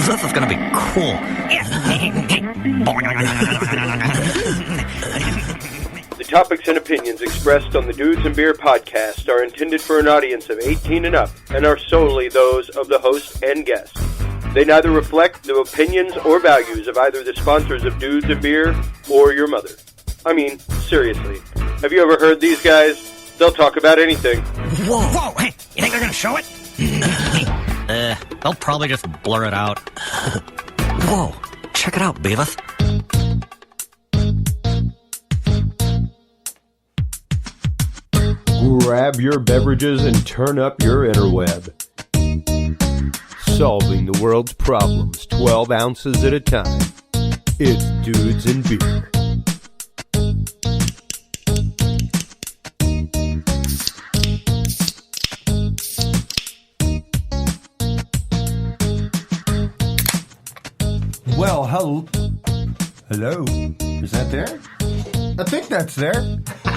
This is gonna be cool. The topics and opinions expressed on the Dudes and Beer podcast are intended for an audience of 18 and up and are solely those of the host and guests. They neither reflect the opinions or values of either the sponsors of Dudes and Beer or your mother. I mean, seriously. Have you ever heard these guys? They'll talk about anything. Whoa, hey, you think they're gonna show it? They'll probably just blur it out. Whoa, check it out, Beavis. Grab your beverages and turn up your interweb. Solving the world's problems 12 ounces at a time. It's Dudes and Beer. Well, hello. Is that there? I think that's there.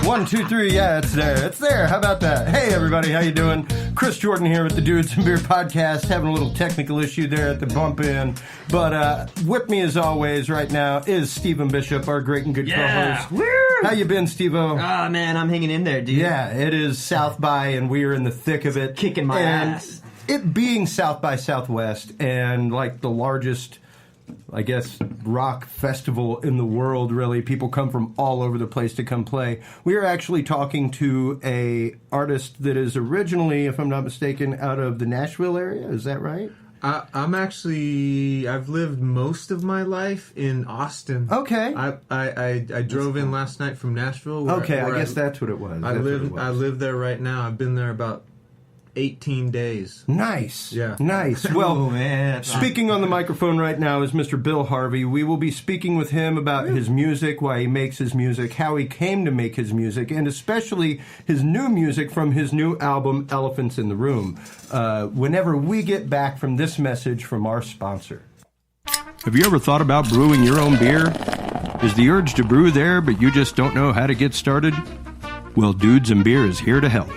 1, 2, 3. Yeah, it's there. It's there. How about that? Hey, everybody. How you doing? Chris Jordan here with the Dudes and Beer podcast. Having a little technical issue there at the bump in. But with me, as always, right now is Stephen Bishop, our great and good co-host. Woo! How you been, Steve-O? Ah, man, I'm hanging in there, dude. Yeah, it is South by, and we are in the thick of it. Kicking my ass. It being South by Southwest and like the largest, I guess, rock festival in the world, really. People come from all over the place to come play. We are actually talking to a artist that is originally, if I'm not mistaken, out of the Nashville area. Is that right? I've lived most of my life in Austin. Okay. I drove in last night from Nashville. I guess that's what it was. I live there right now. I've been there about 18 days. Nice. Yeah. Nice. Well, man. Speaking on the microphone right now is Mr. Bill Harvey. We will be speaking with him about his music, why he makes his music, how he came to make his music, and especially his new music from his new album, Elephants in the Room, whenever we get back from this message from our sponsor. Have you ever thought about brewing your own beer? Is the urge to brew there, but you just don't know how to get started? Well, Dudes and Beer is here to help.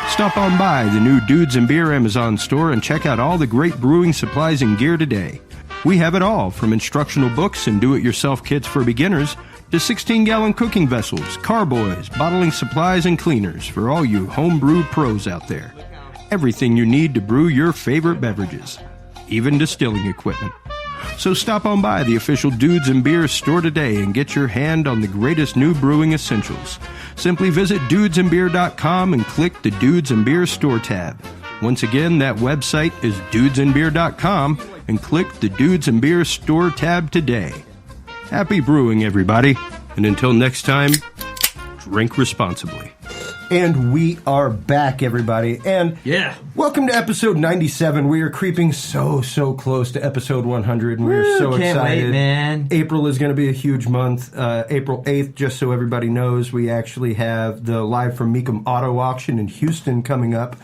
Stop on by the new Dudes and Beer Amazon store and check out all the great brewing supplies and gear today. We have it all, from instructional books and do-it-yourself kits for beginners to 16-gallon cooking vessels, carboys, bottling supplies, and cleaners for all you homebrew pros out there. Everything you need to brew your favorite beverages, even distilling equipment. So stop on by the official Dudes and Beer store today and get your hand on the greatest new brewing essentials. Simply visit dudesandbeer.com and click the Dudes and Beer store tab. Once again, that website is dudesandbeer.com and click the Dudes and Beer store tab today. Happy brewing, everybody. And until next time, drink responsibly. And we are back, everybody. And welcome to episode 97. We are creeping so close to episode 100, and we are so can't excited. Wait, man. April is going to be a huge month. April 8th, just so everybody knows, we actually have the Live from Meekum Auto Auction in Houston coming up,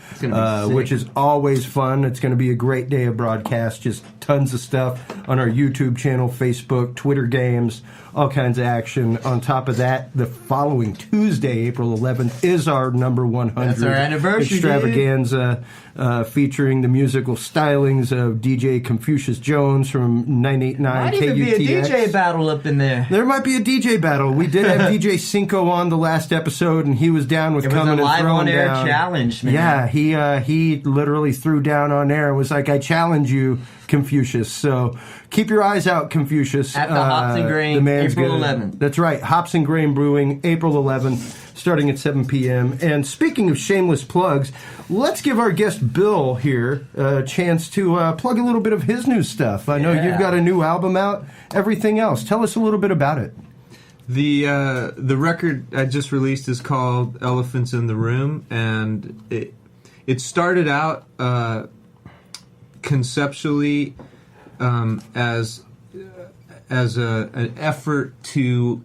which is always fun. It's going to be a great day of broadcast, just tons of stuff on our YouTube channel, Facebook, Twitter games, all kinds of action. On top of that, the following Tuesday, April 11th, is our number 100 That's our anniversary, extravaganza, featuring the musical stylings of DJ Confucius Jones from 989 Might KUTX. even be a DJ battle up in there. There might be a DJ battle. We did have DJ Cinco on the last episode, and he was down with coming and throwing down. It was a live on-air challenge, man. Yeah, he literally threw down on air and was like, I challenge you, Confucius. So keep your eyes out, Confucius. At the Hops and Grain, April 11th. That's right, Hops and Grain Brewing, April 11th. Starting at 7 p.m. And speaking of shameless plugs, let's give our guest Bill here a chance to plug a little bit of his new stuff. I know you've got a new album out, everything else. Tell us a little bit about it. The record I just released is called Elephants in the Room, and it started out conceptually as an effort to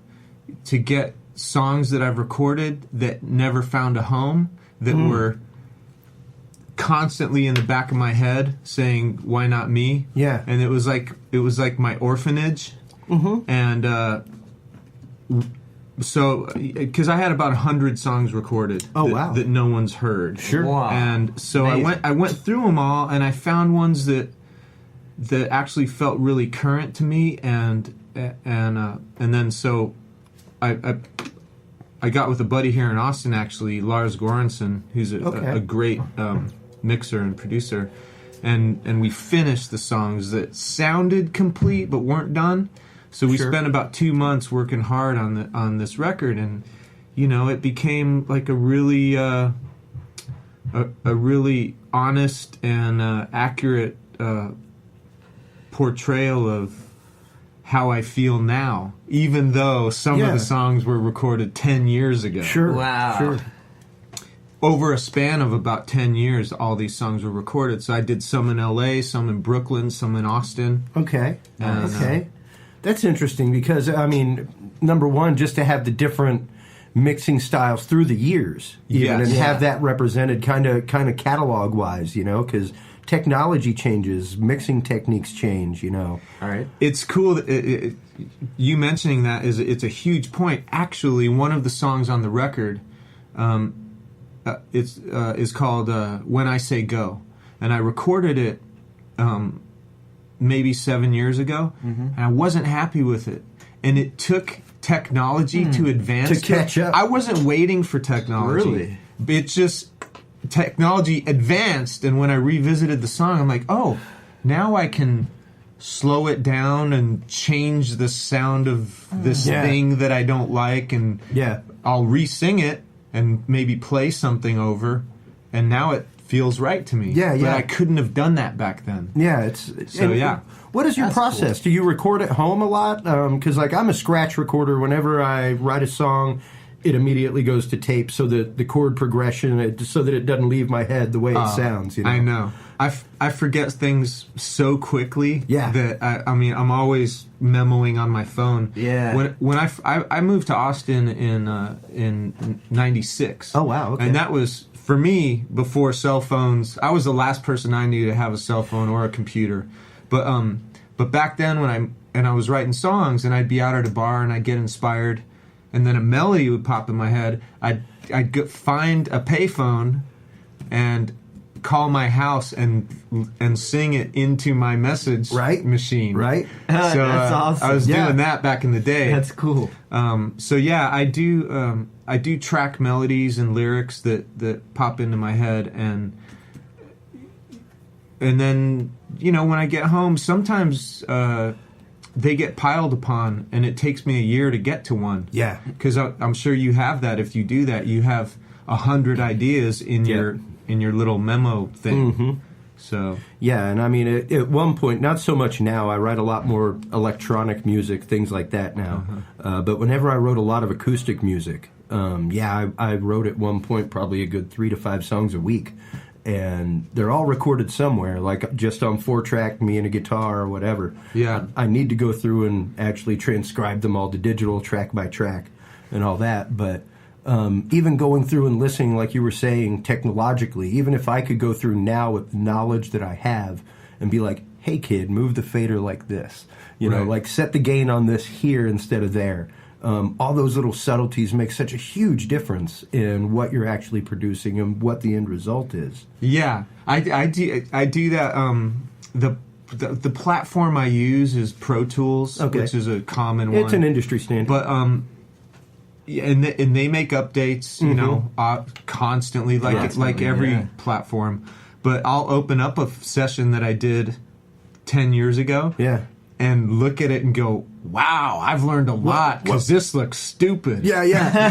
get songs that I've recorded that never found a home, that were constantly in the back of my head saying, why not me? Yeah. And it was like my orphanage. And So, because I had about 100 songs recorded that no one's heard. Sure. Wow. And so Amazing. I went through them all, and I found ones that actually felt really current to me, and then so I got with a buddy here in Austin, actually, Lars Goransson, who's a great mixer and producer, and we finished the songs that sounded complete but weren't done. So we spent about 2 months working hard on this record, and it became like a really honest and accurate portrayal of how I feel now, even though some of the songs were recorded 10 years ago. Sure. Wow. Sure. Over a span of about 10 years, all these songs were recorded. So I did some in L.A., some in Brooklyn, some in Austin. Okay. And, okay. That's interesting because, I mean, number one, just to have the different mixing styles through the years, and have that represented kind of catalog-wise, because technology changes, mixing techniques change, All right. It's cool. You mentioning that it's a huge point. Actually, one of the songs on the record is called "When I Say Go," and I recorded it maybe 7 years ago, and I wasn't happy with it. And it took technology to advance to catch up. I wasn't waiting for technology. Really? It just technology advanced, and when I revisited the song, I'm like, oh, now I can slow it down and change the sound of this thing that I don't like, and I'll re-sing it and maybe play something over, and now it feels right to me. But I couldn't have done that back then. What is your process? Cool. Do you record at home a lot? Because I'm a scratch recorder. Whenever I write a song, it immediately goes to tape, so that the chord progression, so that it doesn't leave my head the way it sounds. I know. I forget things so quickly that I'm always memoing on my phone. Yeah. When I moved to Austin in '96. Oh wow. Okay. And that was, for me, before cell phones. I was the last person I knew to have a cell phone or a computer. But back then when I was writing songs, and I'd be out at a bar and I'd get inspired, and then a melody would pop in my head, I'd find a payphone and call my house and sing it into my message machine. Right. So that's awesome. I was doing that back in the day. That's cool. So yeah, I do track melodies and lyrics that pop into my head, and then when I get home, sometimes they get piled upon, and it takes me a year to get to one. Yeah. Because I'm sure you have that. If you do that, you have 100 ideas in your little memo thing. Mm-hmm. So yeah, and I mean, at one point, not so much now. I write a lot more electronic music, things like that now. But whenever I wrote a lot of acoustic music, I wrote at one point probably a good 3 to 5 songs a week. And they're all recorded somewhere, like just on 4-track, me and a guitar or whatever. Yeah. I need to go through and actually transcribe them all to digital, track by track, and all that. But even going through and listening, like you were saying, technologically, even if I could go through now with the knowledge that I have and be like, hey, kid, move the fader like this. Like set the gain on this here instead of there. All those little subtleties make such a huge difference in what you're actually producing and what the end result is. Yeah, I do that. The platform I use is Pro Tools, which is a common one. It's an industry standard. But and they make updates, constantly, like every platform. But I'll open up a session that I did 10 years ago. Yeah. And look at it and go, wow, I've learned a lot because this looks stupid. Yeah.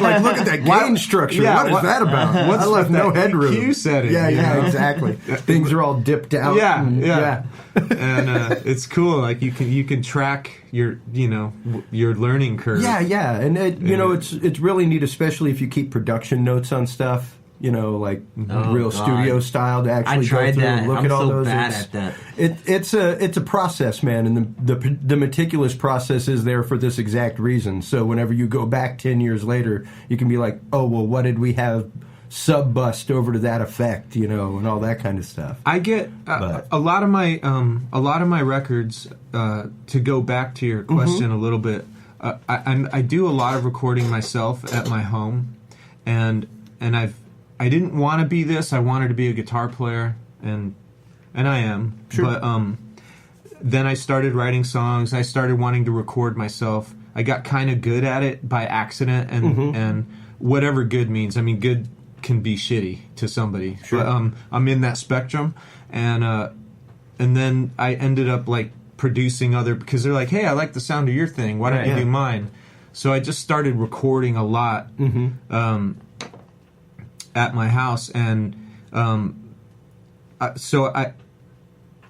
Like, look at that gain structure. Yeah, what is that about? What's I left no headroom. EQ setting. Yeah, exactly. Things are all dipped out. Yeah. And it's cool. Like you can track your learning curve. Yeah. And it's really neat, especially if you keep production notes on stuff. Studio style to actually go through and look at all those. I'm so bad at that. It's a process, man, and the meticulous process is there for this exact reason. So whenever you go back 10 years later, you can be like, oh well, what did we have sub-bust over to that effect, and all that kind of stuff. I get a lot of my records. To go back to your question a little bit. I do a lot of recording myself at my home, and I didn't want to be this. I wanted to be a guitar player, and I am. Sure. But then I started writing songs. I started wanting to record myself. I got kind of good at it by accident, and whatever good means. I mean, good can be shitty to somebody. Sure. But I'm in that spectrum, and then I ended up like producing other, because they're like, hey, I like the sound of your thing. Why don't you do mine? So I just started recording a lot at my house, and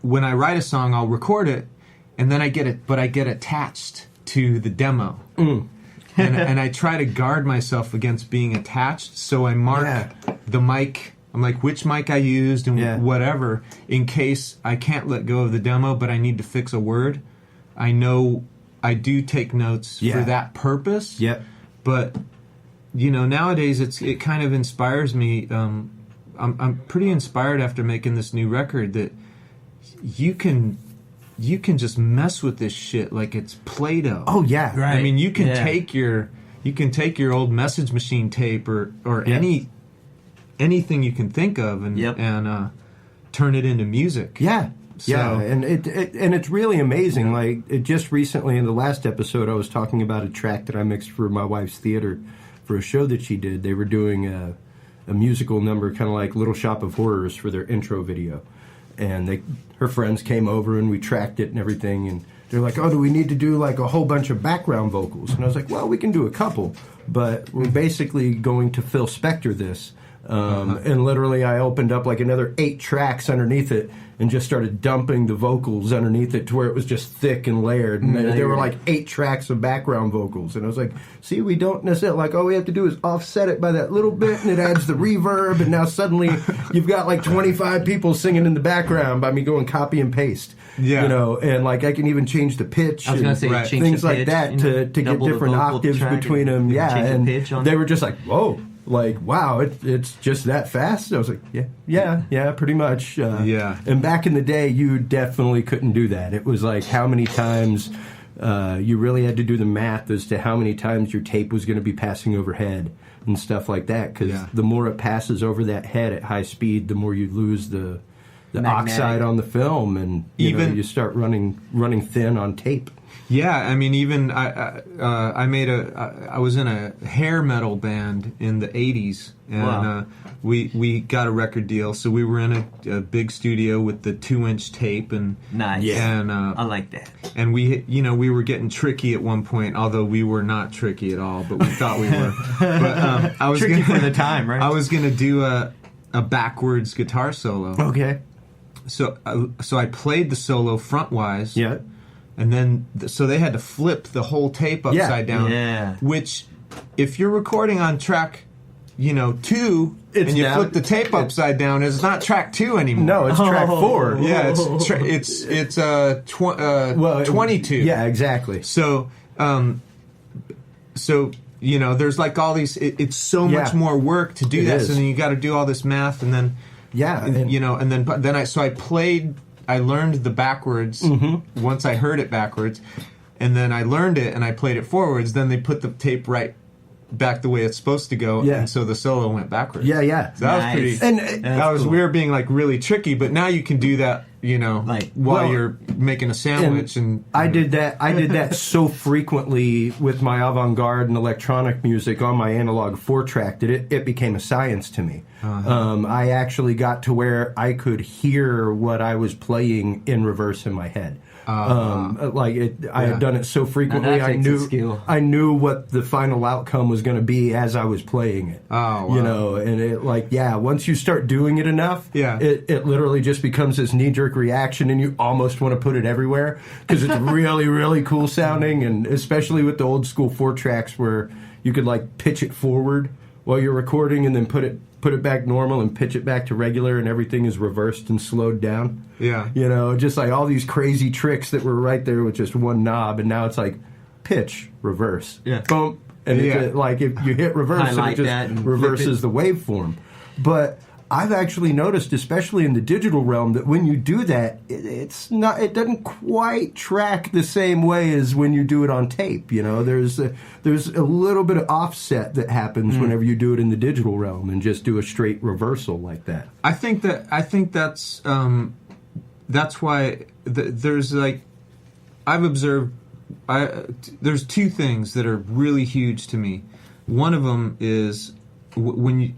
when I write a song, I'll record it, and then I get attached to the demo. And I try to guard myself against being attached, so I mark the mic. I'm like, which mic I used and whatever, in case I can't let go of the demo, but I need to fix a word. I know I do take notes for that purpose. Yep. But nowadays it kind of inspires me. I'm pretty inspired after making this new record that you can just mess with this shit like it's Play-Doh. Oh yeah, right. I mean, you can take your old Message Machine tape or anything you can think of and turn it into music. Yeah. So, and it's really amazing. Like, just recently in the last episode, I was talking about a track that I mixed for my wife's theater for a show that she did. They were doing a musical number, kind of like Little Shop of Horrors, for their intro video. And her friends came over and we tracked it and everything. And they're like, oh, do we need to do like a whole bunch of background vocals? And I was like, well, we can do a couple. But we're basically going to Phil Spector this. And literally I opened up like another 8 tracks underneath it and just started dumping the vocals underneath it to where it was just thick and layered. And there were like 8 tracks of background vocals. And I was like, see, we don't necessarily, like, all we have to do is offset it by that little bit, and it adds the reverb, and now suddenly you've got like 25 people singing in the background by me going copy and paste. Yeah. And like I can even change the pitch. I was going to say, change things the like pitch, that to get different octaves between them. Yeah. And they were just like, whoa. Like, wow, it's just that fast? I was like, yeah, pretty much. And back in the day, you definitely couldn't do that. It was like how many times you really had to do the math as to how many times your tape was going to be passing overhead and stuff like that. Because the more it passes over that head at high speed, the more you lose the oxide on the film, and you start running thin on tape. Yeah, I mean, even I was in a hair metal band in the 80s, and we got a record deal, so we were in a big studio with the 2-inch tape, and nice. And I like that. And we were getting tricky at one point, although we were not tricky at all, but we thought we were. But I was tricky for the time, right? I was gonna do a backwards guitar solo. Okay. So I played the solo frontwise. Yeah. And then, so they had to flip the whole tape upside down. Yeah. Which, if you're recording on track, 2, and you flip the tape upside down, it's not track 2 anymore. No, it's track 4. Yeah, it's 22. Yeah, exactly. So there's like all these. It's so much more work to do this, and then you got to do all this math, and then I learned the backwards once I heard it backwards, and then I learned it and I played it forwards. Then they put the tape right back the way it's supposed to go, and so the solo went backwards. Yeah. So that was pretty. And that was cool. We were being like really tricky, but now you can do that, while you're making a sandwich. And I did that so frequently with my avant-garde and electronic music on my analog 4-track that it became a science to me. I actually got to where I could hear what I was playing in reverse in my head. I had done it so frequently, I knew what the final outcome was going to be as I was playing it. Oh, wow. And it once you start doing it enough, it literally just becomes this knee-jerk reaction, and you almost want to put it everywhere because it's really, really cool sounding, and especially with the old school 4-tracks where you could like pitch it forward while you're recording and then put it back normal and pitch it back to regular, and everything is reversed and slowed down. Yeah. Just like all these crazy tricks that were right there with just one knob, and now it's like pitch, reverse, boom, and if you hit reverse, it just reverses the waveform. But I've actually noticed, especially in the digital realm, that when you do that, it doesn't quite track the same way as when you do it on tape. You know, there's a little bit of offset that happens whenever you do it in the digital realm and just do a straight reversal like that. I think that's why there's like, I've observed. There's two things that are really huge to me. One of them is when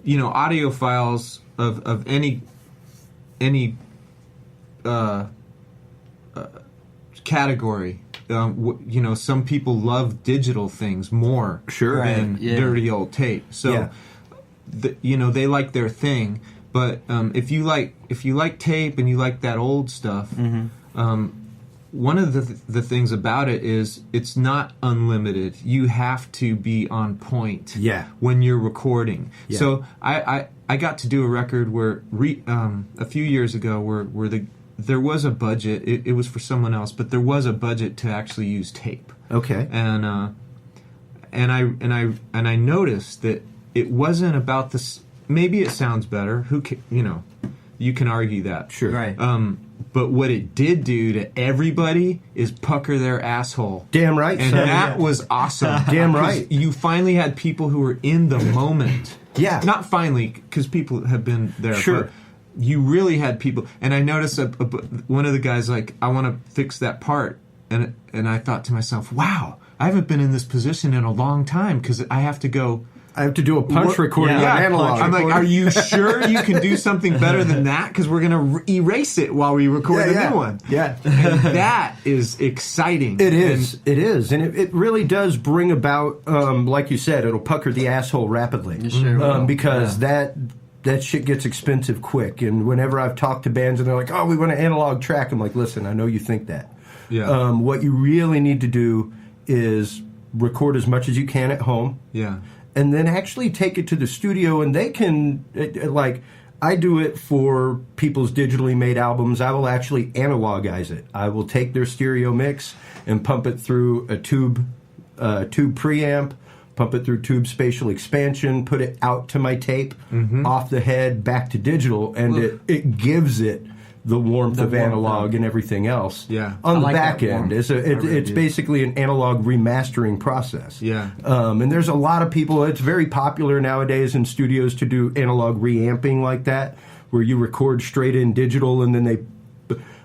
you know, audio files of any category. You know, some people love digital things more than dirty old tape. So, you know, they like their thing. But if you like tape and you like that old stuff, one of the things about it is it's not unlimited. You have to be on point when you're recording. Yeah. So I got to do a record where a few years ago where there was a budget. It was for someone else, but there was a budget to actually use tape. Okay. And I noticed that it wasn't about this. Maybe it sounds better. You know, you can argue that. Sure. Right. But what it did do to everybody is pucker their asshole. Damn right. And son. that was awesome. Damn right. You finally had people who were in the moment. Yeah. Not finally, because people have been there. Sure. But you really had people. And I noticed one of the guys like, I want to fix that part. And I thought to myself, wow, I haven't been in this position in a long time because I have to go... I have to do a punch recording on analog. I'm like, are you sure you can do something better than that? Because we're going to erase it while we record the new one. Yeah. And that is exciting. It is. And it really does bring about, like you said, it'll pucker the asshole rapidly. Sure because that shit gets expensive quick. And whenever I've talked to bands and they're like, oh, we want an analog track, I'm like, listen, I know you think that. Yeah. What you really need to do is record as much as you can at home. Yeah. And then actually take it to the studio, and they can, like, I do it for people's digitally made albums. I will actually analogize it. I will take their stereo mix and pump it through a tube preamp, pump it through tube spatial expansion, put it out to my tape, off the head, back to digital, and it gives it the warmth of analog and everything else. Yeah. On the back end, it's basically an analog remastering process. Yeah. And there's a lot of people. It's very popular nowadays in studios to do analog reamping like that, where you record straight in digital and then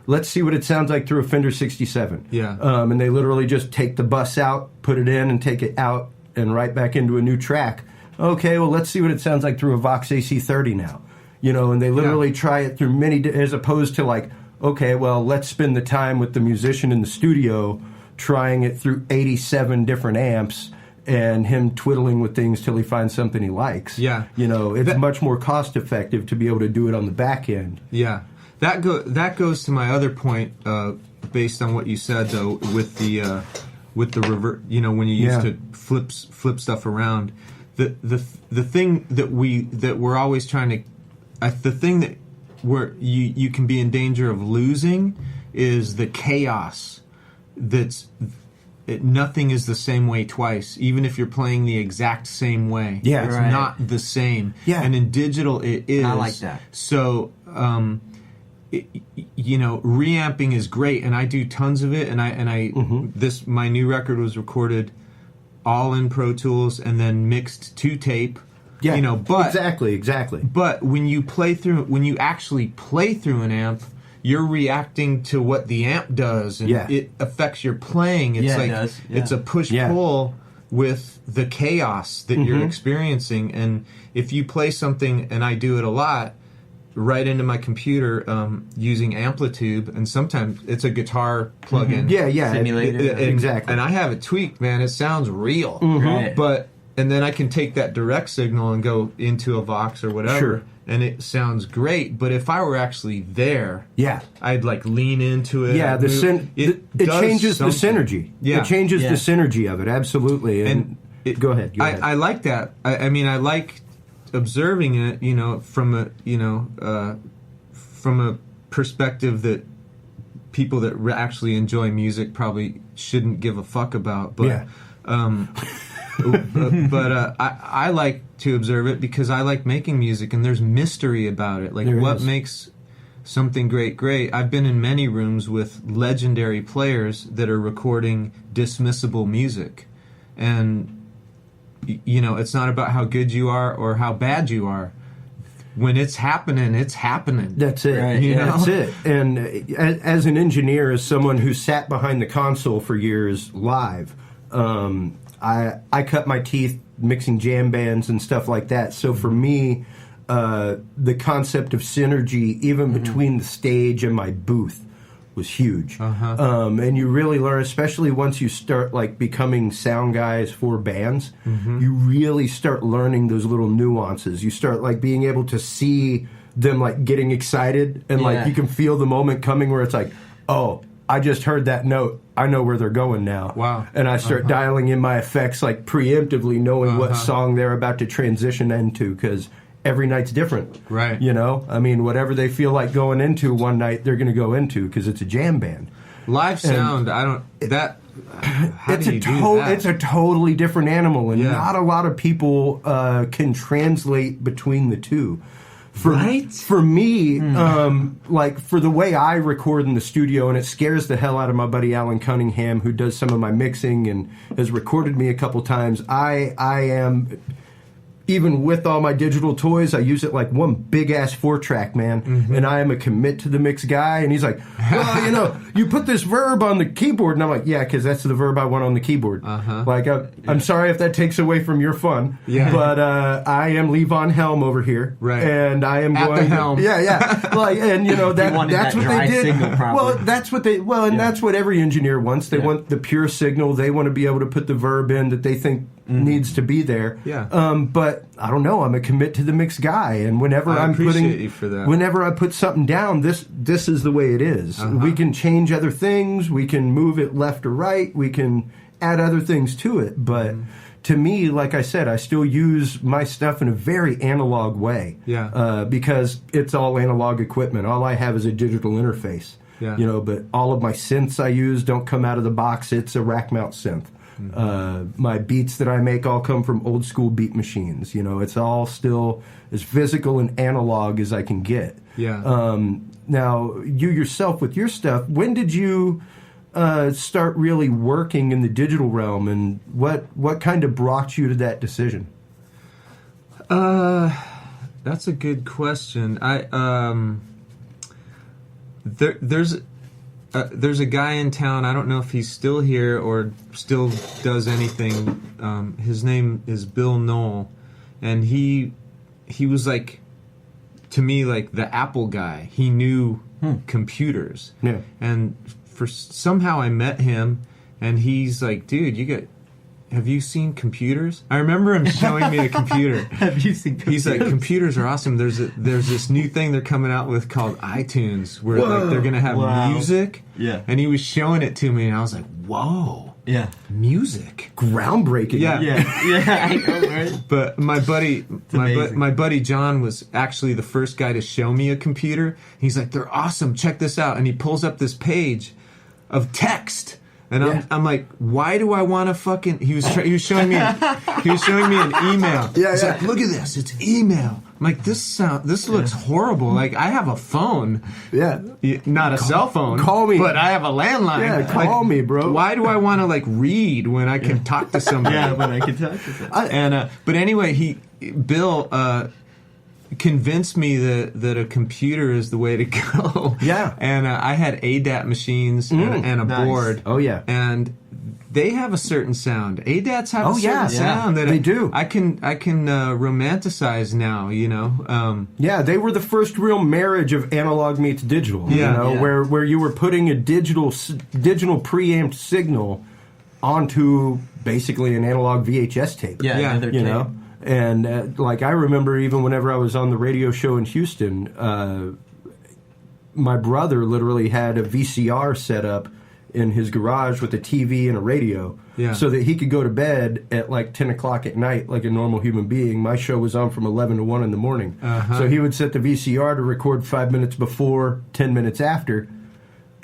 let's see what it sounds like through a Fender 67. Yeah. And they literally just take the bus out, put it in, and take it out and right back into a new track. Okay, well, let's see what it sounds like through a Vox AC30 now. You know, and they literally try it through as opposed to like, okay, well, let's spend the time with the musician in the studio trying it through 87 different amps and him twiddling with things till he finds something he likes. Yeah. You know, it's much more cost effective to be able to do it on the back end. Yeah. That goes to my other point, based on what you said though, with the revert. You know, when you used to flip stuff around, the thing that we're always trying to, the thing that where you can be in danger of losing is the chaos. Nothing is the same way twice, even if you're playing the exact same way. Yeah, it's not the same. Yeah, and in digital it is. I like that. So. You know, reamping is great, and I do tons of it. And I my new record was recorded all in Pro Tools and then mixed to tape. Yeah, you know, but exactly. But when you actually play through an amp, you're reacting to what the amp does, and it affects your playing. It's like it does. Yeah. It's a push-pull with the chaos that you're experiencing. And if you play something, and I do it a lot, right into my computer using Amplitude, and sometimes it's a guitar plugin. Simulator. Exactly. And I have it tweaked, man. It sounds real. Right. And then I can take that direct signal and go into a Vox or whatever, and it sounds great. But if I were actually there, I'd like lean into it. Yeah, it changes the synergy. Yeah. It changes the synergy of it, absolutely. And go ahead. I like that. I mean, I like observing it, you know, from a perspective that people that actually enjoy music probably shouldn't give a fuck about. But But I like to observe it because I like making music, and there's mystery about it. Like, what makes something great? I've been in many rooms with legendary players that are recording dismissible music. And, you know, it's not about how good you are or how bad you are. When it's happening, it's happening. That's it. Right, You yeah. know? That's it. And as an engineer, as someone who sat behind the console for years live, I cut my teeth mixing jam bands and stuff like that. So for me, the concept of synergy, even between the stage and my booth, was huge. And you really learn, especially once you start like becoming sound guys for bands, you really start learning those little nuances. You start like being able to see them like getting excited, and like you can feel the moment coming where it's like, oh, I just heard that note. I know where they're going now. Wow. And I start dialing in my effects like preemptively, knowing what song they're about to transition into, because every night's different. Right. You know? I mean, whatever they feel like going into one night, they're going to go into, because it's a jam band. Live sound, how do you do that? It's a totally different animal, and not a lot of people can translate between the two. For me, like for the way I record in the studio, and it scares the hell out of my buddy Alan Cunningham, who does some of my mixing and has recorded me a couple times. I am, even with all my digital toys, I use it like one big ass 4-track, man. And I am a commit to the mix guy. And he's like, well, you know, you put this verb on the keyboard. And I'm like, yeah, because that's the verb I want on the keyboard. Like, I'm sorry if that takes away from your fun. But I am Lee Von Helm over here. Right. And I am At going the helm. Like, and you know, that's that what dry they did. signal, probably. Well, that's what they, that's what every engineer wants. They want the pure signal. They want to be able to put the verb in that they think needs to be there. But I don't know. I'm a commit to the mix guy, and whenever I I'm appreciate you for that. whenever I put something down, this is the way it is. We can change other things. We can move it left or right. We can add other things to it. But to me, like I said, I still use my stuff in a very analog way. Because it's all analog equipment. All I have is a digital interface. You know, but all of my synths I use don't come out of the box. It's a rack mount synth. My beats that I make all come from old school beat machines. You know, it's all still as physical and analog as I can get. Now, you yourself with your stuff, when did you start really working in the digital realm, and what kind of brought you to that decision? That's a good question. There's a guy in town. I don't know if he's still here or still does anything. His name is Bill Knoll, and he was like, to me, like the Apple guy. He knew computers, and somehow I met him, and he's like, dude, have you seen computers? I remember him showing me a computer. Have you seen computers? He's like, computers are awesome. There's this new thing they're coming out with called iTunes, where like they're gonna have music. And he was showing it to me, and I was like, whoa. Music. Groundbreaking. I know, right? But my buddy John was actually the first guy to show me a computer. He's like, they're awesome. Check this out. And he pulls up this page of text. And I'm like, why do I want to fucking? He was showing me an email. He's like, look at this, it's email. I'm like, this looks horrible. Like, I have a phone. Not a cell phone. Call me. But I have a landline. Call me, bro. Why do I want to like read when I can talk to somebody? when I can talk to somebody. But anyway, Bill convinced me that a computer is the way to go. And I had ADAT machines and a board. And they have a certain sound. ADATs have a certain sound that they do. I can romanticize now, you know. They were the first real marriage of analog meets digital. You know, where you were putting a digital preamp signal onto basically an analog VHS tape. You know. And like I remember, even whenever I was on the radio show in Houston, my brother literally had a VCR set up in his garage with a TV and a radio, so that he could go to bed at like 10 o'clock at night like a normal human being. My show was on from 11 to 1 in the morning, so he would set the VCR to record 5 minutes before, 10 minutes after,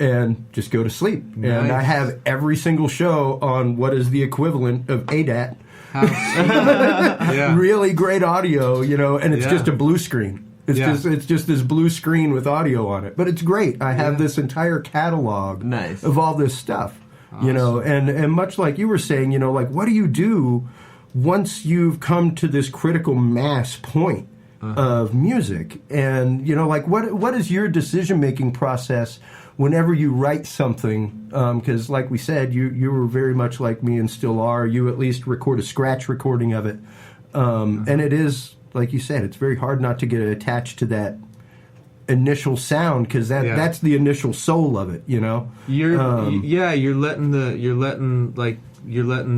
and just go to sleep. And I have every single show on what is the equivalent of ADAT. How sweet. Yeah. Really great audio, and it's Yeah. just a blue screen. It's just this blue screen with audio on it. But it's great. I have this entire catalog Nice. of all this stuff. And much like you were saying, like what do you do once you've come to this critical mass point of music? And like what is your decision making process whenever you write something? Because like we said, you were very much like me and still are. You at least record a scratch recording of it, and it is like you said, it's very hard not to get attached to that initial sound, because that's the initial soul of it. You're letting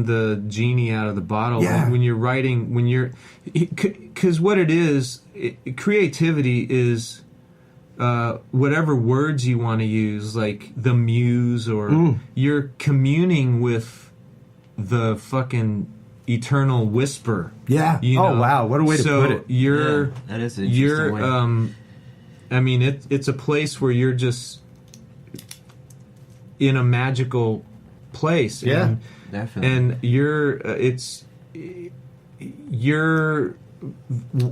the genie out of the bottle when you're writing. Because what it is, creativity is whatever words you want to use, like the muse, or you're communing with the fucking eternal whisper. Yeah. Oh wow, what a way to put it. That is an interesting way. I mean, it's a place where you're just in a magical place. Yeah, definitely. And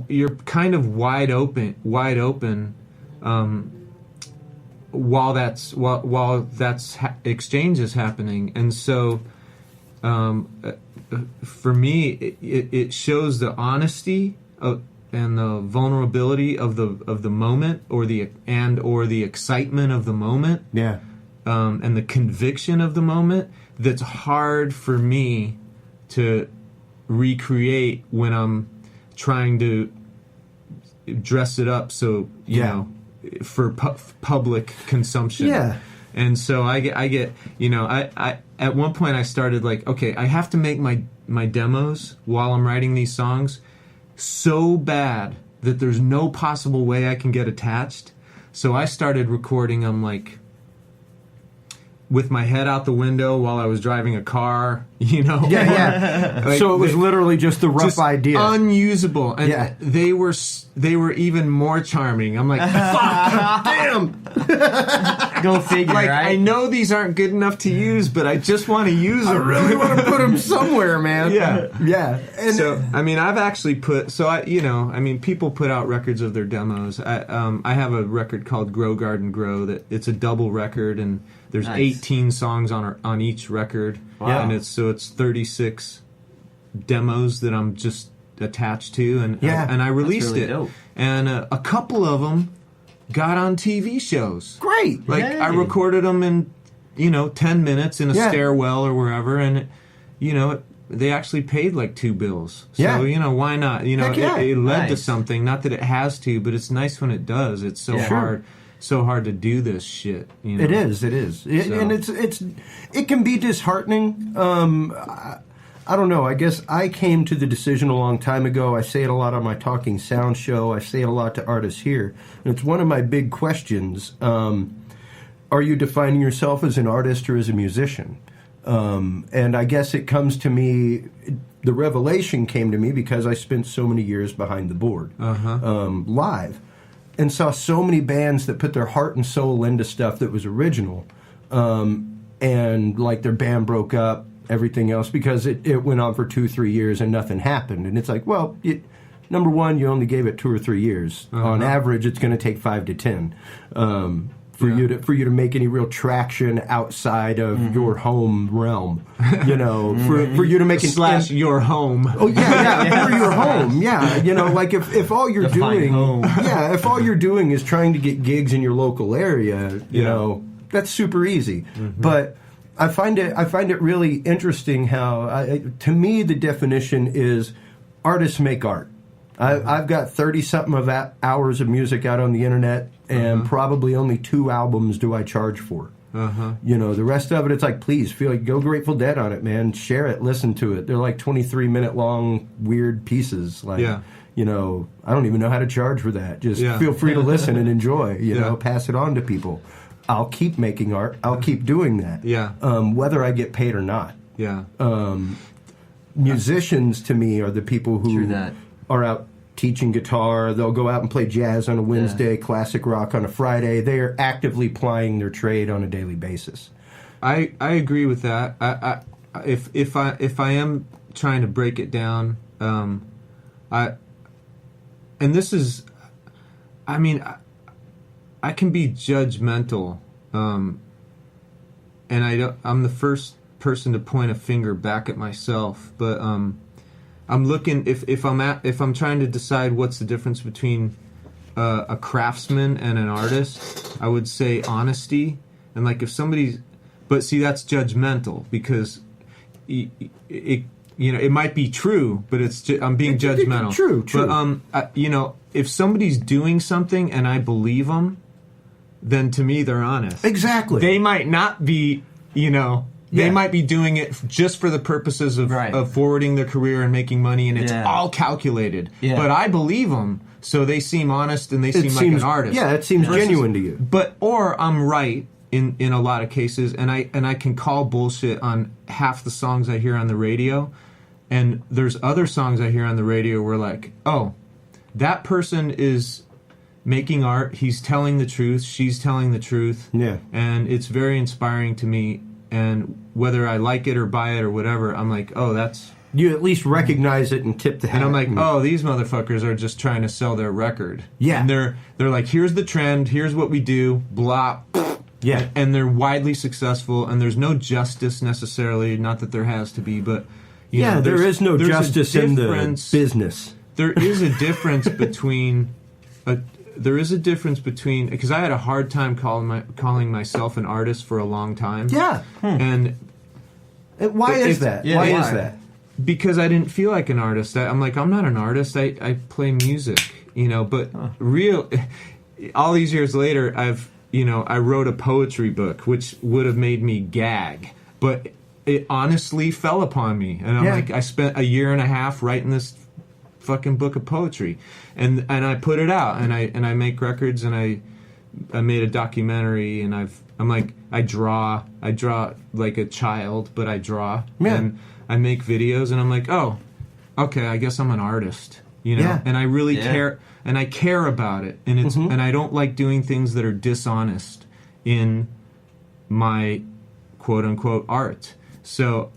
you're kind of wide open while that's exchange is happening. And so for me, it shows the honesty and the vulnerability of the moment, or the excitement of the moment, and the conviction of the moment, that's hard for me to recreate when I'm trying to dress it up so for public consumption. Yeah. And so I get I at one point I started like, okay, I have to make my demos while I'm writing these songs so bad that there's no possible way I can get attached. So I started recording them like with my head out the window while I was driving a car, Yeah. Like, So it was literally just the rough idea. unusable, and they were even more charming. I'm like, fuck, damn. Go figure, Like, right? I know these aren't good enough to use, but I just want to use them. I really want to put them somewhere, man. Yeah. And So I mean, I've actually people put out records of their demos. I have a record called Grow Garden Grow that it's a double record, and there's Nice. 18 songs on each record. Wow. And it's 36 demos that I'm just attached to, and I released really it, dope. and a couple of them got on TV shows. great. Like Yay. I recorded them in 10 minutes in a Yeah. stairwell or wherever, and they actually paid like 2 bills. So Yeah. why not? Heck yeah. It led to Nice. something. Not that it has to, but it's nice when it does. It's so hard. So hard to do this shit. It is. And it can be disheartening. I don't know. I guess I came to the decision a long time ago. I say it a lot on my Talking Sound show. I say it a lot to artists here. And it's one of my big questions. Are you defining yourself as an artist or as a musician? And I guess it comes to me, the revelation came to me because I spent so many years behind the board, live, and saw so many bands that put their heart and soul into stuff that was original, and like their band broke up, everything else, because it went on for 2-3 years and nothing happened. And it's like, well, number one, you only gave it 2 or 3 years. On average, it's going to take 5 to 10. For you to make any real traction outside of your home realm, for you to make an your home. Oh yeah, for your home, like if all you're Define doing, home. if all you're doing is trying to get gigs in your local area, that's super easy. But I find it really interesting how, to me, the definition is artists make art. I've got 30-something of hours of music out on the internet, and probably only 2 albums do I charge for. The rest of it, it's like, please, go Grateful Dead on it, man. Share it, listen to it. They're like 23-minute long, weird pieces. Like, I don't even know how to charge for that. Just feel free to listen and enjoy. Pass it on to people. I'll keep making art. I'll keep doing that. Whether I get paid or not. Musicians, to me, are the people who are out teaching guitar. They'll go out and play jazz on a Wednesday, classic rock on a Friday. They are actively plying their trade on a daily basis. I agree with that. If I am trying to break it down, I can be judgmental, and I'm the first person to point a finger back at myself, but I'm looking if I'm trying to decide what's the difference between a craftsman and an artist, I would say honesty. And like if somebody's, but see, that's judgmental because it might be true, but I'm being judgmental. True. But if somebody's doing something and I believe them, then to me they're honest. Exactly. They might not be, they might be doing it just for the purposes of forwarding their career and making money, and it's all calculated. Yeah. But I believe them, so they seem honest and they seem like an artist. Yeah, it seems genuine to you. Or I'm right in a lot of cases, and I can call bullshit on half the songs I hear on the radio, and there's other songs I hear on the radio where like, oh, that person is making art, he's telling the truth, she's telling the truth. Yeah. And it's very inspiring to me, and whether I like it or buy it or whatever, I'm like, oh, that's... You at least recognize it and tip the hat. And I'm like, oh, these motherfuckers are just trying to sell their record. Yeah. And they're like, here's the trend, here's what we do, blah. Yeah. And they're widely successful, and there's no justice necessarily, not that there has to be, but... there is no justice in the business. There is a difference between... because I had a hard time calling myself an artist for a long time. Yeah. And why is that? Yeah, why is that? Because I didn't feel like an artist. I'm like, I'm not an artist. I play music, but all these years later, I wrote a poetry book, which would have made me gag, but it honestly fell upon me. And I'm like, I spent a year and a half writing this fucking book of poetry, and I put it out, and I make records, and I made a documentary, and I draw like a child, but I draw, and I make videos, and I'm like, oh, okay, I guess I'm an artist, and I really care, and I care about it, and it's and I don't like doing things that are dishonest in my quote unquote art. So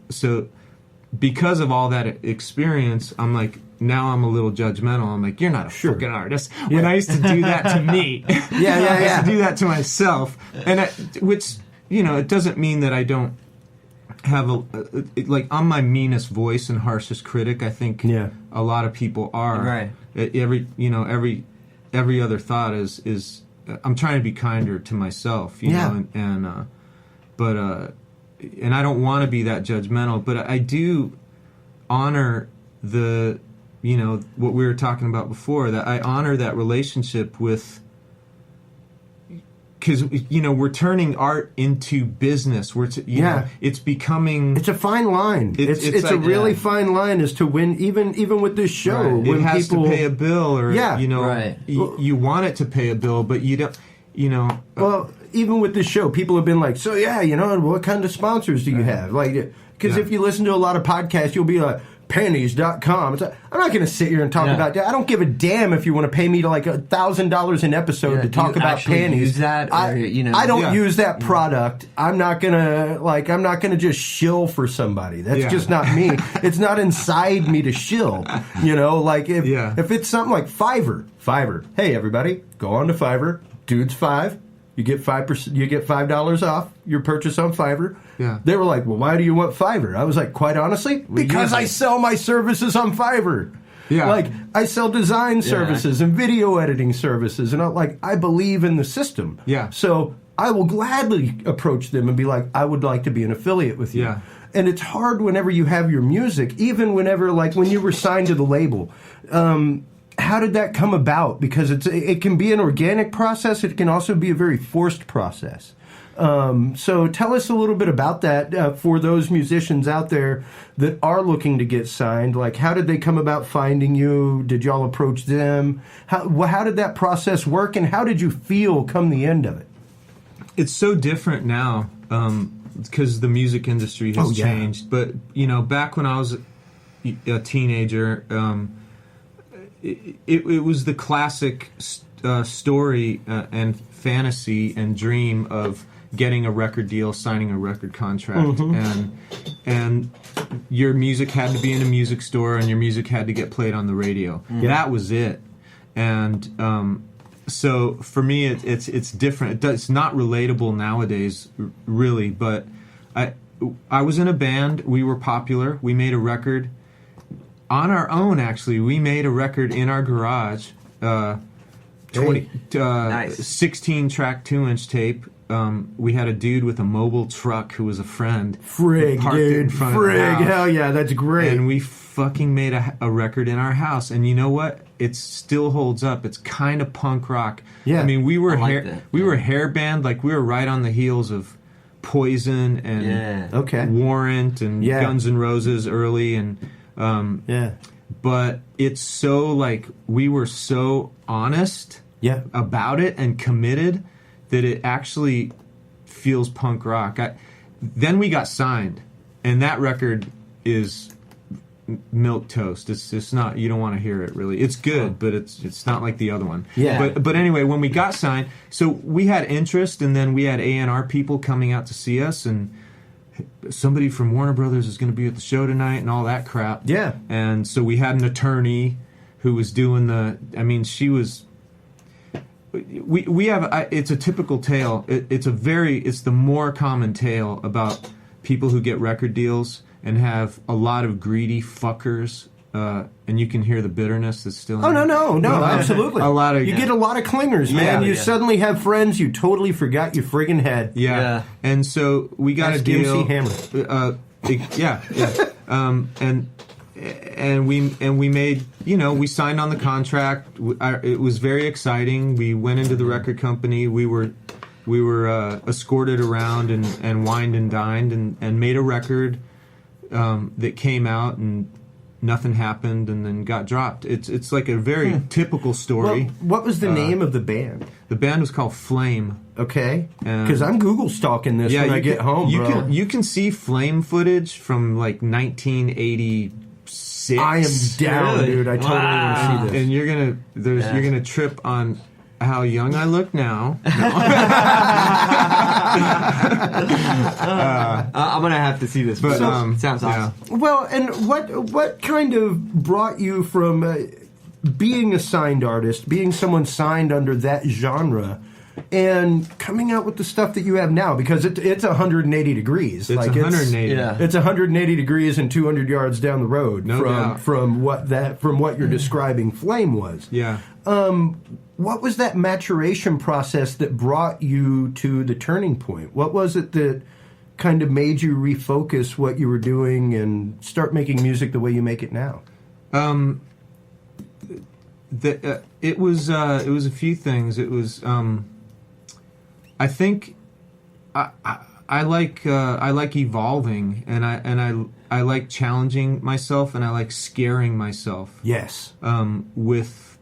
because of all that experience, I'm like, now I'm a little judgmental. I'm like, you're not a fucking artist. When I used to do that to me. I used to do that to myself. And which, it doesn't mean that I don't have I'm my meanest voice and harshest critic. I think a lot of people are. Right. Every other thought is I'm trying to be kinder to myself, and I don't want to be that judgmental, but I do honor the, what we were talking about before, that I honor that relationship with, because, we're turning art into business. It's becoming... It's a fine line. It's a really fine line as to when, even with this show, when it has people... to pay a bill, or, you want it to pay a bill, but you don't, Well, even with this show, people have been like, so what kind of sponsors do you have? Like, because if you listen to a lot of podcasts, you'll be like, panties.com. I'm not going to sit here and talk about that. I don't give a damn if you want to pay me to like $1,000 an episode to talk about panties. Use that, I don't use that product. I'm not gonna just shill for somebody. That's just not me. It's not inside me to shill. If it's something like Fiverr. Hey everybody, go on to Fiverr. Dude's 5. You get 5%. You get $5 off your purchase on Fiverr. Yeah. They were like, well, why do you want Fiverr? I was like, quite honestly, because I sell my services on Fiverr. Yeah. Like, I sell design services and video editing services, and I believe in the system. Yeah. So I will gladly approach them and be like, I would like to be an affiliate with you. Yeah. And it's hard whenever you have your music, even whenever, like, when you were signed to the label. How did that come about? Because it can be an organic process. It can also be a very forced process. So tell us a little bit about that for those musicians out there that are looking to get signed. Like, how did they come about finding you? Did y'all approach them? How did that process work, and how did you feel come the end of it? It's so different now because the music industry has changed. But, back when I was a teenager... It was the classic story and fantasy and dream of getting a record deal, signing a record contract, and your music had to be in a music store and your music had to get played on the radio. That was it. And so for me, it's different. It's not relatable nowadays, really. But I was in a band. We were popular. We made a record on our own. Actually, we made a record in our garage. 16-track 2-inch tape. We had a dude with a mobile truck who was a friend. Frig, parked it in dude. front of the Frig. house. Hell yeah, that's great. And we fucking made a record in our house. And you know what? It still holds up. It's kind of punk rock. Yeah. I mean, we were we were hair band. Like, we were right on the heels of Poison and Warrant and Guns N' Roses early. And but it's so, like, we were so honest about it and committed that it actually feels punk rock. Then we got signed, and that record is milk toast. It's just not. You don't want to hear it really. It's good, but it's not like the other one. Yeah. But anyway, when we got signed, so we had interest, and then we had A&R people coming out to see us, and somebody from Warner Brothers is going to be at the show tonight, and all that crap. Yeah. And so we had an attorney who was doing the. I mean, she was. We have it's a typical tale. It's the more common tale about people who get record deals and have a lot of greedy fuckers, and you can hear the bitterness that's still. Oh no, absolutely. You get a lot of clingers, man. You suddenly have friends you totally forgot you friggin' had. Yeah. And so we got a deal. MC Hammer. And we made, we signed on the contract. It was very exciting. We went into the record company. We were escorted around and wined and dined and made a record that came out, and nothing happened, and then got dropped. It's like a very typical story. Well, what was the name of the band? The band was called Flame. Okay, because I'm Google stalking this when I get home, bro. You can see Flame footage from like 1986. I am down, dude. I totally want to see this. And you're gonna trip on how young I look now. I'm gonna have to see this. But sounds awesome. Well, and what kind of brought you from being a signed artist, being someone signed under that genre, and coming out with the stuff that you have now? Because it's 180 degrees. It's 180. It's 180 degrees and 200 yards down the road doubt. from what you're describing Flame was. Yeah. What was that maturation process that brought you to the turning point? What was it that kind of made you refocus what you were doing and start making music the way you make it now? It was a few things. It was I think I like evolving, and I like challenging myself, and I like scaring myself. Yes. With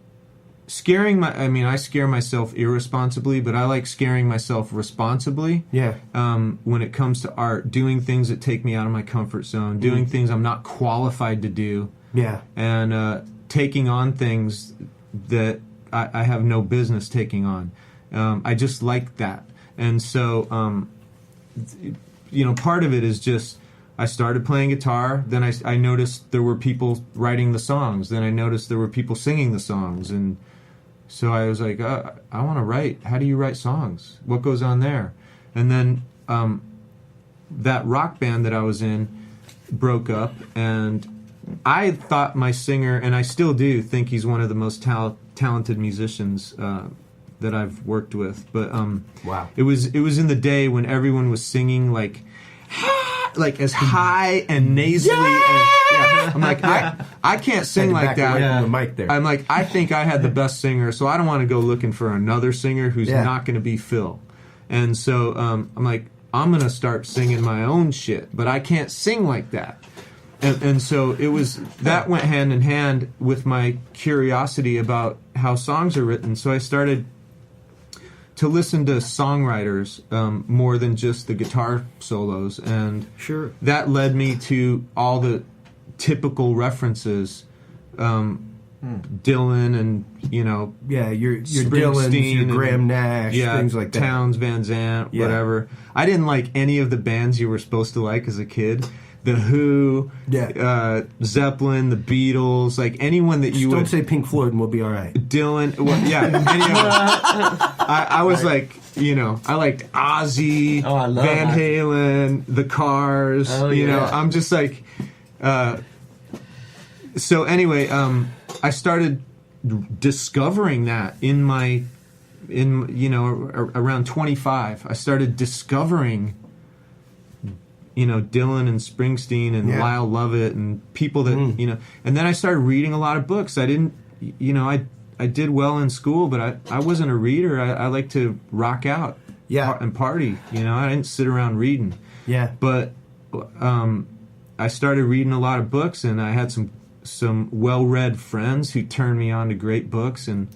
scaring I scare myself irresponsibly, but I like scaring myself responsibly. Yeah. When it comes to art, doing things that take me out of my comfort zone, doing things I'm not qualified to do. Yeah. And taking on things that I have no business taking on. I just like that. And so, part of it is just, I started playing guitar, then I noticed there were people writing the songs, then I noticed there were people singing the songs, and so I was like, I want to write. How do you write songs? What goes on there? And then that rock band that I was in broke up, and I thought my singer, and I still do think he's one of the most talented musicians that I've worked with. But wow, it was in the day when everyone was singing like as high and nasally. Yeah! I'm like, I can't sing like that. The mic there. I'm like, I think I had the best singer, so I don't want to go looking for another singer who's not going to be Phil. And so I'm like, I'm going to start singing my own shit, but I can't sing like that. And so it was, that went hand in hand with my curiosity about how songs are written. So I started to listen to songwriters more than just the guitar solos, and that led me to all the typical references, Dylan and your Dylan's, your Graham Nash, things like that, Townes Van Zandt, whatever. I didn't like any of the bands you were supposed to like as a kid. The Who, Yeah. Zeppelin, the Beatles, like anyone that you Don't would say Pink Floyd and we'll be all right. Dylan, well, yeah, any of them. I was like, I liked Ozzy, I love Van Ozzy. Halen, The Cars. Oh, you know, yeah. I'm just like. So anyway, I started discovering that around 25. I started discovering. Dylan and Springsteen and Lyle Lovett and people that, and then I started reading a lot of books. I didn't, I did well in school, but I wasn't a reader. I like to rock out and party. I didn't sit around reading. Yeah. But I started reading a lot of books, and I had some well-read friends who turned me on to great books, and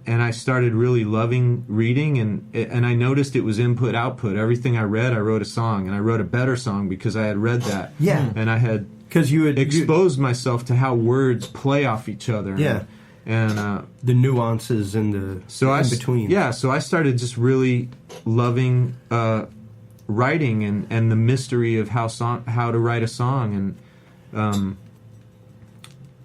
I started really loving reading, and I noticed it was input-output. Everything I read, I wrote a song, and I wrote a better song because I had read that. Yeah. And I had Because you had exposed myself to how words play off each other. Yeah. And the nuances and the in between. Yeah, so I started just really loving writing and the mystery of how to write a song,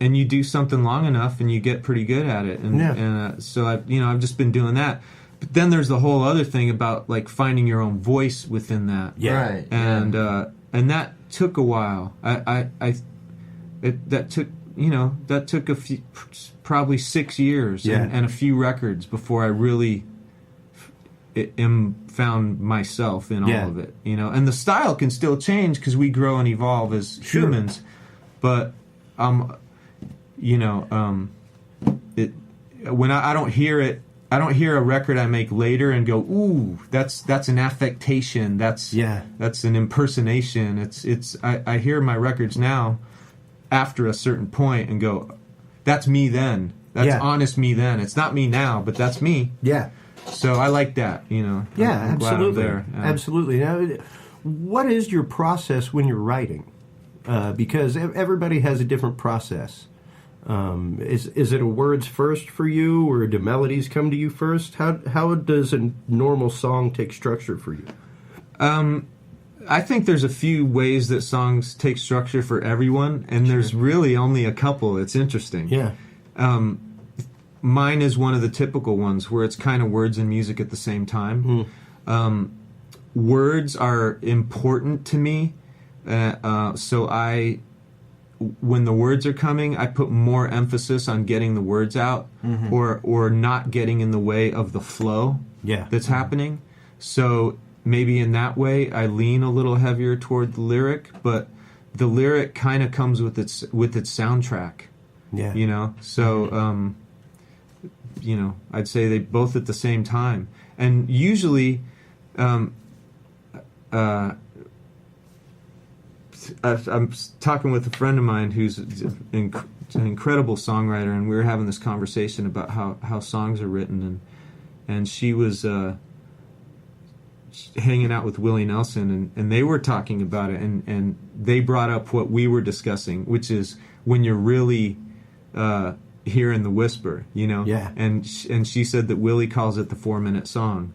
and you do something long enough and you get pretty good at it, and so I've just been doing that. But then there's the whole other thing about like finding your own voice within that. Yeah. Right. And that took a while. That took a few, probably 6 years and a few records before I really found myself in all of it. And the style can still change because we grow and evolve as humans, but when I don't hear it. I don't hear a record I make later and go, "Ooh, that's an affectation. That's an impersonation." I hear my records now after a certain point and go, "That's me then. That's honest me then. It's not me now, but that's me." Yeah. So I like that. Yeah, I'm glad I'm absolutely. there. Absolutely. Now, what is your process when you're writing? Because everybody has a different process. Is it a words first for you, or do melodies come to you first? How does a normal song take structure for you? I think there's a few ways that songs take structure for everyone, and there's really only a couple. It's interesting. Yeah. Mine is one of the typical ones where it's kind of words and music at the same time. Words are important to me, so when the words are coming, I put more emphasis on getting the words out, or not getting in the way of the flow that's happening. So maybe in that way, I lean a little heavier toward the lyric, but the lyric kind of comes with its soundtrack. Yeah. So I'd say they both at the same time, and usually, I'm talking with a friend of mine who's an incredible songwriter, and we were having this conversation about how songs are written, and she was hanging out with Willie Nelson, and they were talking about it, and they brought up what we were discussing, which is when you're really hearing the whisper, Yeah. And she said that Willie calls it the 4-minute song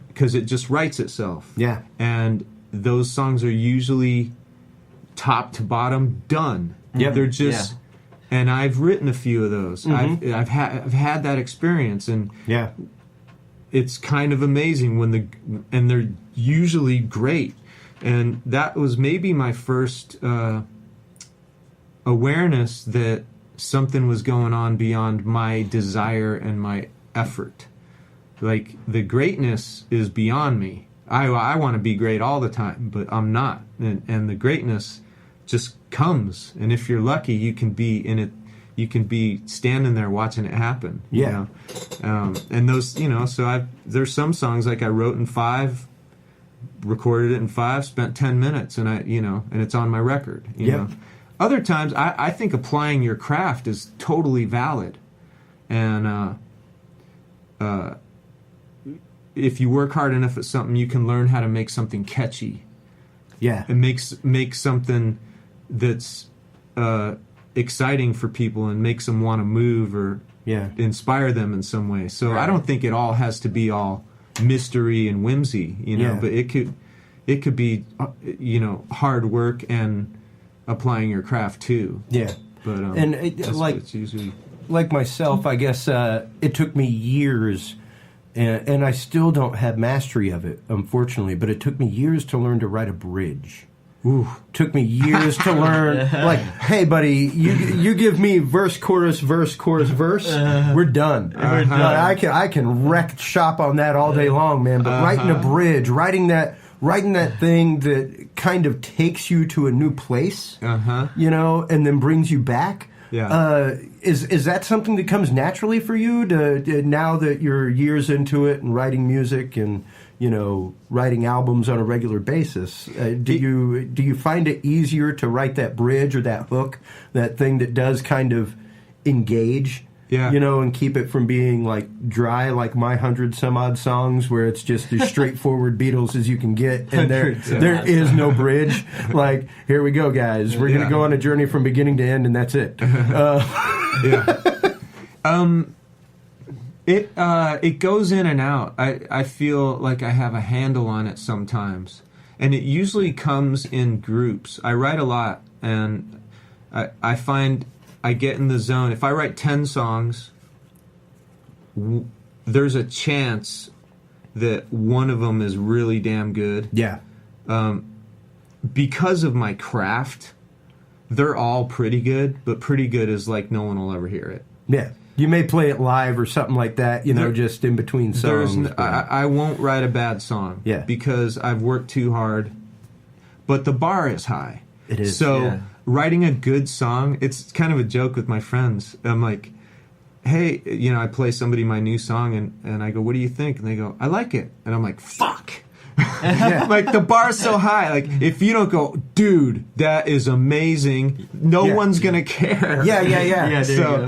because it just writes itself. Yeah. And those songs are usually top to bottom done. Yep. They're just, and I've written a few of those. I've had that experience, and it's kind of amazing and they're usually great. And that was maybe my first awareness that something was going on beyond my desire and my effort. Like, the greatness is beyond me. I want to be great all the time, but I'm not. And the greatness just comes. And if you're lucky, you can be in it. You can be standing there watching it happen. Yeah. And those, so there's some songs like I wrote in 5, recorded it in 5, spent 10 minutes, and and it's on my record. You know. Other times, I think applying your craft is totally valid. And if you work hard enough at something, you can learn how to make something catchy. Yeah. And make something that's exciting for people and makes them want to move or inspire them in some way. So I don't think it all has to be all mystery and whimsy, but it could be, hard work and applying your craft too. Yeah. But it's usually like myself, I guess it took me years, and I still don't have mastery of it, unfortunately. But it took me years to learn to write a bridge. Ooh. Took me years to learn. Like, hey, buddy, you give me verse, chorus, verse, we're done. I can wreck shop on that all day long, man. But writing a bridge, writing that thing that kind of takes you to a new place, and then brings you back. Yeah. Is that something that comes naturally for you to now that you're years into it and writing music and writing albums on a regular basis? Do you find it easier to write that bridge or that hook, that thing that does kind of engage? Yeah. And keep it from being like dry, like my 100-some-odd songs, where it's just as straightforward Beatles as you can get, and there is no bridge. Like, here we go, guys. We're gonna go on a journey from beginning to end, and that's it. It goes in and out. I feel like I have a handle on it sometimes, and it usually comes in groups. I write a lot, and I find I get in the zone. If I write 10 songs, there's a chance that one of them is really damn good. Yeah. Because of my craft, they're all pretty good, but pretty good is like no one will ever hear it. Yeah. You may play it live or something like that, just in between songs. I won't write a bad song. Yeah. Because I've worked too hard. But the bar is high. It is. So writing a good song, it's kind of a joke with my friends. I'm like, hey, I play somebody my new song, and I go, what do you think? And they go, I like it. And I'm like, fuck. Like, the bar's so high. Like, if you don't go, dude, that is amazing, no one's going to care. Yeah. So,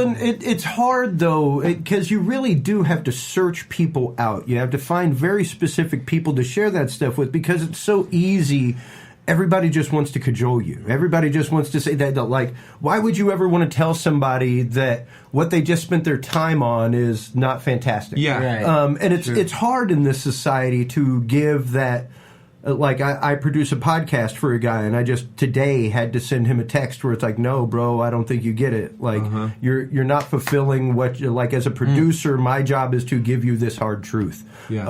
and it's hard, though, because you really do have to search people out. You have to find very specific people to share that stuff with, because it's so easy. Everybody just wants to cajole you. Everybody just wants to say that, like, why would you ever want to tell somebody that what they just spent their time on is not fantastic? Yeah. Right. And it's hard in this society to give that. Like, I produce a podcast for a guy, and I just today had to send him a text where it's like, no, bro, I don't think you get it. Like, you're not fulfilling what you're like. As a producer, my job is to give you this hard truth. Yeah.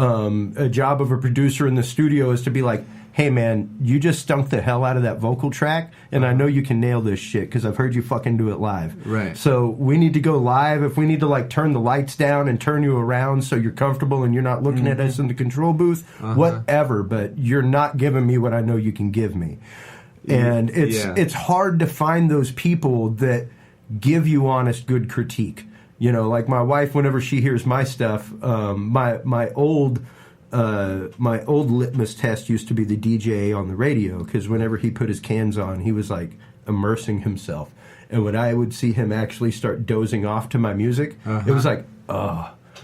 A job of a producer in the studio is to be like, hey, man, you just stunk the hell out of that vocal track, and I know you can nail this shit because I've heard you fucking do it live. Right. So we need to go live. If we need to, like, turn the lights down and turn you around so you're comfortable and you're not looking at us in the control booth, whatever, but you're not giving me what I know you can give me. And it's hard to find those people that give you honest, good critique. Like my wife, whenever she hears my stuff, my old litmus test used to be the DJ on the radio, because whenever he put his cans on, he was like immersing himself. And when I would see him actually start dozing off to my music, it was like,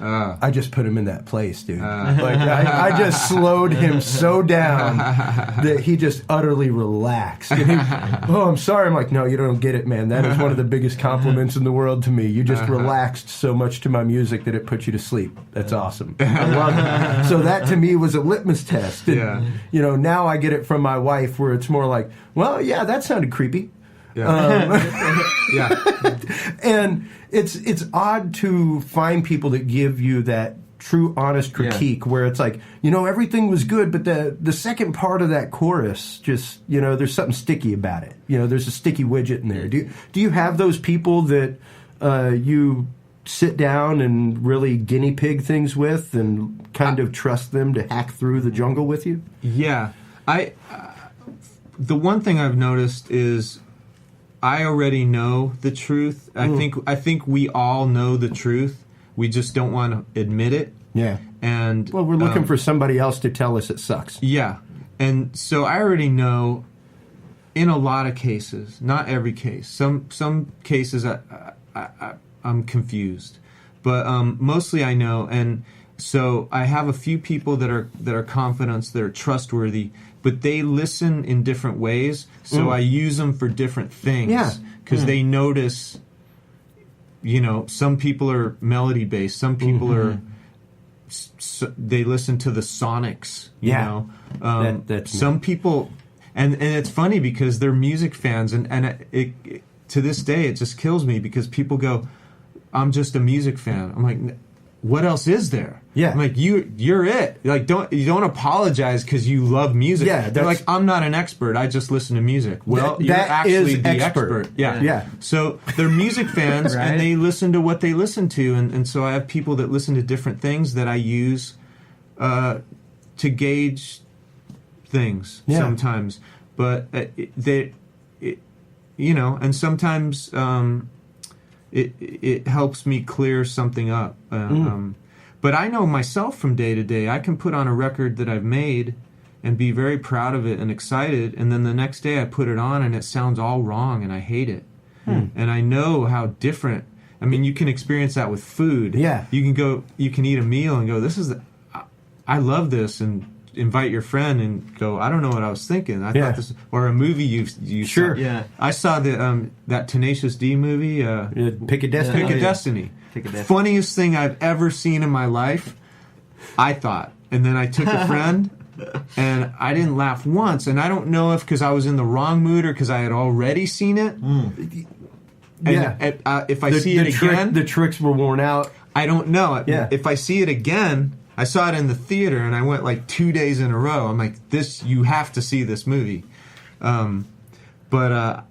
I just put him in that place, dude. Like I just slowed him so down that he just utterly relaxed. And I'm sorry. I'm like, no, you don't get it, man. That is one of the biggest compliments in the world to me. You just relaxed so much to my music that it put you to sleep. That's awesome. I love it. So that to me was a litmus test. And, now I get it from my wife, where it's more like, well, yeah, that sounded creepy. And it's odd to find people that give you that true, honest critique, where it's like, everything was good, but the second part of that chorus, just, there's something sticky about it. There's a sticky widget in there. Do you have those people that you sit down and really guinea pig things with, and kind of trust them to hack through the jungle with you? Yeah. The one thing I've noticed is, I already know the truth. I think we all know the truth. We just don't want to admit it. Yeah. And we're looking for somebody else to tell us it sucks. Yeah. And so I already know, in a lot of cases, not every case. Some cases I'm confused, but mostly I know. And so I have a few people that are confidants, that are trustworthy, but they listen in different ways, so I use them for different things. Yeah. Because they notice, some people are melody-based, some people are they listen to the Sonics. Yeah. You know, That's some people, and it's funny because they're music fans, and it to this day it just kills me because people go, "I'm just a music fan." I'm like, what else is there? Yeah. I'm like, you're it. Like, you don't apologize because you love music. Yeah, they're like, I'm not an expert. I just listen to music. Well, you're that actually is the expert. Yeah. Yeah. So they're music fans Right. and they listen to what they listen to, and so I have people that listen to different things that I use to gauge things sometimes. But you know, and sometimes. It helps me clear something up. But I know myself from day to day, I can put on a record that I've made and be very proud of it and excited, and then the next day I put it on and it sounds all wrong and I hate it. And I know how different. I mean, you can experience that with food. Yeah. You can eat a meal and go, I love this, and invite your friend and go, I don't know what I was thinking. I thought this, or a movie you Sure. saw. Yeah. I saw that Tenacious D movie, Pick a Destiny. Pick a Destiny. Pick a Destiny. Funniest thing I've ever seen in my life, I thought. And then I took a friend, and I didn't laugh once. And I don't know if because I was in the wrong mood or because I had already seen it. And if I see it again, the tricks were worn out. I don't know. Yeah. If I see it again, I saw it in the theater, and I went like 2 days in a row. I'm like, you have to see this movie. But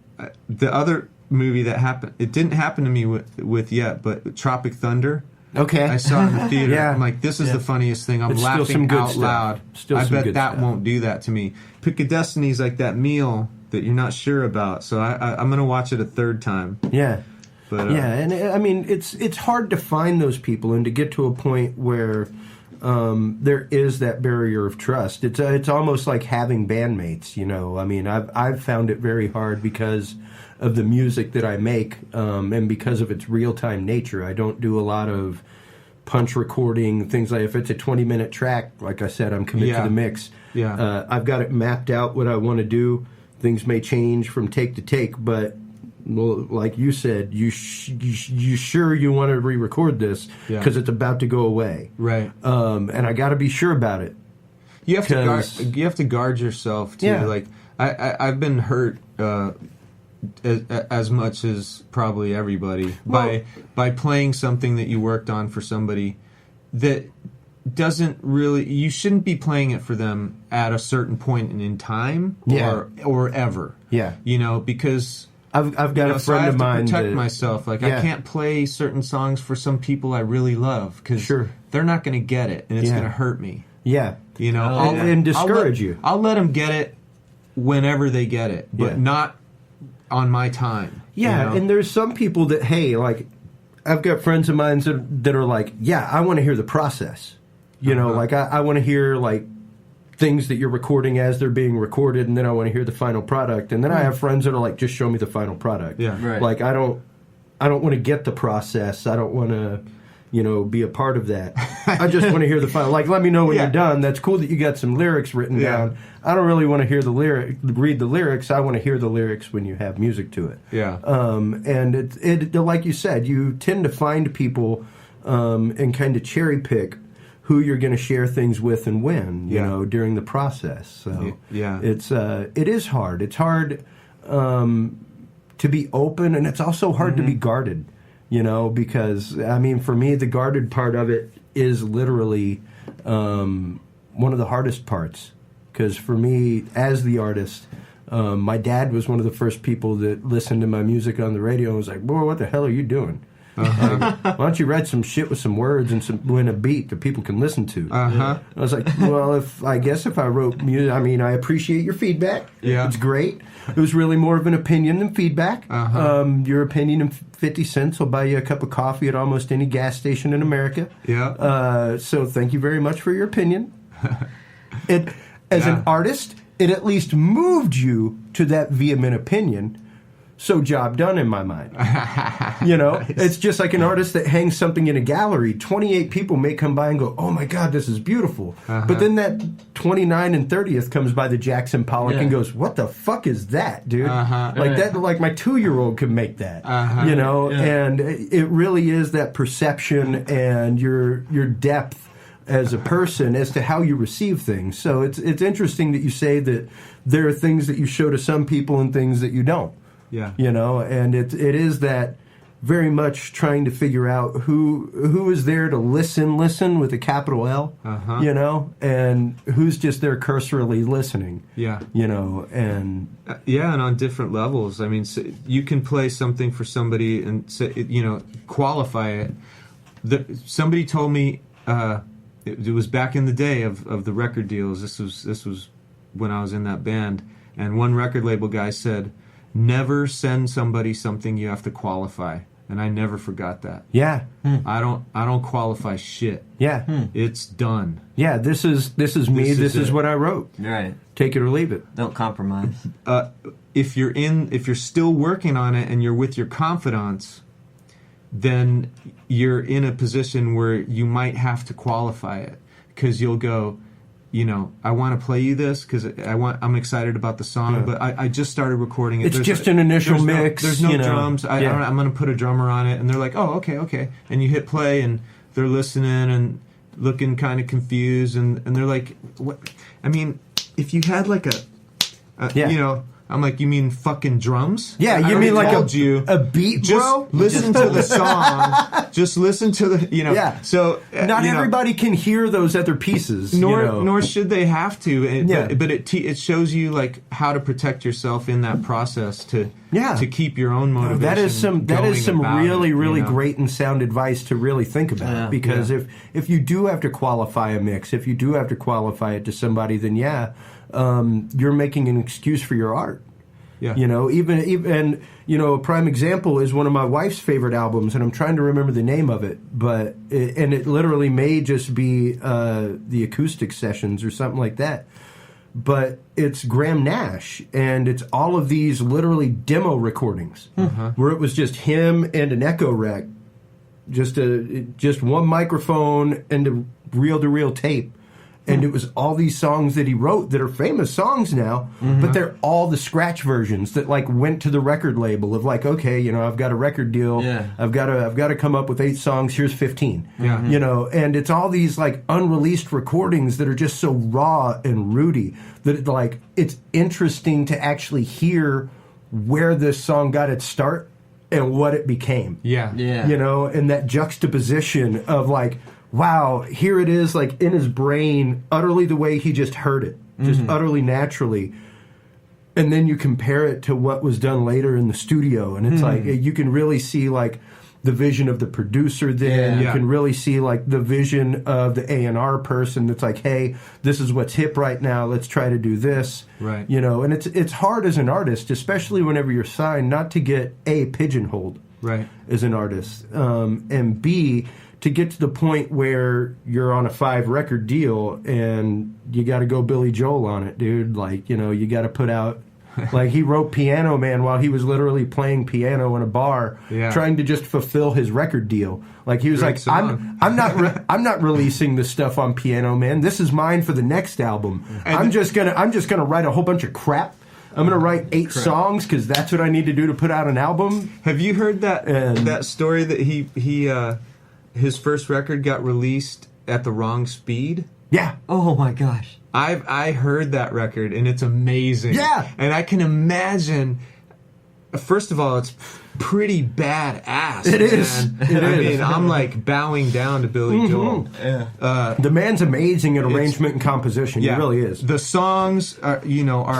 the other movie that happened, it didn't happen to me with yet, but Tropic Thunder. Okay. I saw it in the theater. Yeah. I'm like, this is the funniest thing. I'm It's still some laughing good out stuff. loud. Still I some bet good that stuff. won't do that to me. Pick a Destiny's like that meal that you're not sure about. So I'm going to watch it a third time. Yeah. But, and I mean, it's hard to find those people and to get to a point where there is that barrier of trust. It's almost like having bandmates, you know. I mean, I've found it very hard because of the music that I make, and because of its real-time nature. I don't do a lot of punch recording, things like if it's a 20-minute track, like I said, I'm committed to the mix. Yeah. I've got it mapped out what I want to do. Things may change from take to take, but well, like you said, you sure you want to re-record this because it's about to go away, right? And I got to be sure about it. You have to guard yourself too. Yeah. Like I've been hurt as much as probably everybody by playing something that you worked on for somebody that doesn't really. You shouldn't be playing it for them at a certain point in time or ever. Yeah, you know, because. I've got a friend so I have of mine to protect that, myself. Like I can't play certain songs for some people I really love because they're not going to get it, and it's going to hurt me. Yeah, you know, and discourage you. I'll let them get it whenever they get it, but not on my time. Yeah, you know? and there's some people that like I've got friends of mine that are like, I want to hear the process. You know, like I want to hear like things that you're recording as they're being recorded, and then I want to hear the final product. And then I have friends that are like, just show me the final product. Yeah, right. Like I don't want to get the process. I don't want to, be a part of that. I just want to hear the final. Like, let me know when you're done. That's cool that you got some lyrics written down. I don't really want to hear read the lyrics. I want to hear the lyrics when you have music to it. Yeah. And it like you said, you tend to find people and kind of cherry pick who you're going to share things with and when, you know, during the process. So it is hard. It's hard to be open, and it's also hard to be guarded, because, I mean, for me, the guarded part of it is literally one of the hardest parts. Because for me, as the artist, my dad was one of the first people that listened to my music on the radio and was like, boy, what the hell are you doing? Like, why don't you write some shit with some words and a beat that people can listen to? I was like, well, I guess if I wrote music, I mean, I appreciate your feedback. Yeah. It's great. It was really more of an opinion than feedback. Your opinion and 50 cents will buy you a cup of coffee at almost any gas station in America. Yeah. So thank you very much for your opinion. As an artist, it at least moved you to that vehement opinion. So job done in my mind. Nice. It's just like an artist that hangs something in a gallery. 28 people may come by and go, oh my God, this is beautiful. But then that 29 and 30th comes by the Jackson Pollock and goes, what the fuck is that, dude? Like that, like my 2-year-old could make that, and it really is that perception and your depth as a person as to how you receive things. So it's interesting that you say that there are things that you show to some people and things that you don't. Yeah. You know, and it is that very much trying to figure out who is there to listen with a capital L, you know, and who's just there cursorily listening. Yeah. You know, and... yeah, and on different levels. I mean, so you can play something for somebody and, say, you know, qualify it. Somebody told me, it was back in the day of the record deals. This was when I was in that band. And one record label guy said, never send somebody something you have to qualify. And I never forgot that. Yeah. I don't qualify shit. Yeah. It's done. Yeah, this is me, this is what I wrote. Right. Take it or leave it. Don't compromise. If you're still working on it and you're with your confidants, then you're in a position where you might have to qualify it, because you'll go, you know, I want to play you this because I'm excited about the song, but I just started recording it. It's just an initial mix. There's no you know. drums. I'm going to put a drummer on it, and they're like, oh, okay. And you hit play, and they're listening and looking kind of confused, and they're like, what? I mean, if you had like you know, I'm like, you mean fucking drums? Yeah, I you mean like a beat, just bro? listen to the song. Just listen to the, you know. Yeah. So not you know, everybody can hear those other pieces. nor should they have to. Yeah. But it shows you like how to protect yourself in that process to keep your own motivation. That is some really you know? great and sound advice to really think about. Because if you do have to qualify a mix, if you do have to qualify it to somebody, then you're making an excuse for your art. Yeah. You know, even you know, a prime example is one of my wife's favorite albums, and I'm trying to remember the name of it, but it literally may just be the acoustic sessions or something like that. But it's Graham Nash, and it's all of these literally demo recordings where it was just him and an echo rec, just one microphone and a reel-to-reel tape. And it was all these songs that he wrote that are famous songs now, but they're all the scratch versions that like went to the record label of like, okay, you know, I've got a record deal, I've got to come up with 8 songs. Here's 15, you know, and it's all these like unreleased recordings that are just so raw and rooty that like it's interesting to actually hear where this song got its start and what it became. Yeah. You know, and that juxtaposition of like, wow, here it is, like in his brain, utterly the way he just heard it, just utterly naturally. And then you compare it to what was done later in the studio, and it's like you can really see like the vision of the producer then. You can really see like the vision of the A&R person that's like, hey, this is what's hip right now, let's try to do this. Right. You know, and it's hard as an artist, especially whenever you're signed, not to get A, pigeonholed as an artist, and B, to get to the point where you're on a 5-record deal and you got to go Billy Joel on it, dude. Like, you know, you got to put out, like he wrote Piano Man while he was literally playing piano in a bar, trying to just fulfill his record deal. Like he was Great like, I'm not releasing this stuff on Piano Man. This is mine for the next album. I'm just gonna write a whole bunch of crap. I'm going to write 8 songs because that's what I need to do to put out an album. Have you heard that story that he his first record got released at the wrong speed? Yeah. Oh my gosh. I heard that record and it's amazing. Yeah. And I can imagine, first of all, it's pretty badass. It is. Man. I mean, I'm like bowing down to Billy Joel. Yeah. The man's amazing at arrangement and composition. He really is. The songs are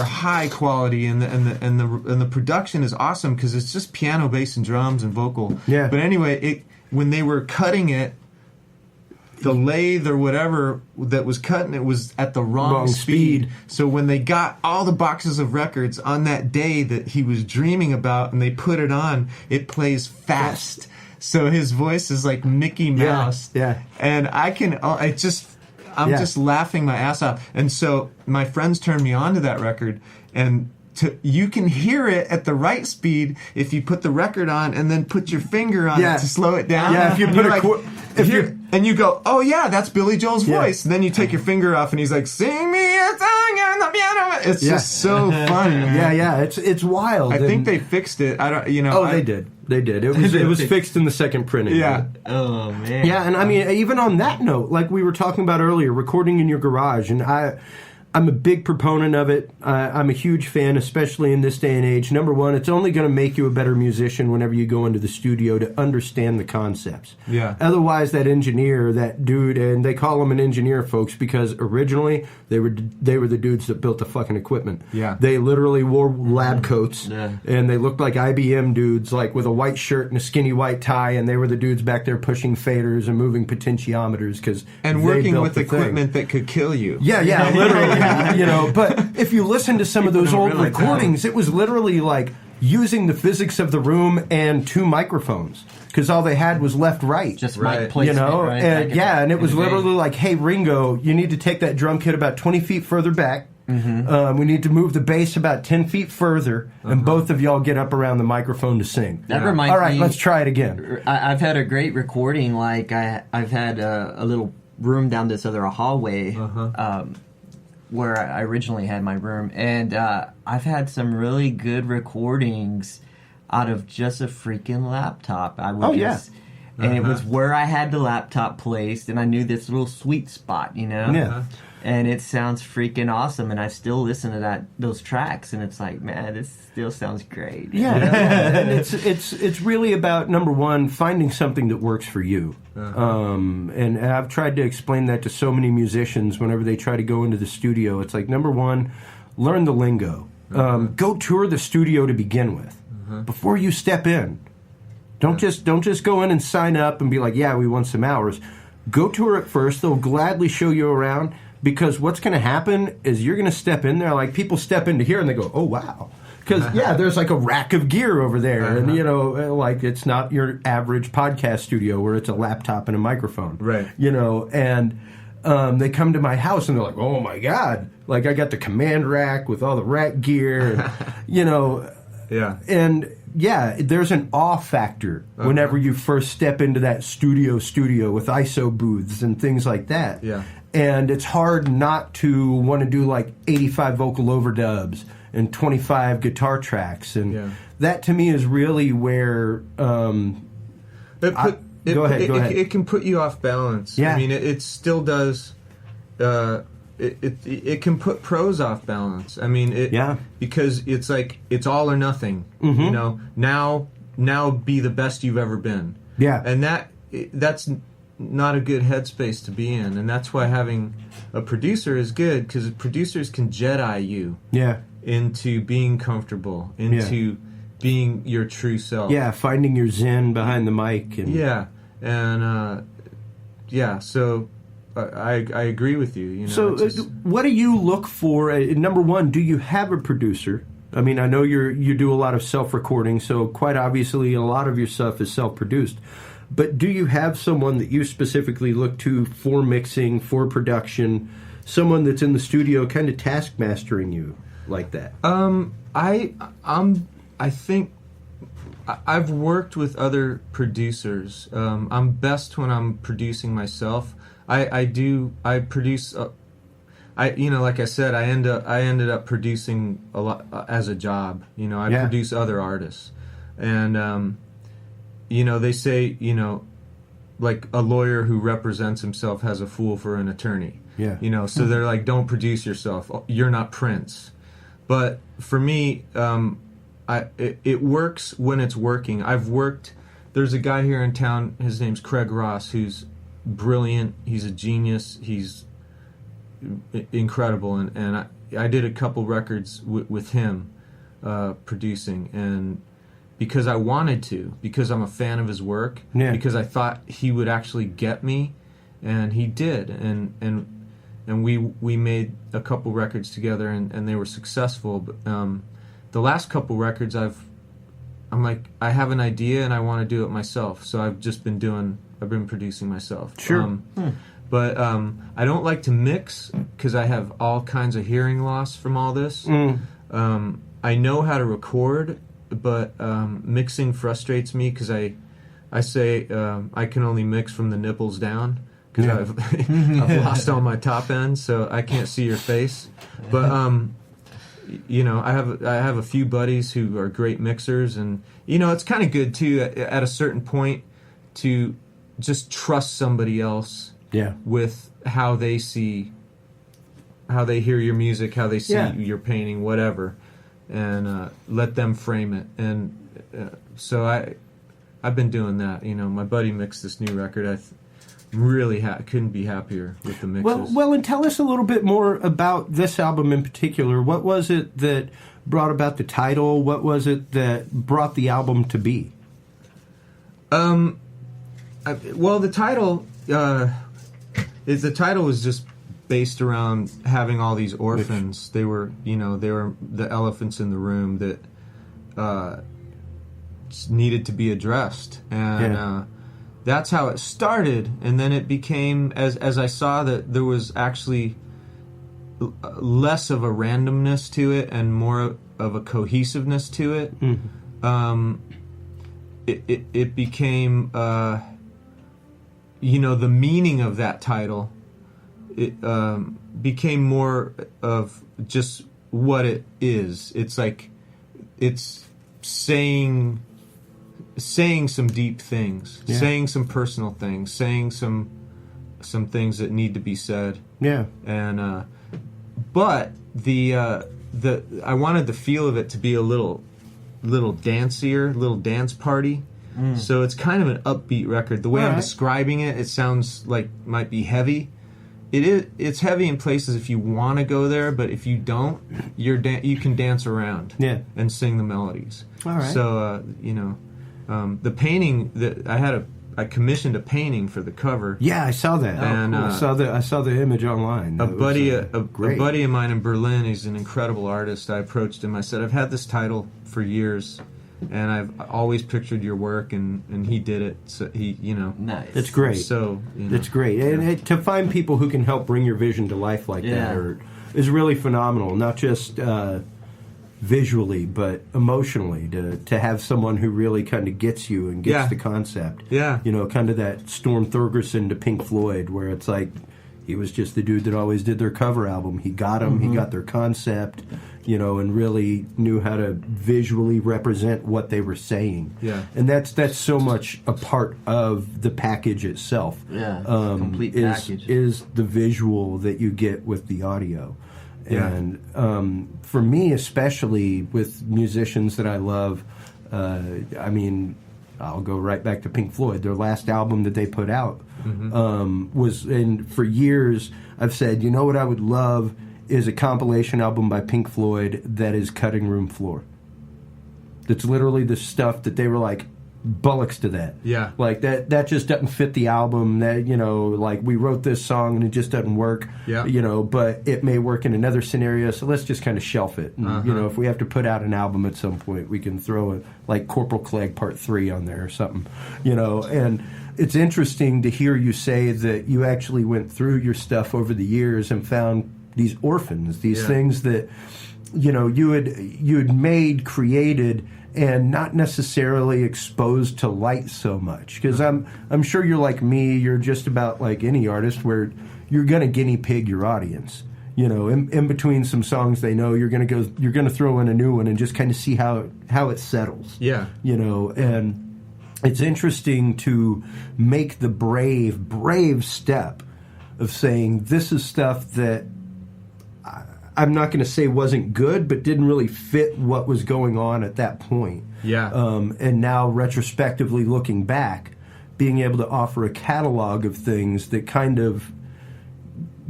high quality, and the production is awesome because it's just piano, bass, and drums and vocal. Yeah. But anyway, when they were cutting it, the lathe or whatever that was cutting it was at the wrong speed. So when they got all the boxes of records on that day that he was dreaming about and they put it on, it plays fast. So his voice is like Mickey Mouse. Yeah. And I'm just laughing my ass off. And so my friends turned me on to that record, and you can hear it at the right speed if you put the record on and then put your finger on it to slow it down. Yeah, if you put and you go, oh yeah, that's Billy Joel's voice. And then you take your finger off and he's like, sing me a song on the piano. It's just so funny. Man. Yeah, it's wild. I think they fixed it. I don't, you know. They did. It was fixed in the second printing. Yeah. Oh man. Yeah, and I mean, even on that note, like we were talking about earlier, recording in your garage, and I'm a big proponent of it. I'm a huge fan, especially in this day and age. Number one, it's only going to make you a better musician whenever you go into the studio to understand the concepts. Yeah. Otherwise, that engineer, that dude, and they call him an engineer, folks, because originally they were the dudes that built the fucking equipment. Yeah. They literally wore lab coats, Yeah. and they looked like IBM dudes, like with a white shirt and a skinny white tie, and they were the dudes back there pushing faders and moving potentiometers because and working with equipment that could kill you. Yeah, literally. But if you listen to some of those old recordings, it was literally like using the physics of the room and 2 microphones because all they had was left-right. Just mic placement, right? And it was literally like, hey, Ringo, you need to take that drum kit about 20 feet further back. We need to move the bass about 10 feet further, and both of y'all get up around the microphone to sing. That reminds me. All right, let's try it again. I've had a great recording. Like I've had a little room down this other hallway. Where I originally had my room, and I've had some really good recordings out of just a freaking laptop. And it was where I had the laptop placed, and I knew this little sweet spot, Yeah. And it sounds freaking awesome, and I still listen to those tracks, and it's like, man, this still sounds great. Yeah, and it's really about, number one, finding something that works for you. And I've tried to explain that to so many musicians whenever they try to go into the studio. It's like, number one, learn the lingo. Go tour the studio to begin with before you step in. Don't just go in and sign up and be like, yeah, we want some hours. Go tour it first. They'll gladly show you around. Because what's going to happen is you're going to step in there, like people step into here and they go, oh, wow. Because, there's like a rack of gear over there. And, like it's not your average podcast studio where it's a laptop and a microphone. Right. And they come to my house and they're like, oh, my God. Like I got the command rack with all the rack gear. Yeah. And, there's an awe factor whenever you first step into that studio with ISO booths and things like that. Yeah. And it's hard not to want to do like 85 vocal overdubs and 25 guitar tracks. And that to me is really where... Go ahead. It can put you off balance. Yeah. I mean, it still does... It can put pros off balance. I mean, because it's like, it's all or nothing. Now be the best you've ever been. Yeah. And that's not a good headspace to be in, and that's why having a producer is good, because producers can Jedi you into being comfortable, into being your true self. Yeah, finding your zen behind the mic. So I agree with you. So what do you look for? Number one, do you have a producer? I mean, I know you do a lot of self-recording, so quite obviously a lot of your stuff is self-produced. But do you have someone that you specifically look to for mixing, for production, someone that's in the studio kind of task mastering you like that? I think I've worked with other producers. I'm best when I'm producing myself. I produce. Like I said, I ended up producing a lot as a job. I produce other artists, and they say, like a lawyer who represents himself has a fool for an attorney. Yeah. So they're like, don't produce yourself. You're not Prince. But for me, it works when it's working. There's a guy here in town, his name's Craig Ross, who's brilliant. He's a genius. He's incredible. And I did a couple records with him producing, and because I wanted to, because I'm a fan of his work, because I thought he would actually get me, and he did, and we made a couple records together, and they were successful. But the last couple records, I'm like, I have an idea and I want to do it myself, so I've been producing myself. Sure. But I don't like to mix because I have all kinds of hearing loss from all this. I know how to record, but mixing frustrates me because I say I can only mix from the nipples down because I've lost all my top end, so I can't see your face. But I have a few buddies who are great mixers, and it's kind of good too at a certain point to just trust somebody else with how they hear your music, how they see your painting, whatever, and let them frame it. And so I've been doing that. My buddy mixed this new record. I really couldn't be happier with the mixes. Well, and tell us a little bit more about this album in particular. What was it that brought about the title? What was it that brought the album to be? The title the title was just based around having all these orphans. They were the elephants in the room that needed to be addressed, and that's how it started. And then it became, as I saw that there was actually less of a randomness to it and more of a cohesiveness to it. It became the meaning of that title. It became more of just what it is. It's like it's saying some deep things, saying some personal things, saying some things that need to be said. Yeah. And but the I wanted the feel of it to be a little dancier, little dance party. So it's kind of an upbeat record. The way I'm describing it, it sounds like might be heavy. It's heavy in places if you want to go there, but if you don't, you can dance around and sing the melodies. All right. So the painting that I commissioned a painting for the cover. Yeah, I saw that. And cool. I saw the image online. A buddy of mine in Berlin, he's an incredible artist. I approached him. I said, I've had this title for years, and I've always pictured your work, and he did it. So he, nice. That's great. So that's great, and to find people who can help bring your vision to life like that is really phenomenal. Not just visually, but emotionally. To have someone who really kind of gets you and gets the concept. Yeah, kind of that Storm Thorgerson to Pink Floyd, where it's like he was just the dude that always did their cover album. He got them. He got their concept. And really knew how to visually represent what they were saying. Yeah, and that's so much a part of the package itself. Yeah, complete package is the visual that you get with the audio. Yeah. And for me, especially with musicians that I love, I'll go right back to Pink Floyd. Their last album that they put out was, and for years I've said, what I would love is a compilation album by Pink Floyd that is cutting room floor. That's literally the stuff that they were like, bullocks to that. Yeah. Like, that just doesn't fit the album. That, like, we wrote this song and it just doesn't work. Yeah. But it may work in another scenario, so let's just kind of shelf it. And, if we have to put out an album at some point, we can throw like Corporal Clegg Part 3 on there or something. And it's interesting to hear you say that you actually went through your stuff over the years and found these orphans, these things that you had made, created, and not necessarily exposed to light so much. Because I'm sure you're like me. You're just about like any artist, where you're going to guinea pig your audience. In between some songs they know, you're going to throw in a new one and just kind of see how it settles. Yeah. And it's interesting to make the brave step of saying, this is stuff that I'm not going to say wasn't good, but didn't really fit what was going on at that point. Yeah. And now, retrospectively looking back, being able to offer a catalog of things that kind of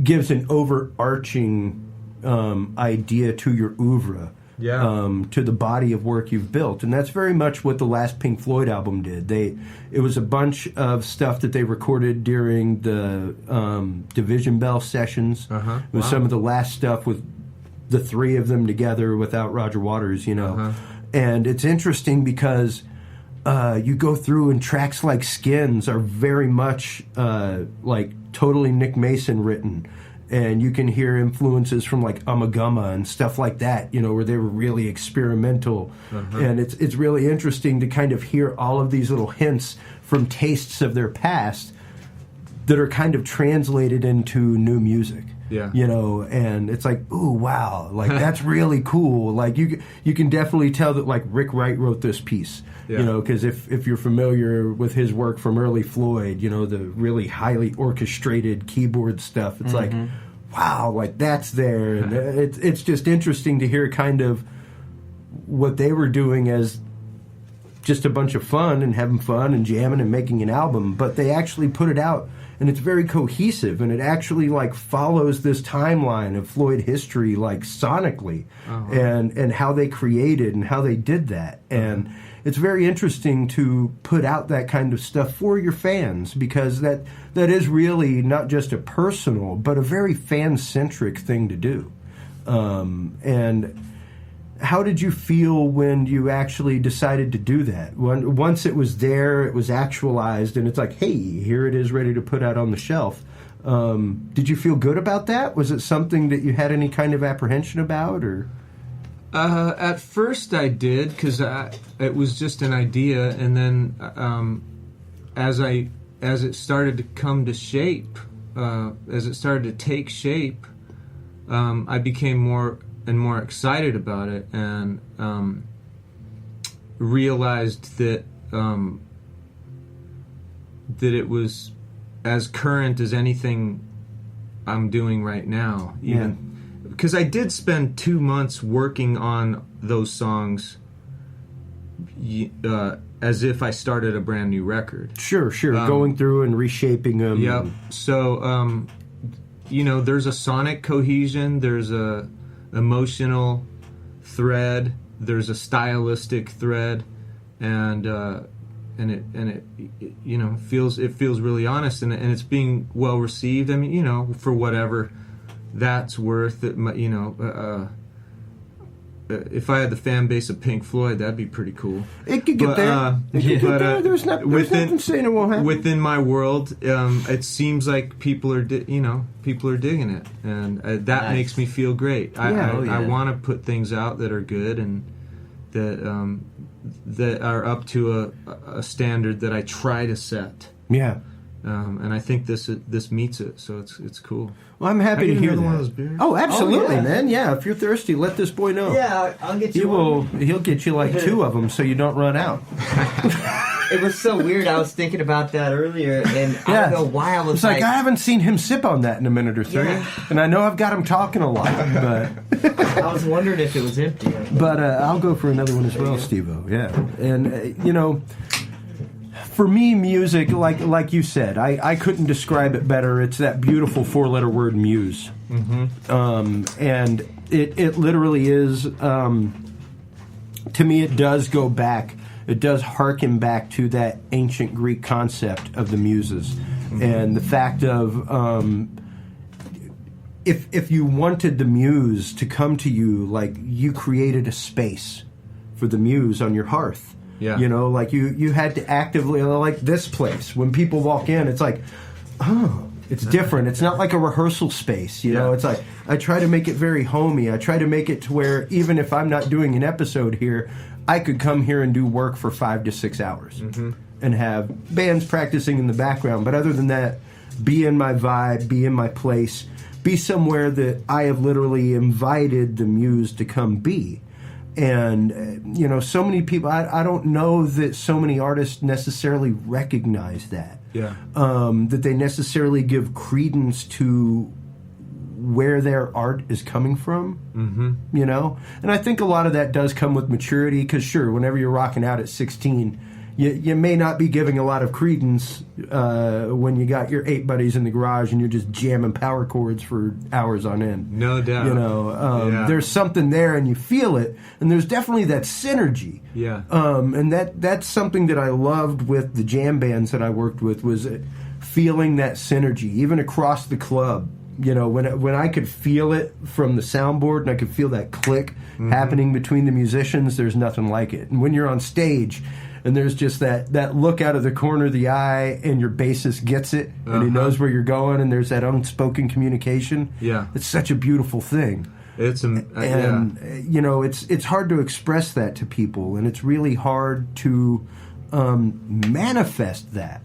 gives an overarching idea to your oeuvre, to the body of work you've built. And that's very much what the last Pink Floyd album did. It was a bunch of stuff that they recorded during the Division Bell sessions. It was some of the last stuff with the three of them together without Roger Waters, And it's interesting because you go through and tracks like Skins are very much like totally Nick Mason written. and you can hear influences from like Ummagumma and stuff like that, you know, where they were really experimental. And it's really interesting to kind of hear all of these little hints from tastes of their past that are kind of translated into new music. Yeah. You know, and it's like, ooh, wow, like that's really cool. Like you can definitely tell that like Rick Wright wrote this piece. Yeah. You know, because if you're familiar with his work from early Floyd, you know, the really highly orchestrated keyboard stuff, it's like, wow, like that's there. And it's just interesting to hear kind of what they were doing as just a bunch of fun and having fun and jamming and making an album, but they actually put it out. And it's very cohesive, and it actually like follows this timeline of Floyd history, like sonically, and how they created and how they did that. And it's very interesting to put out that kind of stuff for your fans, because that is really not just a personal, but a very fan-centric thing to do. And how did you feel when you actually decided to do that? Once it was there, it was actualized, and it's like, hey, here it is ready to put out on the shelf. Did you feel good about that? Was it something that you had any kind of apprehension about, or? At first I did, because it was just an idea, and then as it started to come to shape, as it started to take shape, I became more and more excited about it, and realized that that it was as current as anything I'm doing right now. Even because I did spend 2 months working on those songs, as if I started a brand new record. Sure, going through and reshaping them. Yep. So, you know, there's a sonic cohesion, there's a emotional thread, there's a stylistic thread, and it you know feels really honest, and it's being well received. I mean, you know, for whatever that's worth. You know, if I had the fan base of Pink Floyd, that'd be pretty cool. It could get there. There's nothing saying it won't happen. Within my world, it seems like people are digging it, and that makes me feel great. I want to put things out that are good and that are up to a standard that I try to set. Yeah. And I think this meets it, so it's cool. Well, I'm happy to hear that. One of those beers? Oh, absolutely, man. Yeah, if you're thirsty, let this boy know. Yeah, I'll get you. He'll get you like 2 of them, so you don't run out. It was so weird. I was thinking about that earlier, and I don't know why I was it's like I haven't seen him sip on that in a minute or 3, and I know I've got him talking a lot, but I was wondering if it was empty. But I'll go for another one as well, Steve-O. Yeah, and you know. For me, music, like you said, I couldn't describe it better. It's that beautiful 4-letter word, muse. And it literally is, to me, it does go back. It does harken back to that ancient Greek concept of the muses. And the fact of, if you wanted the muse to come to you, like you created a space for the muse on your hearth. Yeah. You know, like you had to actively, like this place, when people walk in, it's like, oh, it's different. It's not like a rehearsal space, you know. It's like, I try to make it very homey. I try to make it to where even if I'm not doing an episode here, I could come here and do work for 5 to 6 hours and have bands practicing in the background. But other than that, be in my vibe, be in my place, be somewhere that I have literally invited the muse to come be. And, you know, so many people, I don't know that so many artists necessarily recognize that. Yeah. That they necessarily give credence to where their art is coming from, you know? And I think a lot of that does come with maturity, because, sure, whenever you're rocking out at 16, you may not be giving a lot of credence when you got your 8 buddies in the garage and you're just jamming power chords for hours on end. No doubt. You know, there's something there and you feel it, and there's definitely that synergy. Yeah. And that's something that I loved with the jam bands that I worked with, was feeling that synergy, even across the club. You know, when I could feel it from the soundboard and I could feel that click happening between the musicians, there's nothing like it. And when you're on stage, and there's just that look out of the corner of the eye, and your bassist gets it, and he knows where you're going, and there's that unspoken communication. Yeah. It's such a beautiful thing. It's You know, it's hard to express that to people, and it's really hard to manifest that,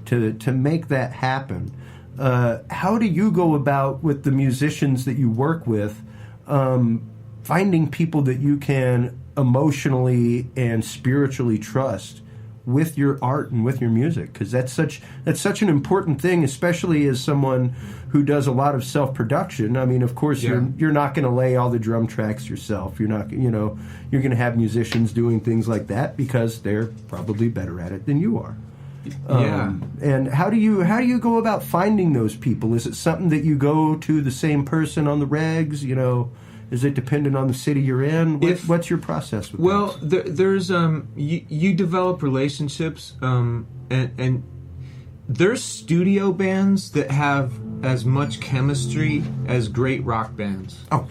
to make that happen. How do you go about with the musicians that you work with, finding people that you can emotionally and spiritually trust with your art and with your music? Because that's such an important thing, especially as someone who does a lot of self-production. I mean, of course, you're not going to lay all the drum tracks yourself. You're not, you know, you're going to have musicians doing things like that because they're probably better at it than you are. And how do you go about finding those people? Is it something that you go to the same person on the regs? You know, is it dependent on the city you're in? What's your process with that? There's you develop relationships, and there's studio bands that have as much chemistry as great rock bands. Oh,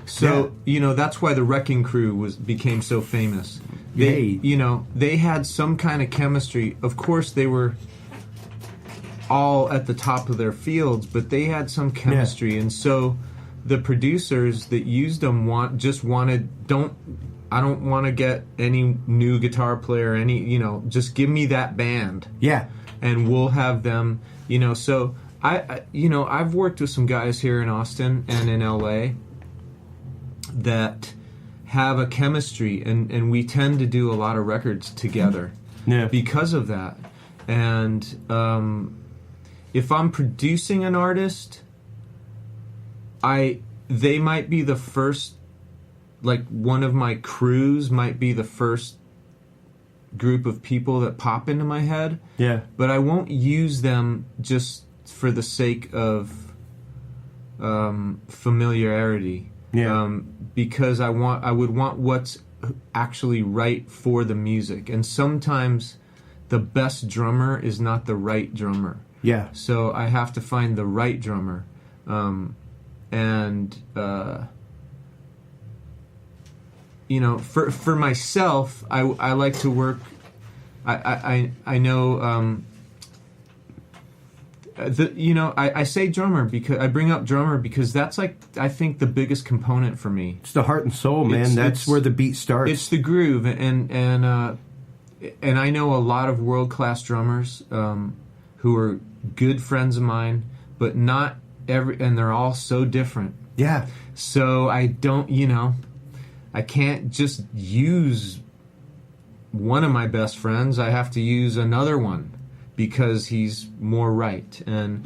so you know that's why the Wrecking Crew became so famous. They had some kind of chemistry. Of course, they were all at the top of their fields, but they had some chemistry, and so the producers that used them I don't want to get any new guitar player, just give me that band. Yeah. And we'll have them, so I've worked with some guys here in Austin and in LA that have a chemistry, and we tend to do a lot of records together because of that. And if I'm producing an artist, they might be the first, like one of my crews might be the first group of people that pop into my head. Yeah. But I won't use them just for the sake of familiarity. Yeah. Because I would want what's actually right for the music. And sometimes the best drummer is not the right drummer. Yeah. So I have to find the right drummer. For myself, I like to work. I know. I say drummer because I bring up drummer because that's like I think the biggest component for me. It's the heart and soul, man. That's where the beat starts. It's the groove, and I know a lot of world-class drummers who are good friends of mine, but not and they're all so different. Yeah. So I don't, I can't just use one of my best friends. I have to use another one because he's more right. And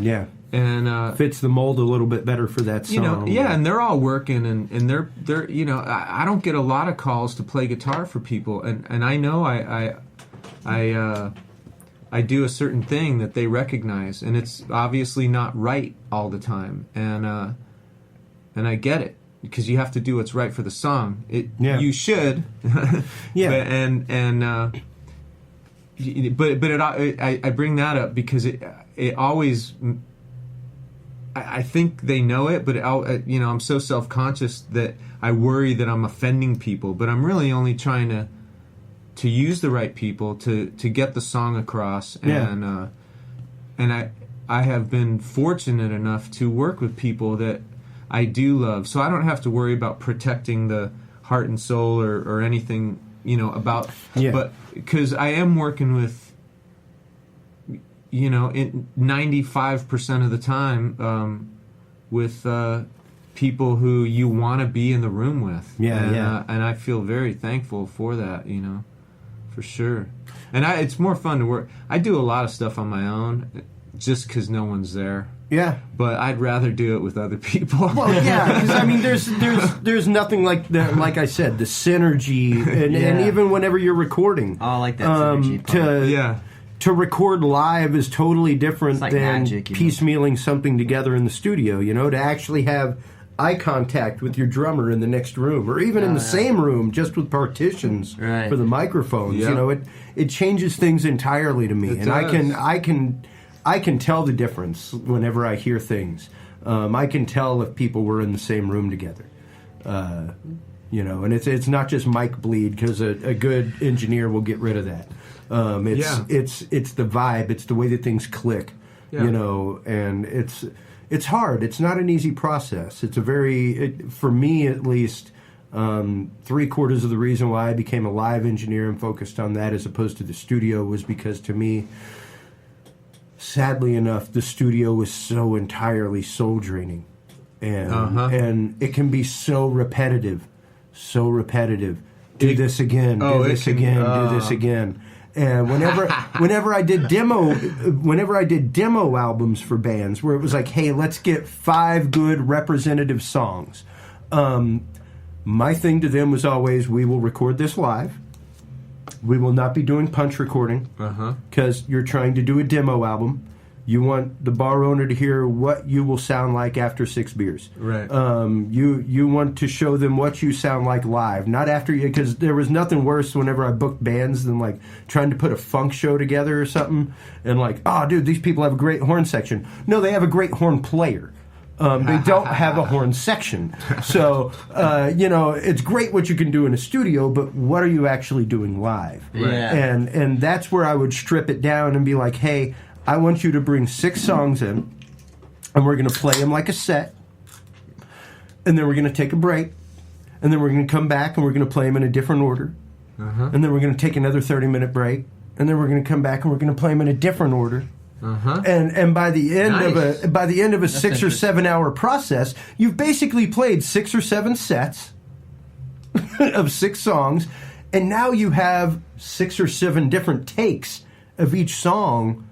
fits the mold a little bit better for that song. And they're all working, and they're I don't get a lot of calls to play guitar for people, and I know I do a certain thing that they recognize, and it's obviously not right all the time, and I get it because you have to do what's right for the song. You should, But I bring that up because it always. I think they know it, but I'm so self-conscious that I worry that I'm offending people. But I'm really only trying to use the right people to get the song across, and I have been fortunate enough to work with people that I do love, so I don't have to worry about protecting the heart and soul or anything about. But because I am working with 95% of the time with people who you want to be in the room with, and I feel very thankful for that, for sure. And it's more fun to work. I do a lot of stuff on my own just because no one's there. Yeah, but I'd rather do it with other people. Well, yeah, because I mean, there's nothing like that. Like I said, the synergy, and even whenever you're recording, I like that synergy part. To record live is totally different like than magic, piecemealing something together in the studio. To actually have eye contact with your drummer in the next room, or even in the same room, just with partitions for the microphones. Yep. It changes things entirely to me, and I can tell the difference whenever I hear things. I can tell if people were in the same room together. And it's not just mic bleed, because a good engineer will get rid of that. It's the vibe, it's the way that things click, and it's hard. It's not an easy process. It's for me at least, 3/4 of the reason why I became a live engineer and focused on that as opposed to the studio was because, to me, sadly enough, the studio was so entirely soul draining, and it can be so repetitive. Do this again. Do this again. And whenever I did demo albums for bands where it was like, hey, let's get 5 good representative songs. My thing to them was always, we will record this live. We will not be doing punch recording because you're trying to do a demo album. You want the bar owner to hear what you will sound like after 6 beers. Right. You want to show them what you sound like live, not after you, because there was nothing worse whenever I booked bands than like trying to put a funk show together or something, and like, oh, dude, these people have a great horn section. No, they have a great horn player. They don't have a horn section. So, it's great what you can do in a studio, but what are you actually doing live? Right. Yeah. And that's where I would strip it down and be like, hey, I want you to bring 6 songs in, and we're going to play them like a set, and then we're going to take a break, and then we're going to come back and we're going to play them in a different order, and then we're going to take another 30-minute break, and then we're going to come back and we're going to play them in a different order. And by the end of a 6 or 7 hour process, you've basically played 6 or 7 sets of 6 songs, and now you have 6 or 7 different takes of each song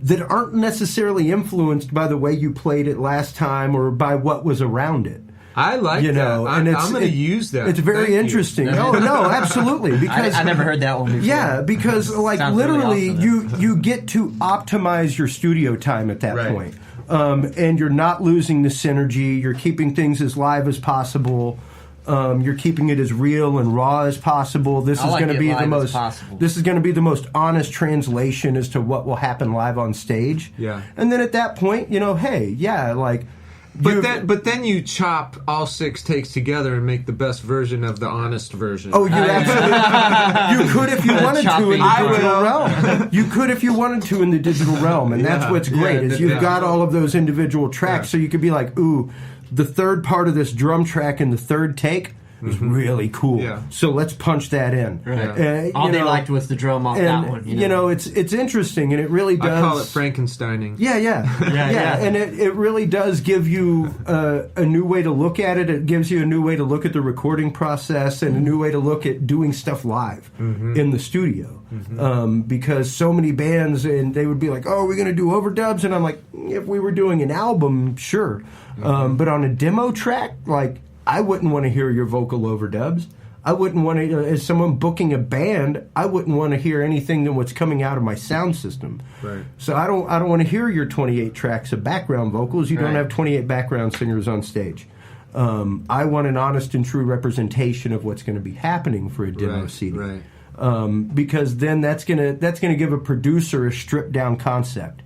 that aren't necessarily influenced by the way you played it last time or by what was around it. I like that. I'm going to use that. It's very interesting. No, absolutely. Because I never heard that one before. Yeah, because like literally, really awesome. you get to optimize your studio time at that point, and you're not losing the synergy. You're keeping things as live as possible. You're keeping it as real and raw as possible. This is going to be the most. This is going to be the most honest translation as to what will happen live on stage. Yeah, and then at that point, hey, yeah, like. But then you chop all 6 takes together and make the best version of the honest version. Oh, you absolutely. You could if you wanted to in the digital realm. You could if you wanted to in the digital realm, and that's what's great is you've got all of those individual tracks, so you could be like, ooh, the third part of this drum track in the third take was really cool. Yeah. So let's punch that in. Right. All they liked was the drum off that one. It's interesting, and it really does. I call it Frankensteining. Yeah. And it really does give you a new way to look at it. It gives you a new way to look at the recording process and a new way to look at doing stuff live in the studio. Because so many bands, and they would be like, oh, are we going to do overdubs? And I'm like, if we were doing an album, sure. But on a demo track, like, I wouldn't want to hear your vocal overdubs. I wouldn't want to, as someone booking a band, I wouldn't want to hear anything than what's coming out of my sound system. Right. So I don't want to hear your 28 tracks of background vocals. You don't have 28 background singers on stage. I want an honest and true representation of what's going to be happening for a demo CD. Right. Because then that's gonna give a producer a stripped down concept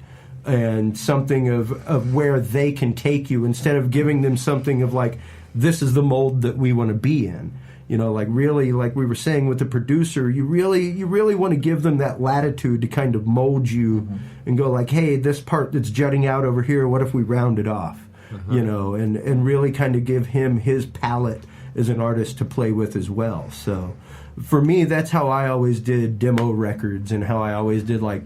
and something of where they can take you, instead of giving them something of like, this is the mold that we want to be in. Like really, like we were saying with the producer, you really want to give them that latitude to kind of mold you and go like, hey, this part that's jutting out over here, what if we round it off? And really kind of give him his palette as an artist to play with as well. So for me, that's how I always did demo records and how I always did like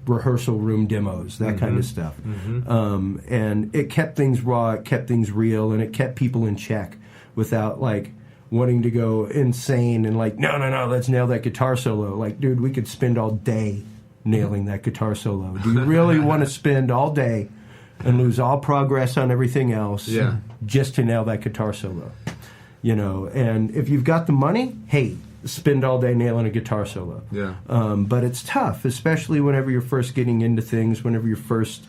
rehearsal room demos, that kind of stuff. And it kept things raw, it kept things real, and it kept people in check without like wanting to go insane and like, no, let's nail that guitar solo. Like, dude, we could spend all day nailing that guitar solo. Do you really want to spend all day and lose all progress on everything else just to nail that guitar solo? And if you've got the money, hey, spend all day nailing a guitar solo. But it's tough, especially whenever you're first getting into things, whenever you're first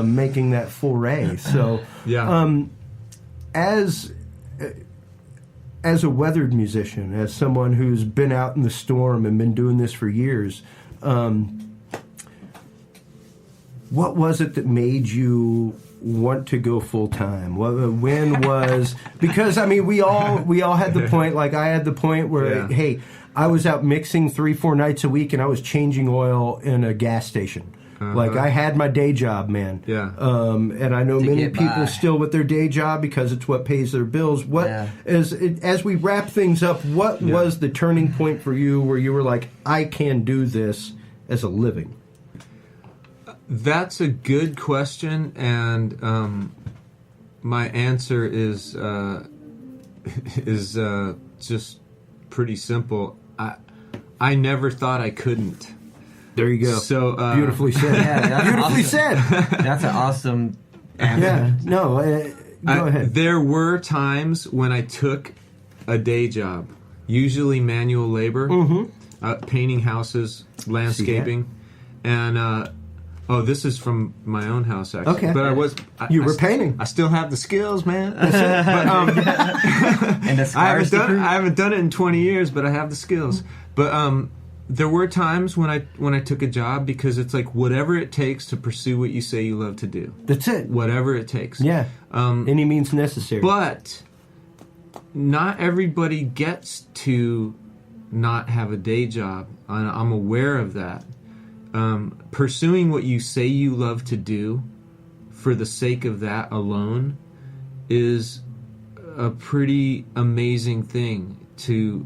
making that foray. So as a weathered musician, as someone who's been out in the storm and been doing this for years, what was it that made you want to go full time? When was, because I mean we all had the point, like I had the point where hey, I was out mixing 3-4 nights a week and I was changing oil in a gas station. Like I had my day job, man. Yeah. And I know many people by. still with their day job because it's what pays their bills. What as we wrap things up, what was the turning point for you where you were like, I can do this as a living? That's a good question, and my answer is just pretty simple. I never thought I couldn't. There you go. So beautifully said. that's Beautifully awesome. said. That's an awesome answer. Yeah. No. Go ahead. There were times when I took a day job, usually manual labor, painting houses, landscaping, and this is from my own house actually. Okay. But you were painting. I still have the skills, man. But, And the I scars to prove. haven't done it in 20 years, but I have the skills. But there were times when I took a job because it's like whatever it takes to pursue what you say you love to do. That's it. Whatever it takes. Yeah. Any means necessary. But not everybody gets to not have a day job. I'm aware of that. Pursuing what you say you love to do for the sake of that alone is a pretty amazing thing to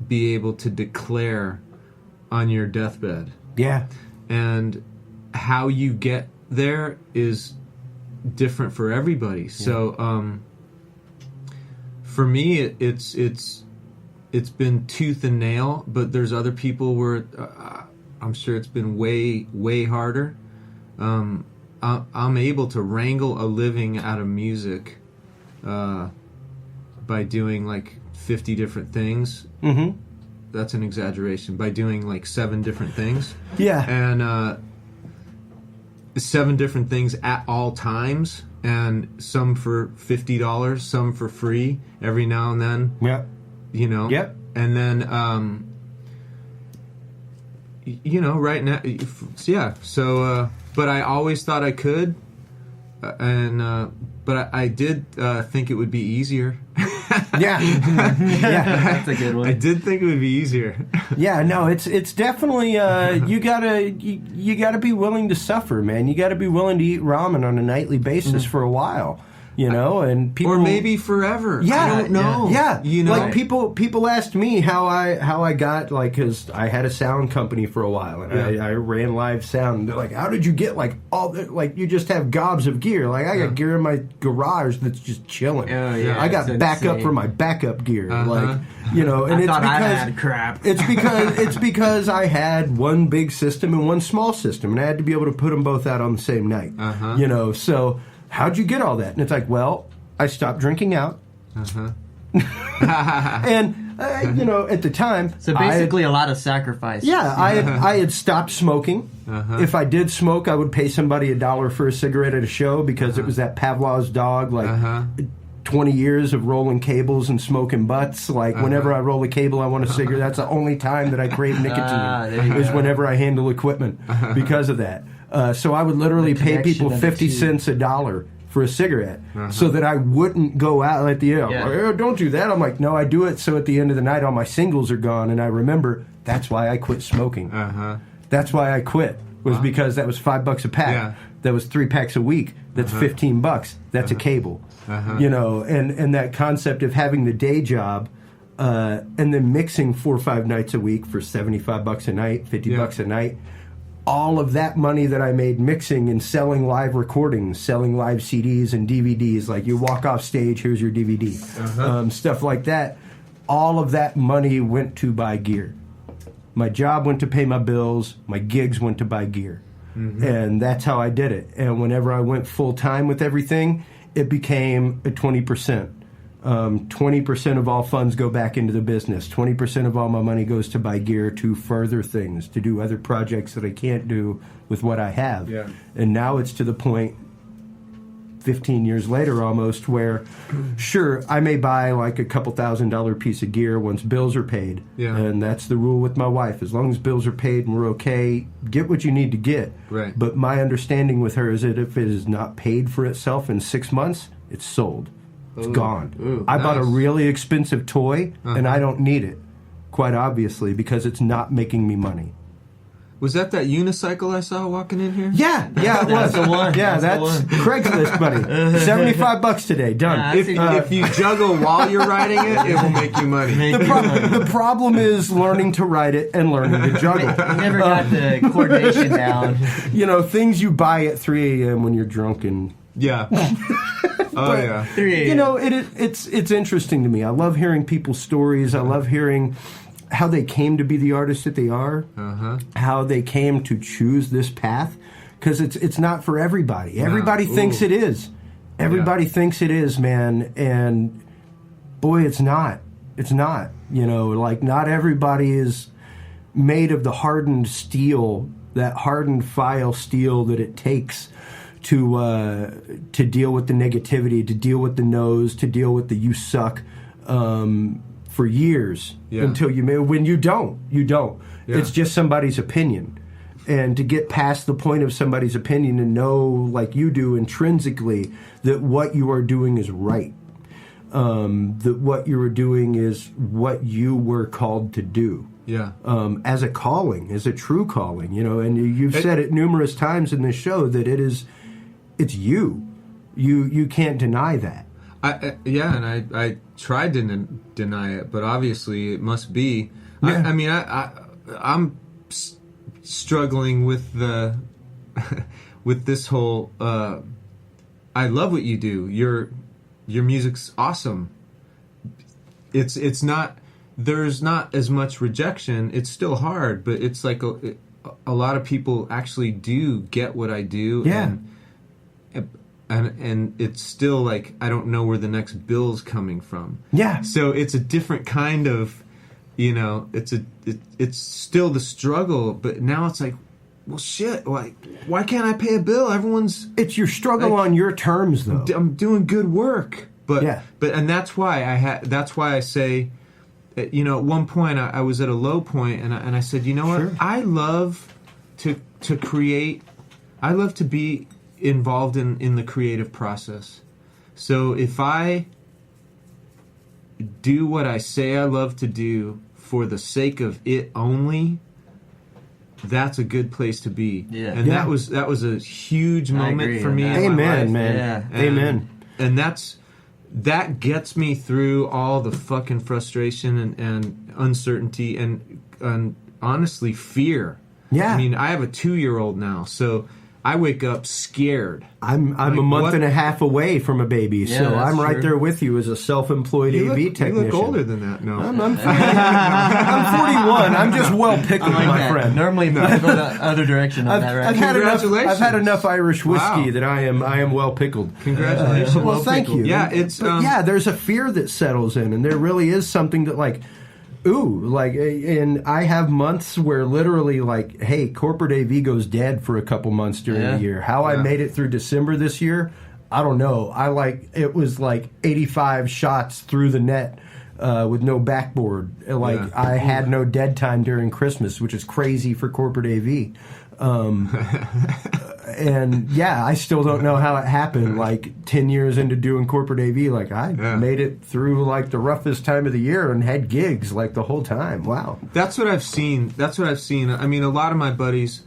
be able to declare on your deathbed. Yeah. And how you get there is different for everybody. Yeah. So for me it's been tooth and nail, but there's other people where I'm sure it's been way harder. I'm able to wrangle a living out of music by doing like 50 different things. That's an exaggeration. By doing like 7 different things. Yeah. And 7 different things at all times, and some for $50, some for free every now and then. Yeah. You know? Yep. And then, right now, yeah. So, but I always thought I could, but I did think it would be easier. Yeah. That's a good one. I did think it would be easier. Yeah, no, it's definitely you gotta be willing to suffer, man. You gotta be willing to eat ramen on a nightly basis for a while. You know, and people, or maybe forever. Yeah, I don't know. Yeah, you know, like people asked me how I got, like, because I had a sound company for a while and I ran live sound. They're like, how did you get like all the, like you just have gobs of gear? Like I got gear in my garage that's just chilling. Oh, yeah, I got backup for my backup gear. Like, you know, and it's I because had crap. it's because I had one big system and one small system, and I had to be able to put them both out on the same night. You know, so. How'd you get all that? And it's like, well, I stopped drinking out. And, you know, at the time... So basically a lot of sacrifice. Yeah, I had stopped smoking. If I did smoke, I would pay somebody $1 for a cigarette at a show because it was that Pavlov's dog, like... 20 years of rolling cables and smoking butts. Like, whenever I roll a cable, I want a cigarette. That's the only time that I crave nicotine, is whenever I handle equipment because of that. So I would literally pay people 50 cents $1 for a cigarette so that I wouldn't go out at the end. Oh, don't do that. I'm like, no, I do it so at the end of the night all my singles are gone, and I remember that's why I quit smoking. That's why I quit, was because that was $5 a pack. That was 3 packs a week. That's $15. That's a cable. You know, and that concept of having the day job and then mixing 4 or 5 nights a week for $75 a night, $50 a night. All of that money that I made mixing and selling live recordings, selling live CDs and DVDs, like you walk off stage, here's your DVD, stuff like that. All of that money went to buy gear. My job went to pay my bills. My gigs went to buy gear. And that's how I did it. And whenever I went full time with everything, it became a 20%. 20% of all funds go back into the business. 20% of all my money goes to buy gear to further things, to do other projects that I can't do with what I have. And now it's to the point 15 years later almost, where sure, I may buy like a couple $1,000 piece of gear once bills are paid. Yeah. And that's the rule with my wife. As long as bills are paid and we're okay, get what you need to get. Right. But my understanding with her is that if it is not paid for itself in 6 months, it's sold. It's gone. Ooh, I bought a nice. really expensive toy, and I don't need it, quite obviously, because it's not making me money. Was that unicycle I saw walking in here? Yeah, it was. That's the one. Yeah, That's that's the one. Craigslist, buddy. $75 today, done. If you juggle while you're riding it, it will make you money. The problem is learning to ride it and learning to juggle. You never got the coordination down. You know, things you buy at 3 a.m. when you're drunk and... Yeah. Oh, yeah. 3 a.m. You know, it's interesting to me. I love hearing people's stories. I love hearing how they came to be the artists that they are, how they came to choose this path, because it's not for everybody. Everybody thinks it is. Everybody thinks it is, man, and boy, it's not. It's not. You know, like not everybody is made of the hardened steel, that hardened file steel that it takes to deal with the negativity, to deal with the no's, to deal with the you suck. For years until you may. When you don't. Yeah. It's just somebody's opinion, and to get past the point of somebody's opinion and know, like you do intrinsically, that what you are doing is right. That what you are doing is what you were called to do. Yeah. As a calling, as a true calling, you know. And you've said it numerous times in this show that it's you. You can't deny that. I tried to deny it, but obviously it must be. Yeah. I'm struggling with with this whole. I love what you do. Your music's awesome. It's not. There's not as much rejection. It's still hard, but it's like a lot of people actually do get what I do. Yeah. And it's still like I don't know where the next bill's coming from. Yeah. So it's a different kind of, you know, it's still the struggle, but now it's like, well, shit, like why can't I pay a bill? Everyone's It's your struggle like, on your terms, though. I'm doing good work, but Yeah. and that's why I say, you know, at one point I was at a low point, and I said, you know what, Sure. I love to create, I love to be involved in the creative process. So if I do what I say I love to do for the sake of it only, that's a good place to be. Yeah. And Yeah. that was a huge moment agree for on me that. in my Amen, life. man. Yeah. Amen. And that gets me through all the fucking frustration and uncertainty and honestly fear. Yeah. I mean, I have a 2-year-old now, so I wake up scared. I'm Like, a month what- and a half away from a baby, Yeah, so that's I'm right true. there with you as a self-employed AV technician. You look older than that. No. I'm 41. I'm just well pickled, I like my that. friend. Normally, people go the other direction on that, right? I've had Congratulations. enough Irish whiskey Wow. that I am well pickled. Congratulations. Well, thank you. Yeah, it's But yeah, there's a fear that settles in, and there really is something that like, ooh, like, and I have months where literally like, hey, corporate AV goes dead for a couple months during Yeah. the year. How I made it through December this year, I don't know. It was like 85 shots through the net. With no backboard. Like, Yeah. I had no dead time during Christmas, which is crazy for corporate AV. And yeah, I still don't know how it happened. Like 10 years into doing corporate AV, like I made it through like the roughest time of the year and had gigs like the whole time. Wow. That's what I've seen. I mean, a lot of my buddies,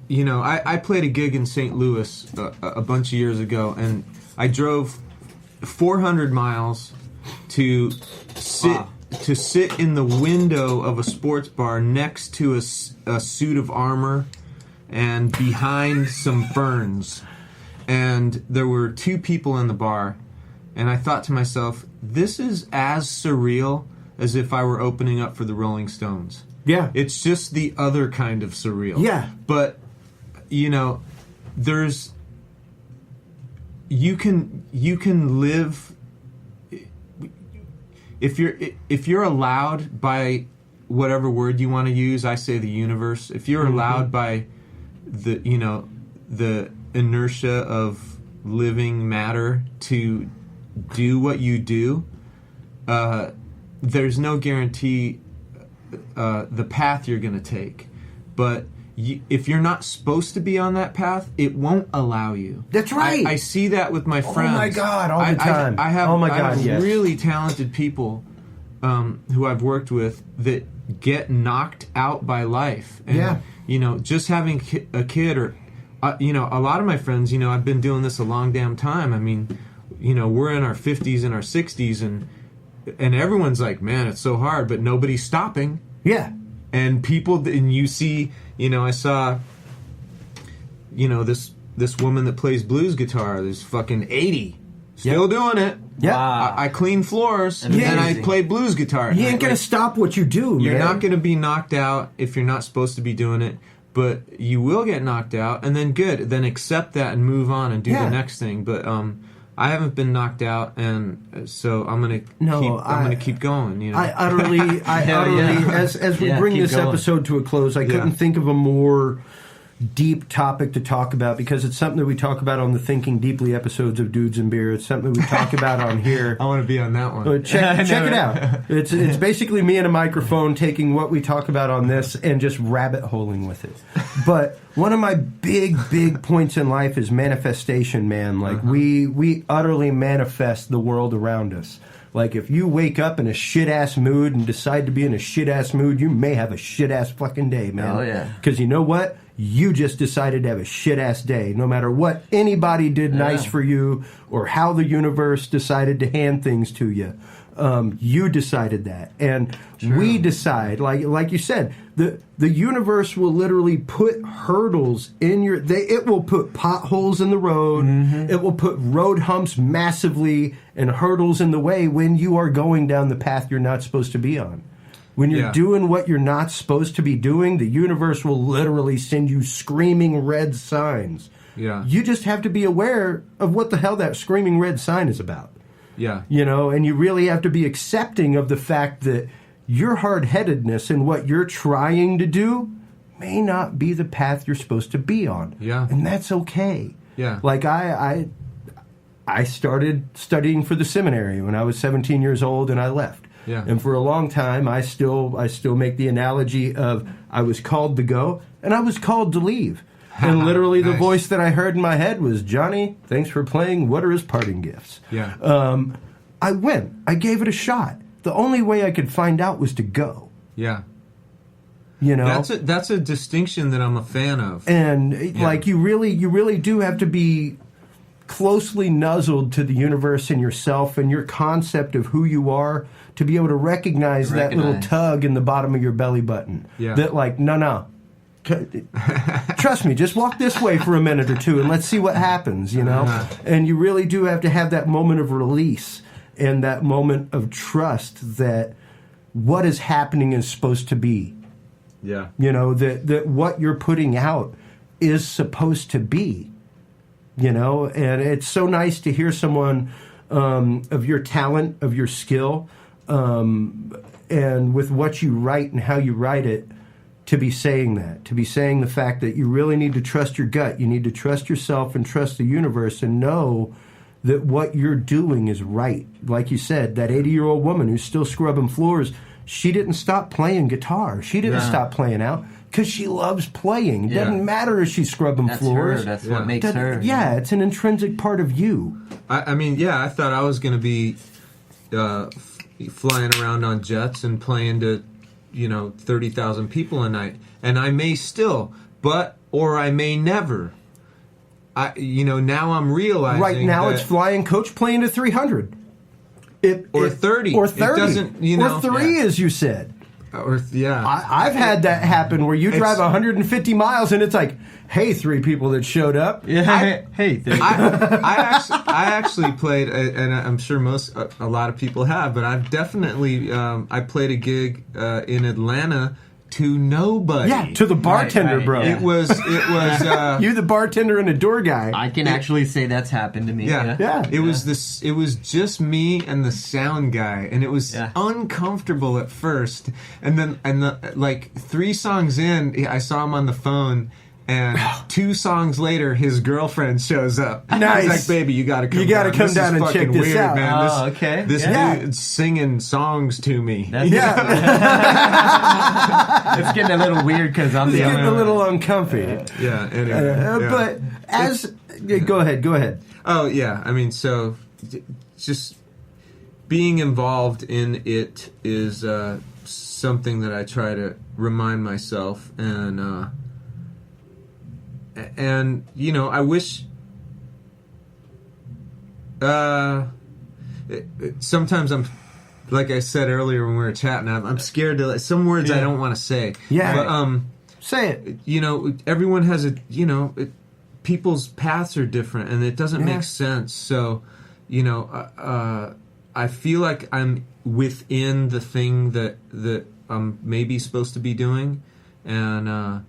you know, I played a gig in St. Louis a bunch of years ago, and I drove 400 miles to sit in the window of a sports bar next to a suit of armor and behind some ferns. And there were 2 people in the bar, and I thought to myself, this is as surreal as if I were opening up for the Rolling Stones. Yeah. It's just the other kind of surreal. Yeah. But, you know, you can live, if you're allowed by whatever word you want to use, I say the universe, if you're allowed by the inertia of living matter to do what you do, there's no guarantee the path you're going to take. But if you're not supposed to be on that path, it won't allow you. That's right. I see that with my friends. Oh my God, all the time. I have, oh my I God, have yes. really talented people who I've worked with that get knocked out by life. And, Yeah. you know, just having a kid or, you know, a lot of my friends, you know, I've been doing this a long damn time. I mean, you know, we're in our 50s and our 60s and everyone's like, man, it's so hard, but nobody's stopping. Yeah. And people, and you see, you know, I saw, you know, this woman that plays blues guitar, this fucking 80, still doing it. Yeah. Wow. I clean floors and Amazing. I play blues guitar. You ain't going to stop what you do, You're man. not going to be knocked out if you're not supposed to be doing it, but you will get knocked out, and then good. Then accept that and move on and do the next thing. But I haven't been knocked out, and so I'm gonna keep going. You know, I utterly, as we bring keep this going. episode to a close, I couldn't think of a more deep topic to talk about, because it's something that we talk about on the Thinking Deeply episodes of Dudes and Beer. It's something that we talk about on here. I want to be on that one. Check it out. It's basically me and a microphone taking what we talk about on this and just rabbit holing with it. But one of my big points in life is manifestation, man. Like we utterly manifest the world around us. Like, if you wake up in a shit-ass mood and decide to be in a shit-ass mood, you may have a shit-ass fucking day, man. Oh, yeah. Because you know what? You just decided to have a shit-ass day. No matter what anybody did nice for you or how the universe decided to hand things to you, you decided that. And we decide, like you said, the universe will literally put hurdles in your... It will put potholes in the road. Mm-hmm. It will put road humps massively and hurdles in the way when you are going down the path you're not supposed to be on. When you're doing what you're not supposed to be doing, the universe will literally send you screaming red signs. Yeah. You just have to be aware of what the hell that screaming red sign is about. Yeah. You know, and you really have to be accepting of the fact that your hard-headedness and what you're trying to do may not be the path you're supposed to be on. Yeah. And that's okay. Yeah. Like, I started studying for the seminary when I was 17 years old, and I left. Yeah. And for a long time, I still make the analogy of I was called to go and I was called to leave. And literally the voice that I heard in my head was, Johnny, thanks for playing. What are his parting gifts? Yeah. I went. I gave it a shot. The only way I could find out was to go. Yeah. You know? That's a distinction that I'm a fan of. And like you really do have to be closely nuzzled to the universe and yourself and your concept of who you are to be able to recognize that little tug in the bottom of your belly button. Yeah. That like, no. Trust me, just walk this way for a minute or two and let's see what happens, you know? And you really do have to have that moment of release and that moment of trust that what is happening is supposed to be. Yeah. You know, that what you're putting out is supposed to be. You know, and it's so nice to hear someone of your talent, of your skill, and with what you write and how you write it, to be saying that, to be saying the fact that you really need to trust your gut, you need to trust yourself and trust the universe and know that what you're doing is right. Like you said, that 80-year-old woman who's still scrubbing floors, she didn't stop playing guitar. She didn't stop playing out because she loves playing. It doesn't matter if she's scrubbing floors. That's what makes her. Yeah, it's an intrinsic part of you. I mean, I thought I was going to be flying around on jets and playing to, 30,000 people a night. And I may still, or I may never. Now I'm realizing right now that it's flying coach playing to 300. 30. Or 30. It doesn't, or 3, as you said. I've had that happen where you drive 150 miles and it's like, hey, 3 people that showed up. Yeah. I actually played, and I'm sure a lot of people have, but I've definitely I played a gig in Atlanta to nobody. Yeah, to the bartender, bro. It was you, the bartender, and a door guy. I can actually say that's happened to me. Yeah. It was just me and the sound guy, and it was uncomfortable at first, and then like 3 songs in, I saw him on the phone, And 2 songs later, his girlfriend shows up. Nice. He's like, "Baby, you got to come. You gotta down. come This down is and check fucking this weird, out." man. Oh, okay. This Yeah. dude's singing songs to me." That's it's getting a little weird because I'm It's the getting only a little uncomfy. Yeah. Anyway. Yeah. But go ahead. Oh yeah, I mean, so just being involved in it is something that I try to remind myself, and you know, I wish. Sometimes I'm, like I said earlier when we were chatting, I'm scared to some words I don't want to say. Yeah. But Say it. you know, everyone has a, you know, people's paths are different, and it doesn't make sense. So, you know, I feel like I'm within the thing that I'm maybe supposed to be doing, and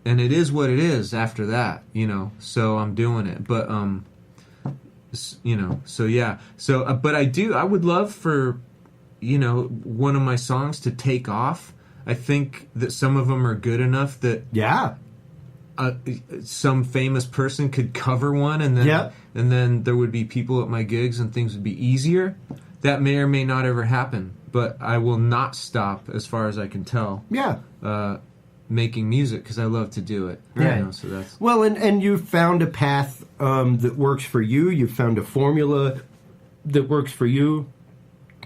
it is what it is after that, you know. So I'm doing it, but you know, so yeah, so but I would love for, you know, one of my songs to take off. I think that some of them are good enough that some famous person could cover one, and then there would be people at my gigs, and things would be easier. That may or may not ever happen, but I will not stop, as far as I can tell. Yeah. Making music, because I love to do it. Right. You know, so that's Well, and you found a path that works for you. You found a formula that works for you,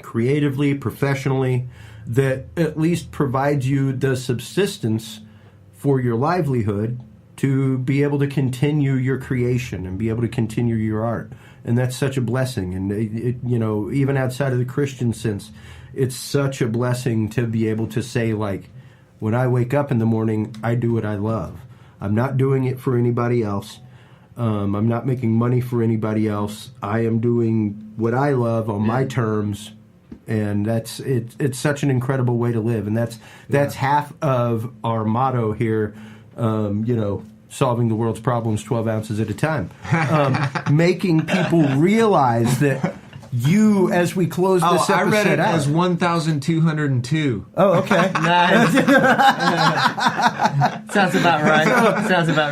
creatively, professionally, that at least provides you the subsistence for your livelihood to be able to continue your creation and be able to continue your art. And that's such a blessing. And, you know, even outside of the Christian sense, it's such a blessing to be able to say, like, when I wake up in the morning, I do what I love. I'm not doing it for anybody else. I'm not making money for anybody else. I am doing what I love on my terms. And it's such an incredible way to live. And that's half of our motto here, you know, solving the world's problems 12 ounces at a time. Making people realize that you, as we close this episode I read it out, as 1,202. Oh, okay. Nice. Sounds about right.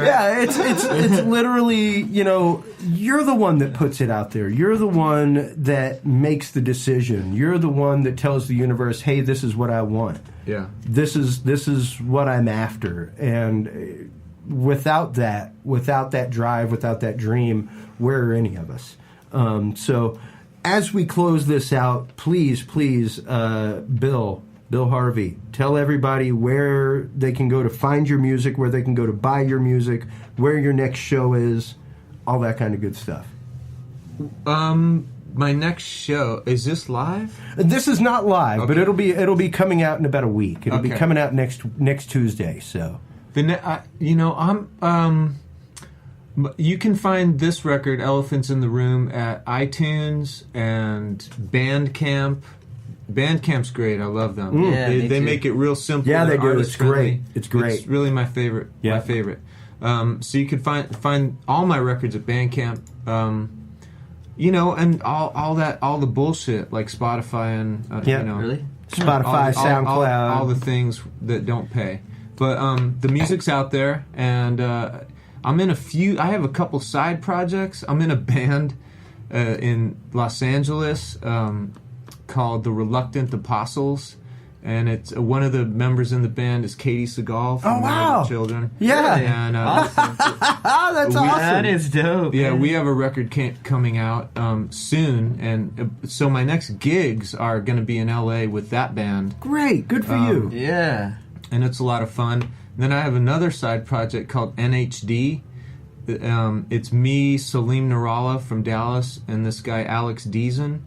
Yeah, it's literally, you know, you're the one that puts it out there. You're the one that makes the decision. You're the one that tells the universe, "Hey, this is what I want. Yeah. This is what I'm after." And without that drive, without that dream, where are any of us? So as we close this out, please, Bill Harvey, tell everybody where they can go to find your music, where they can go to buy your music, where your next show is, all that kind of good stuff. My next show, is this live? This is not live, Okay. but it'll be coming out in about a week. It'll be Okay. coming out next Tuesday. So You know, you can find this record, Elephants in the Room, at iTunes and Bandcamp. Bandcamp's great. I love them. Yeah, me they too. make it real simple. Yeah, they They're do. artist It's great. friendly. It's great. It's really my favorite. Yeah. My favorite. So you can find all my records at Bandcamp. You know, and all the bullshit like Spotify and Yeah. you know, Really? Spotify, SoundCloud, all the things that don't pay. But the music's out there, and I'm in I have a couple side projects. I'm in a band in Los Angeles called the Reluctant Apostles, and it's one of the members in the band is Katie Seagal from Oh, wow. the Children. Yeah. And Awesome. that's awesome. That is dope. yeah, man. we have a record coming out soon, and so my next gigs are going to be in LA with that band. Great. Good for you. Yeah. And it's a lot of fun. And then I have another side project called NHD. It's me, Salim Narala from Dallas, and this guy Alex Deason.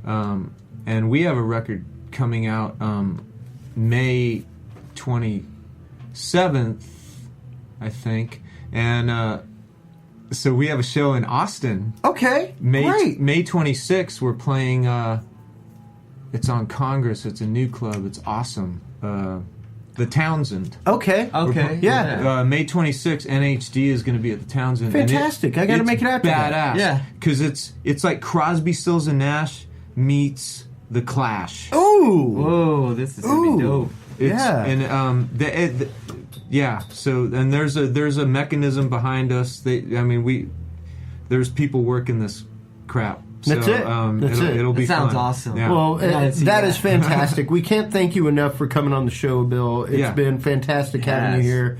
And we have a record coming out May 27th, I think. And so we have a show in Austin. Okay. Great. May 26th, we're playing. It's on Congress. It's a new club. It's awesome. The Townsend. Okay. Okay. Yeah. May 26th, NHD is going to be at the Townsend. and Fantastic. I gotta it's make it out to that. badass. Yeah. Because it's like Crosby, Stills, and Nash meets The Clash. Ooh. Whoa, this is gonna be dope. It's- Yeah. And Yeah. So and there's a mechanism behind us. There's people working this crap. That's so, it. That's it. It'll be That sounds fun. awesome. Yeah. Well, gotta see that that. is fantastic. We can't thank you enough for coming on the show, Bill. It's been fantastic having you here.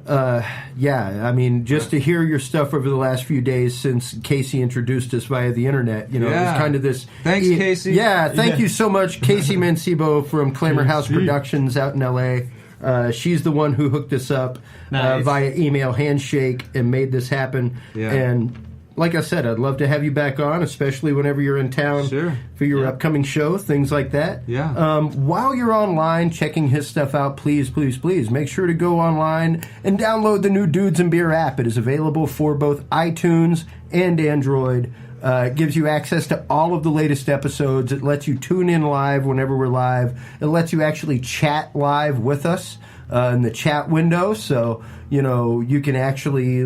I mean, just to hear your stuff over the last few days since Casey introduced us via the internet, it was kind of this. Thanks, Casey. Yeah, thank you so much, Casey Mancebo from Claimer House Productions out in L.A. She's the one who hooked us up via email handshake and made this happen. Yeah. And like I said, I'd love to have you back on, especially whenever you're in town for your upcoming show, things like that. Yeah. While you're online checking his stuff out, please, please, please make sure to go online and download the new Dudes and Beer app. It is available for both iTunes and Android. It gives you access to all of the latest episodes. It lets you tune in live whenever we're live. It lets you actually chat live with us in the chat window. So, you can actually,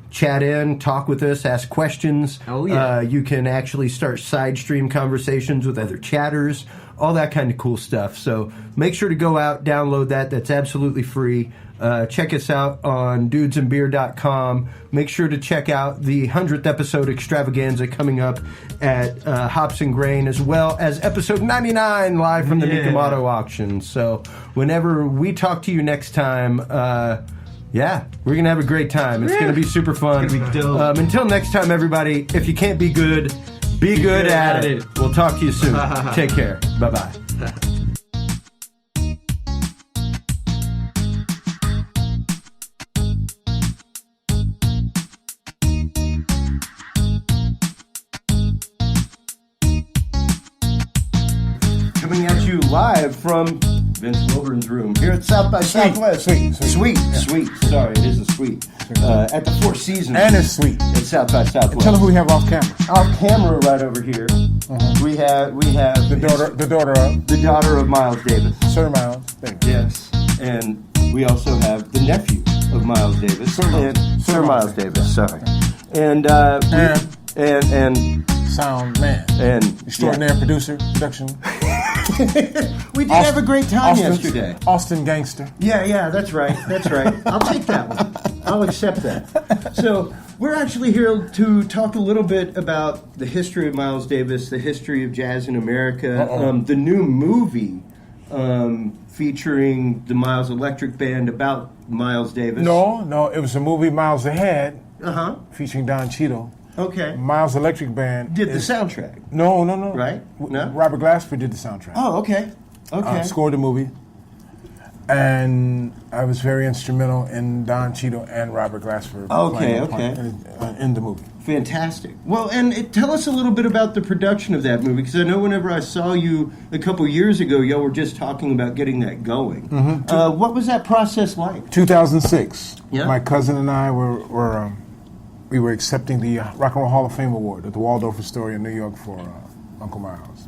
chat in, talk with us, ask questions. Oh, yeah. You can actually start side stream conversations with other chatters, all that kind of cool stuff. So make sure to go out, download that. That's absolutely free. Check us out on dudesandbeer.com. Make sure to check out the 100th episode extravaganza coming up at Hops and Grain, as well as episode 99 live from the Nikamoto auction. So whenever we talk to you next time, we're going to have a great time. It's going to be super fun. It's gonna be dope. Until next time, everybody, if you can't be good, be good at it. We'll talk to you soon. Take care. Bye-bye. Coming at you live from Vince Wilburn's room here at South by Southwest. Sweet. Sorry, it is a suite. At the Four Seasons. And it's sweet. At South by Southwest. Tell them who we have off camera. Off camera, right over here. We have The daughter of Miles Davis. Sir Miles Davis. Yes, and we also have the nephew of Miles Davis. Sir Miles Davis. Sorry, and Sound man. and Extraordinary producer, production. we did have a great time yesterday. Austin gangster. Yeah, that's right. I'll take that one. I'll accept that. So we're actually here to talk a little bit about the history of Miles Davis, the history of jazz in America, the new movie featuring the Miles Electric Band about Miles Davis. No, it was a movie Miles Ahead, featuring Don Cheadle. Okay. Miles Electric Band Did the soundtrack. No. Right? No? Robert Glasper did the soundtrack. Oh, okay. Scored the movie. And I was very instrumental in Don Cheadle and Robert Glasper playing a part in the movie. Fantastic. Well, and tell us a little bit about the production of that movie, because I know whenever I saw you a couple years ago, y'all were just talking about getting that going. What was that process like? 2006. Yeah. My cousin and I we were accepting the Rock and Roll Hall of Fame Award at the Waldorf Astoria in New York for Uncle Miles.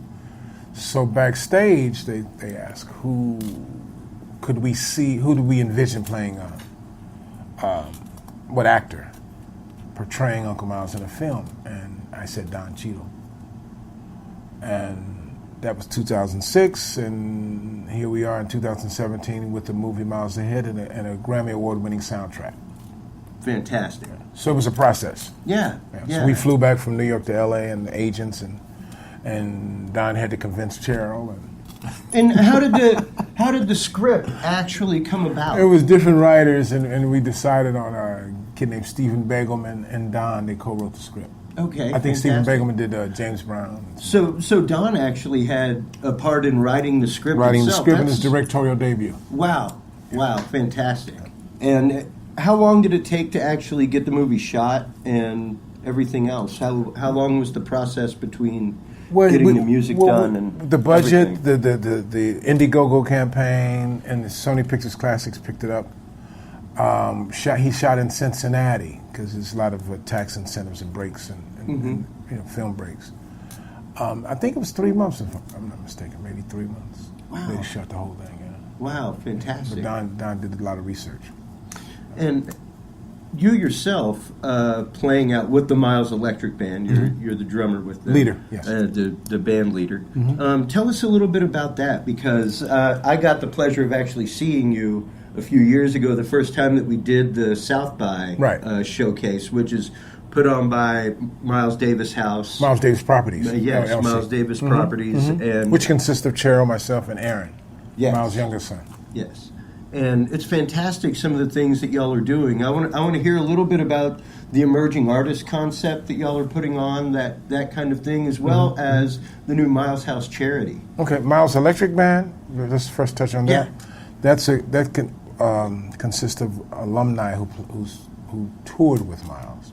So backstage, they asked, who do we envision playing what actor portraying Uncle Miles in a film? And I said Don Cheadle. And that was 2006, and here we are in 2017 with the movie Miles Ahead and a Grammy Award-winning soundtrack. Fantastic. So it was a process. Yeah. So we flew back from New York to L.A. and the agents, and Don had to convince Cheryl. And how did the script actually come about? It was different writers, and we decided on a kid named Stephen Begelman and Don. They co-wrote the script. Okay. I think Stephen Begelman did James Brown. So Don actually had a part in writing the script. Writing itself. the script in his directorial debut. Wow, fantastic. And how long did it take to actually get the movie shot and everything else? How long was the process between getting the music done and the budget, everything? the Indiegogo campaign, and the Sony Pictures Classics picked it up. He shot in Cincinnati because there's a lot of tax incentives and breaks and film breaks. I think it was 3 months, if I'm not mistaken, maybe 3 months. Wow. They shot the whole thing. Yeah. Wow, fantastic. But Don did a lot of research. And you yourself playing out with the Miles Electric Band, you're the drummer with them. Leader, yes. The band leader. Tell us a little bit about that, because I got the pleasure of actually seeing you a few years ago, the first time that we did the South by Right. Showcase, which is put on by Miles Davis House. Miles Davis Properties. Yes, LLC. Miles Davis Properties. And Which consists of Cheryl, myself, and Aron, Yes. Miles' youngest son. Yes, and it's fantastic. Some of the things that y'all are doing. I want to hear a little bit about the emerging artist concept that y'all are putting on, that kind of thing, as well as the new Miles House charity. Okay, Miles Electric Band. Let's first touch on that. Yeah. That consists of alumni who toured with Miles,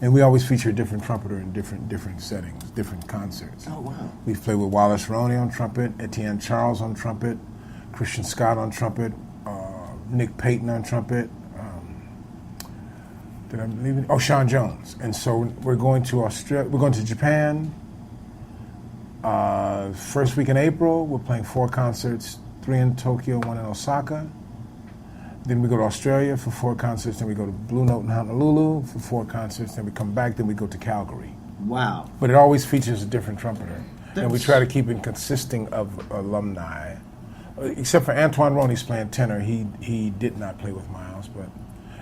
and we always feature a different trumpeter in different settings, different concerts. Oh wow! We've played with Wallace Roney on trumpet, Etienne Charles on trumpet, Christian Scott on trumpet, Nick Payton on trumpet. Did I leave it? Oh, Sean Jones. And so we're going to Australia. We're going to Japan. First week in April, we're playing 4 concerts, 3 in Tokyo, 1 in Osaka. Then we go to Australia for 4 concerts. Then we go to Blue Note in Honolulu for 4 concerts. Then we come back. Then we go to Calgary. Wow! But it always features a different trumpeter, and we That's- try to keep it consisting of alumni. Except for Antoine Roney's playing tenor. He did not play with Miles, but.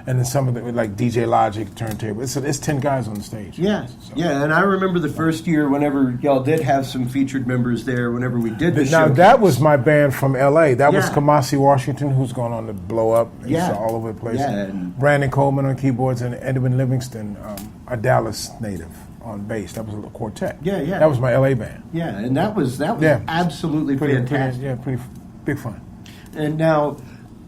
And then some of the, like DJ Logic, turntable. It's 10 guys on the stage. Yeah, So. yeah, and I remember the first year whenever y'all did have some featured members there. Whenever we did the Now show, that was my band from L.A. That was Yeah. Kamasi Washington, who's gone on to blow up. He's Yeah. all over the place. Yeah, and- Brandon Coleman on keyboards and Edwin Livingston, a Dallas native, on bass. That was a little quartet. Yeah, yeah. That was my L.A. band. yeah, and that was Yeah. absolutely fantastic. Pretty big fun. And now,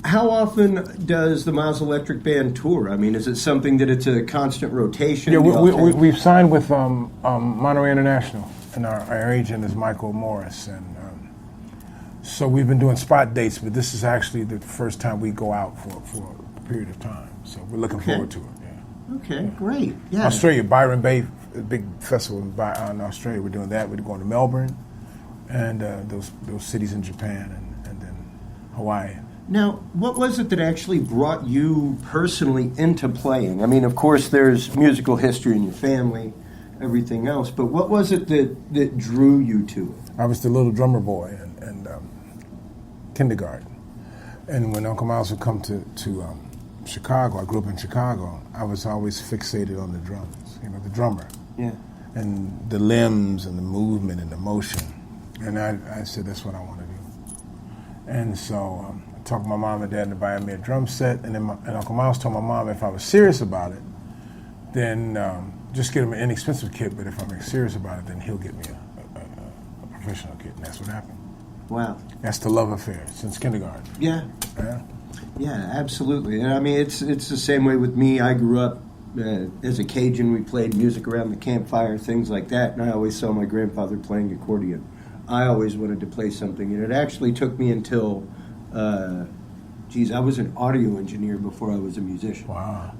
how often does the Miles Electric Band tour? I mean, is it something that it's a constant rotation? Yeah, Y'all take- we've signed with Monterey International, and our agent is Michael Morris, and so we've been doing spot dates, but this is actually the first time we go out for a period of time. So we're looking Okay. forward to it. Yeah. Okay, great. Yeah. Australia, Byron Bay, a big festival in Australia. We're doing that. We're going to Melbourne, and those cities in Japan, and then Hawaii. Now, what was it that actually brought you personally into playing? I mean, of course, there's musical history in your family, everything else, but what was it that drew you to it? I was the little drummer boy in kindergarten, and when Uncle Miles would come to Chicago, I grew up in Chicago, I was always fixated on the drums, the drummer, Yeah. and the limbs and the movement and the motion, and I said that's what I want to do, and so I talked to my mom and dad into buying me a drum set, and then Uncle Miles told my mom if I was serious about it, then just get him an inexpensive kit, but if I'm serious about it, then he'll get me a professional kit, and that's what happened. Wow. That's the love affair since kindergarten. Yeah. Yeah. Yeah, absolutely. And I mean, it's the same way with me. I grew up as a Cajun. We played music around the campfire, things like that. And I always saw my grandfather playing accordion. I always wanted to play something. And it actually took me until, I was an audio engineer before I was a musician. Wow.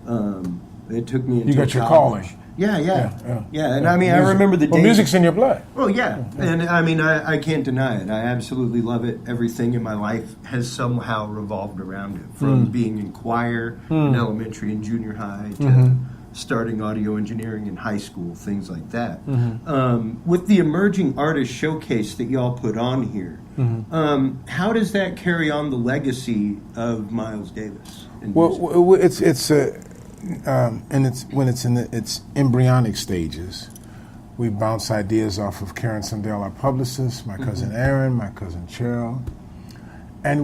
It took me until You got your college. calling. Yeah. And I mean, Music. I remember the days. Well, music's in your blood. Well, yeah. And I mean, I can't deny it. I absolutely love it. Everything in my life has somehow revolved around it. From being in choir in elementary and junior high to starting audio engineering in high school, things like that. With the Emerging Artist Showcase that y'all put on here, how does that carry on the legacy of Miles Davis? In music? Well, it's and it's when it's in its embryonic stages. We bounce ideas off of Karen Sundell, our publicist, my cousin Aron, my cousin Cheryl, and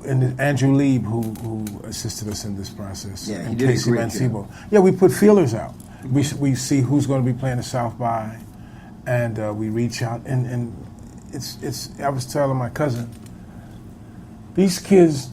and Andrew Lieb, who assisted us in this process, Yeah, he and did a Casey great Mancebo. Yeah, we put feelers out. We see who's going to be playing the South by, and we reach out, and it's. I was telling my cousin, these kids,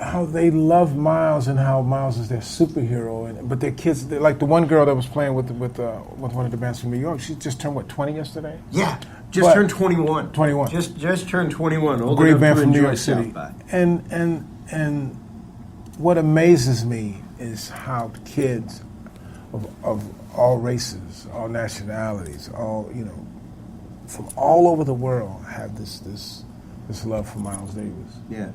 how they love Miles and how Miles is their superhero, but their kids, like the one girl that was playing with one of the bands from New York, she just turned 20 yesterday. Yeah, just turned 21. 21. Just turned 21. Old Great enough band to from New enjoy York City. South by. And what amazes me is how kids of all races, all nationalities, from all over the world have this love for Miles Davis. Yeah.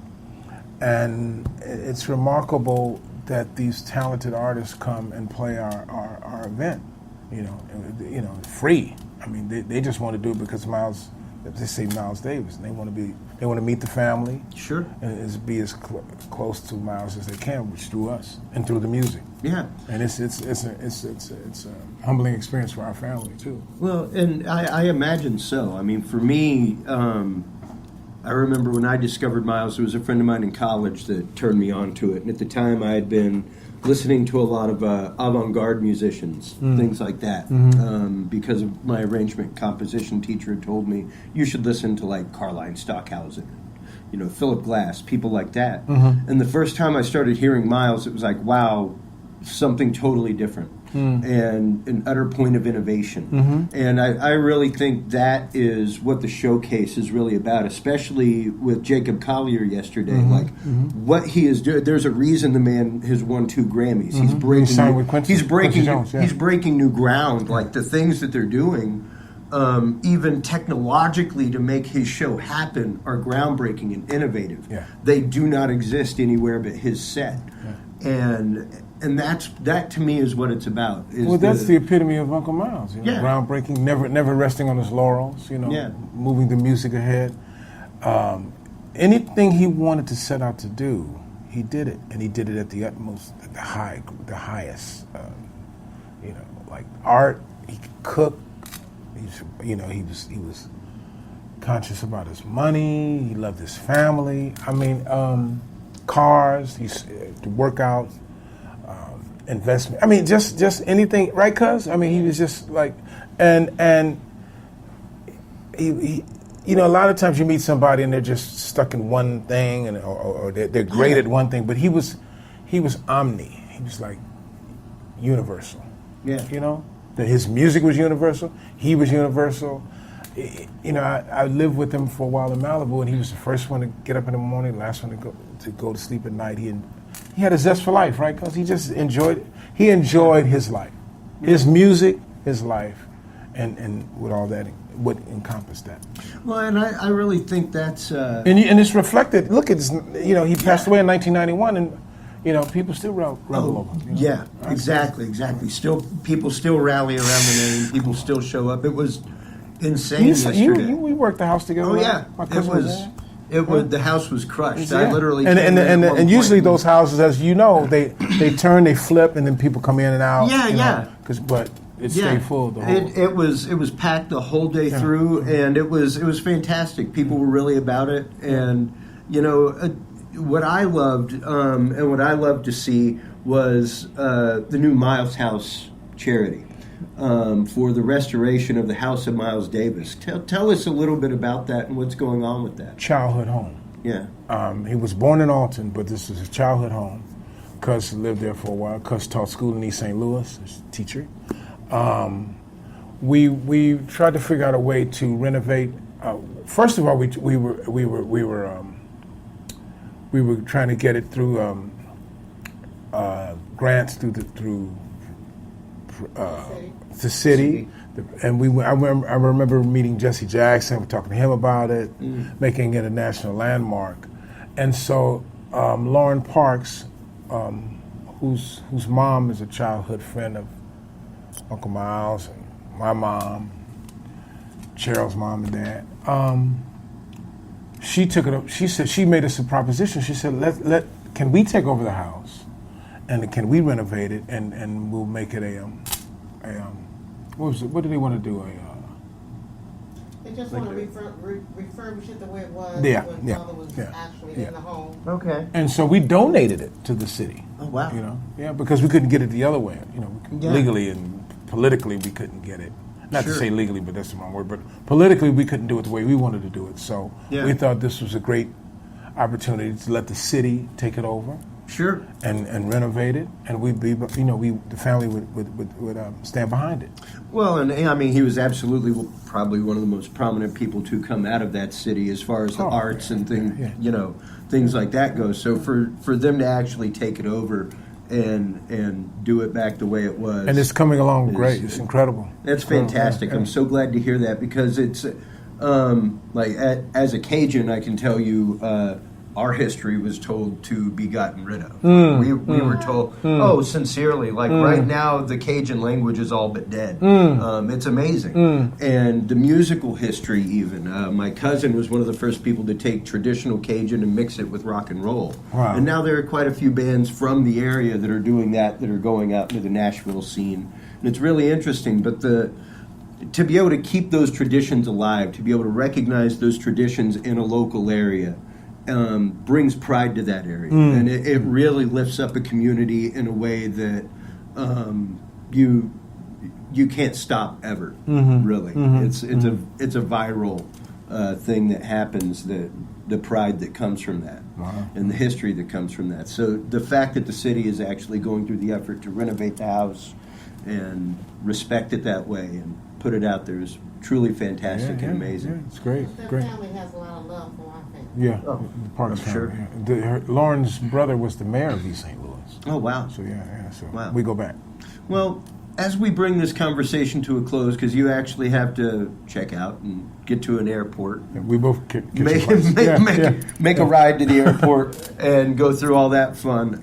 And it's remarkable that these talented artists come and play our event, free. I mean, they just want to do it because Miles they say Miles Davis, and they want to meet the family. Sure. And be as close to Miles as they can, which through us and through the music. Yeah. And it's a humbling experience for our family too. Well, and I imagine so. I mean, for me, I remember when I discovered Miles, there was a friend of mine in college that turned me on to it. And at the time, I had been listening to a lot of avant-garde musicians, things like that, because of my arrangement composition teacher had told me, you should listen to like Carline Stockhausen, Philip Glass, people like that. And the first time I started hearing Miles, it was like, wow, something totally different. And an utter point of innovation. And I really think that is what the showcase is really about, especially with Jacob Collier yesterday. What he is doing, there's a reason the man has won 2 Grammys. He's breaking new ground. Like the things that they're doing, even technologically to make his show happen, are groundbreaking and innovative. Yeah. They do not exist anywhere but his set. And that to me is what it's about. That's the epitome of Uncle Miles. Groundbreaking, never resting on his laurels. Moving the music ahead. Anything he wanted to set out to do, he did it, and he did it at the utmost, at the highest. Like art, he could cook. He was conscious about his money. He loved his family. I mean, cars. To work out. Investment. I mean, just anything, right? Cuz I mean, he was just like, and he a lot of times you meet somebody and they're just stuck in one thing, or they're great at one thing. But he was omni. He was like universal. Yeah. That his music was universal. He was universal. I lived with him for a while in Malibu, and he was the first one to get up in the morning, last one to go to sleep at night. He had a zest for life, right? Because he just enjoyed his life, his music, his life, and with all that, what encompassed that. Well, and I really think that's and it's reflected. Look, it's he passed away in 1991, and people still revel over him. Yeah, exactly. Still, people still rally around the name. People still show up. It was insane yesterday. We worked the house together. Oh right? yeah, My cousin was there. The house was crushed. Yeah. I literally and usually those houses, as you know, they turn, they flip, and then people come in and out. Yeah. But it stayed full the whole. It was packed the whole day through, and it was fantastic. People were really about it, and what I loved and what I loved to see was the new Miles House charity. For the restoration of the house of Miles Davis. Tell us a little bit about that and what's going on with that. Childhood home. Yeah. He was born in Alton, but this is a childhood home. Cuz lived there for a while. Cuz taught school in East St. Louis as a teacher. We tried to figure out a way to renovate. First of all, we were trying to get it through grants through the city, and I remember meeting Jesse Jackson. We're talking to him about it, making it a national landmark. And so Lauren Parks, whose mom is a childhood friend of Uncle Miles and my mom, Cheryl's mom and dad, she took it up. She said she made us a proposition. She said, can we take over the house, and can we renovate it, and we'll make it what do they want to do? They just want to refurbish it the way it was when Mother was actually in the home. Okay. And so we donated it to the city. Oh, wow. Because we couldn't get it the other way. Legally and politically we couldn't get it. Not to say legally, but that's the wrong word. But politically we couldn't do it the way we wanted to do it. So we thought this was a great opportunity to let the city take it over. Sure. And renovate it, and the family would stand behind it. Well, and I mean, he was absolutely probably one of the most prominent people to come out of that city as far as the arts and things like that go. So for them to actually take it over and do it back the way it was, and it's coming along great. It's incredible. That's fantastic. I'm so glad to hear that, because it's as a Cajun, I can tell you. our history was told to be gotten rid of. We were told, sincerely, like right now the Cajun language is all but dead. It's amazing. And the musical history even. My cousin was one of the first people to take traditional Cajun and mix it with rock and roll. Wow. And now there are quite a few bands from the area that are doing that are going out into the Nashville scene. And it's really interesting, but to be able to keep those traditions alive, to be able to recognize those traditions in a local area, brings pride to that area, and it really lifts up a community in a way that you can't stop ever. Really, it's a viral thing that happens. That the pride that comes from that, and the history that comes from that. So the fact that the city is actually going through the effort to renovate the house and respect it that way and put it out there is truly fantastic and amazing. Yeah, it's great. Their Great. family has a lot of love for our family. Yeah, part of I'm sure. Lauren's brother was the mayor of East St. Louis. Oh, wow. So so Wow. we go back. Well, as we bring this conversation to a close, because you actually have to check out and get to an airport, We both catch make a a ride to the airport and go through all that fun.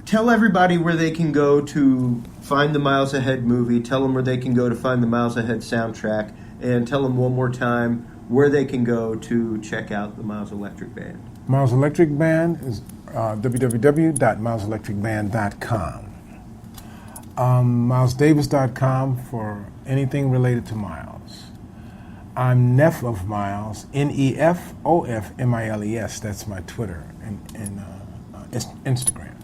Tell everybody where they can go to find the Miles Ahead movie. Tell them where they can go to find the Miles Ahead soundtrack. And tell them one more time where they can go to check out the Miles Electric Band. Miles Electric Band is www.mileselectricband.com. MilesDavis.com for anything related to Miles. I'm Neph of Miles, NEFOFMILES. That's my Twitter and Instagram.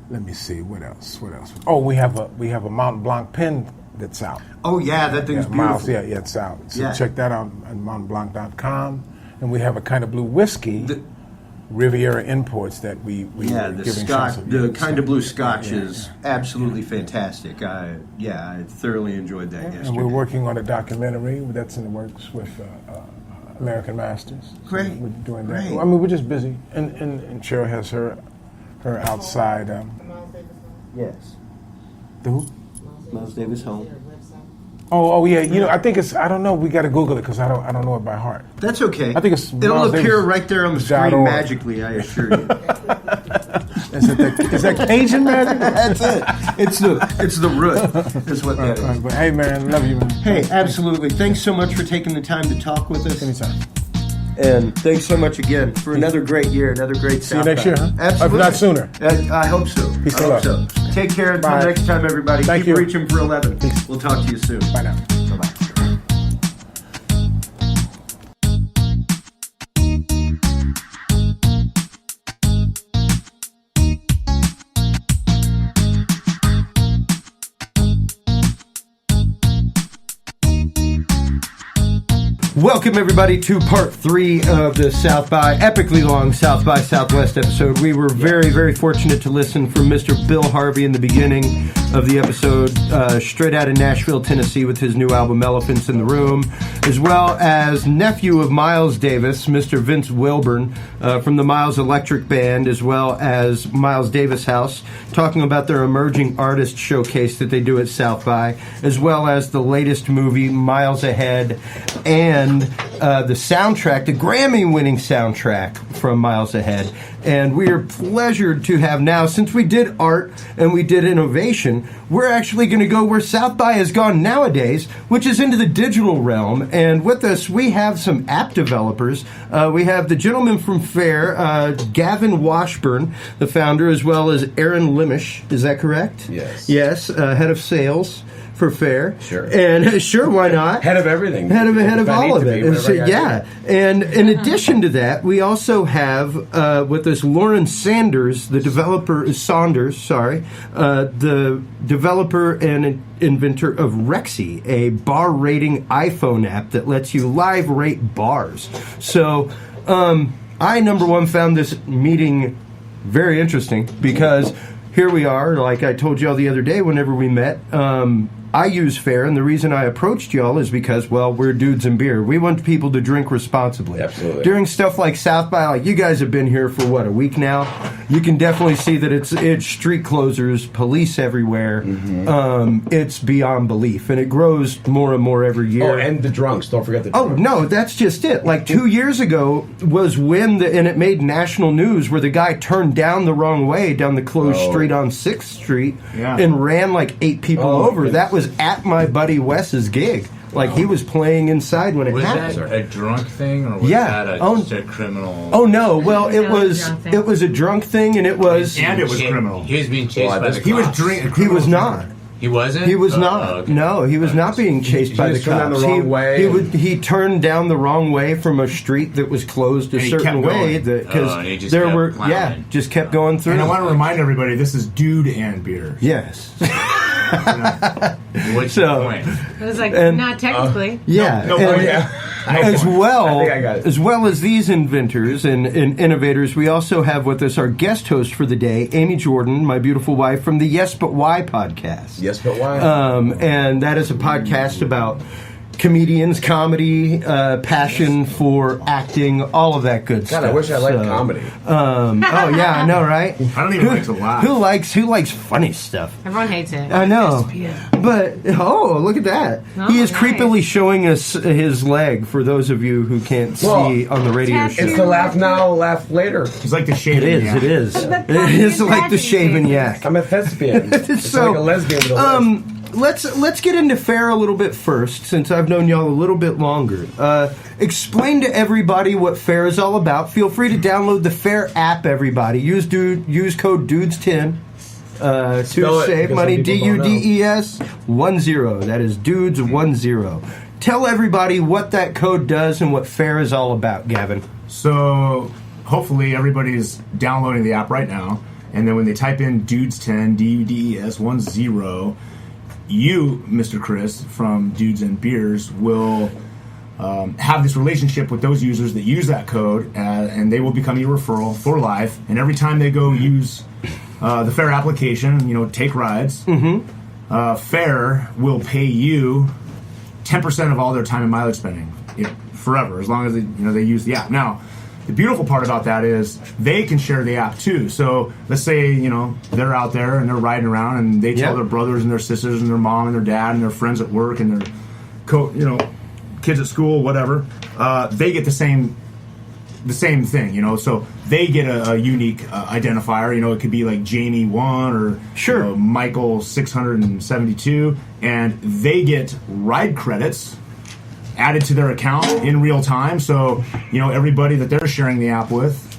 Let me see what else. Oh, we have a Mont Blanc pen that's out. Oh yeah, that thing's Miles, beautiful. yeah, it's out. So Yeah. check that out on montblanc.com. And we have a Kind of Blue whiskey, Riviera Imports, that we Yeah, were the giving Scotch, shots of. the Kind of Blue Scotch is absolutely fantastic. I thoroughly enjoyed that yesterday. And we're working on a documentary that's in the works with American Masters. So Great. we're doing that. Great. I mean, we're just busy. And Cheryl has her outside. The Miles Davis home. Yes. The who? Miles Davis home. Their website. Oh yeah. You know, I think it's. I don't know. We got to Google it because I don't know it by heart. That's okay. I think it's It'll Miles appear Davis right there on the .org. screen magically, I assure you. Is that Cajun magic? That's it. It's the root. Is what that is. But hey, man, love you, man. Hey, absolutely. Thanks so much for taking the time to talk with us. Anytime. And thanks so much again for another great year, another great See you next South year, by. huh? Absolutely. If not sooner. I hope so. Peace I and hope love. so. Take care until Bye. next time, everybody. Thank Keep you. reaching for 11. Peace. We'll talk to you soon. Bye now. Bye-bye. Welcome, everybody, to part 3 of the epically long South by Southwest episode. We were very, very fortunate to listen from Mr. Bill Harvey in the beginning of the episode, straight out of Nashville, Tennessee, with his new album, Elephants in the Room, as well as nephew of Miles Davis, Mr. Vince Wilburn, from the Miles Electric Band, as well as Miles Davis House, talking about their emerging artist showcase that they do at South by, as well as the latest movie, Miles Ahead, and the soundtrack, the Grammy-winning soundtrack from Miles Ahead. And we are pleasured to have now, since we did art and we did innovation, we're actually going to go where South by has gone nowadays, which is into the digital realm. And with us, we have some app developers. We have the gentleman from Fair, Gavin Washburn, the founder, as well as Aron Lemisch. Is that correct? Yes. Yes, head of sales for Fair. Sure. And sure, why not? Head of everything. Head of If I all need of to it. be, And whatever so, I gotta yeah. do. And in addition to that, we also have with us Loren Saunders, the developer the developer and inventor of Rexi, a bar rating iPhone app that lets you live rate bars. So I, number one, found this meeting very interesting because here we are, like I told you all the other day whenever we met, I use fare, and the reason I approached y'all is because, well, we're dudes and beer. We want people to drink responsibly. Absolutely. During stuff like South by, like you guys have been here for, what, a week now? You can definitely see that it's street closers, police everywhere. It's beyond belief, and it grows more and more every year. Oh, and the drunks. Don't forget the drunks. Oh, no, that's just it. Like 2 years ago was when, and it made national news, where the guy turned down the wrong way down the closed street on 6th Street and ran like 8 people over. That was at my buddy Wes's gig. Like, he was playing inside when it happened. Was that a drunk thing, or was that just a criminal? Oh, no. Well, it was a drunk thing, and it was... And it was criminal. He was being chased by the cops. He was drinking. He was not. He wasn't? He was not. Okay. No, he was not being chased by the cops. Down the wrong way. He turned down the wrong way from a street that was closed a certain way because there were just kept going through. And I want to remind everybody, this is Dude and Beer. Yes. What's the point? It was like, not technically. As well as these inventors and innovators, we also have with us our guest host for the day, Amy Jordan, my beautiful wife, from the Yes But Why podcast. Yes But Why. And that is a podcast about comedians, comedy, passion for acting, all of that good stuff. God, I wish I liked comedy. I know, right? I don't even like to laugh. Who likes funny stuff? Everyone hates it. I know. But, look at that. He is creepily showing us his leg, for those of you who can't see on the radio show. It's the laugh now, laugh later. It's like the shaven yak. It is like the shaven yak. I'm a thespian. It's like a lesbian with a lisp. Let's get into fare a little bit first, since I've known y'all a little bit longer. Explain to everybody what fare is all about. Feel free to download the Fare app, everybody. Use code DUDES10 to save money. DUDES 10. That is Dudes 10. Tell everybody what that code does and what fare is all about, Gavin. So hopefully everybody's downloading the app right now, and then when they type in DUDES10, DUDES 10, you, Mr. Chris, from Dudes and Beers, will have this relationship with those users that use that code, and they will become your referral for life. And every time they go use the Fare application, take rides, Fare will pay you 10% of all their time and mileage spending forever, as long as they use the app. Now, the beautiful part about that is they can share the app too. So let's say, they're out there and they're riding around and they tell their brothers and their sisters and their mom and their dad and their friends at work and their kids at school, whatever. They get the same thing, so they get a unique identifier. It could be like Jamie 1 or Michael 672, and they get ride credits added to their account in real time. So, everybody that they're sharing the app with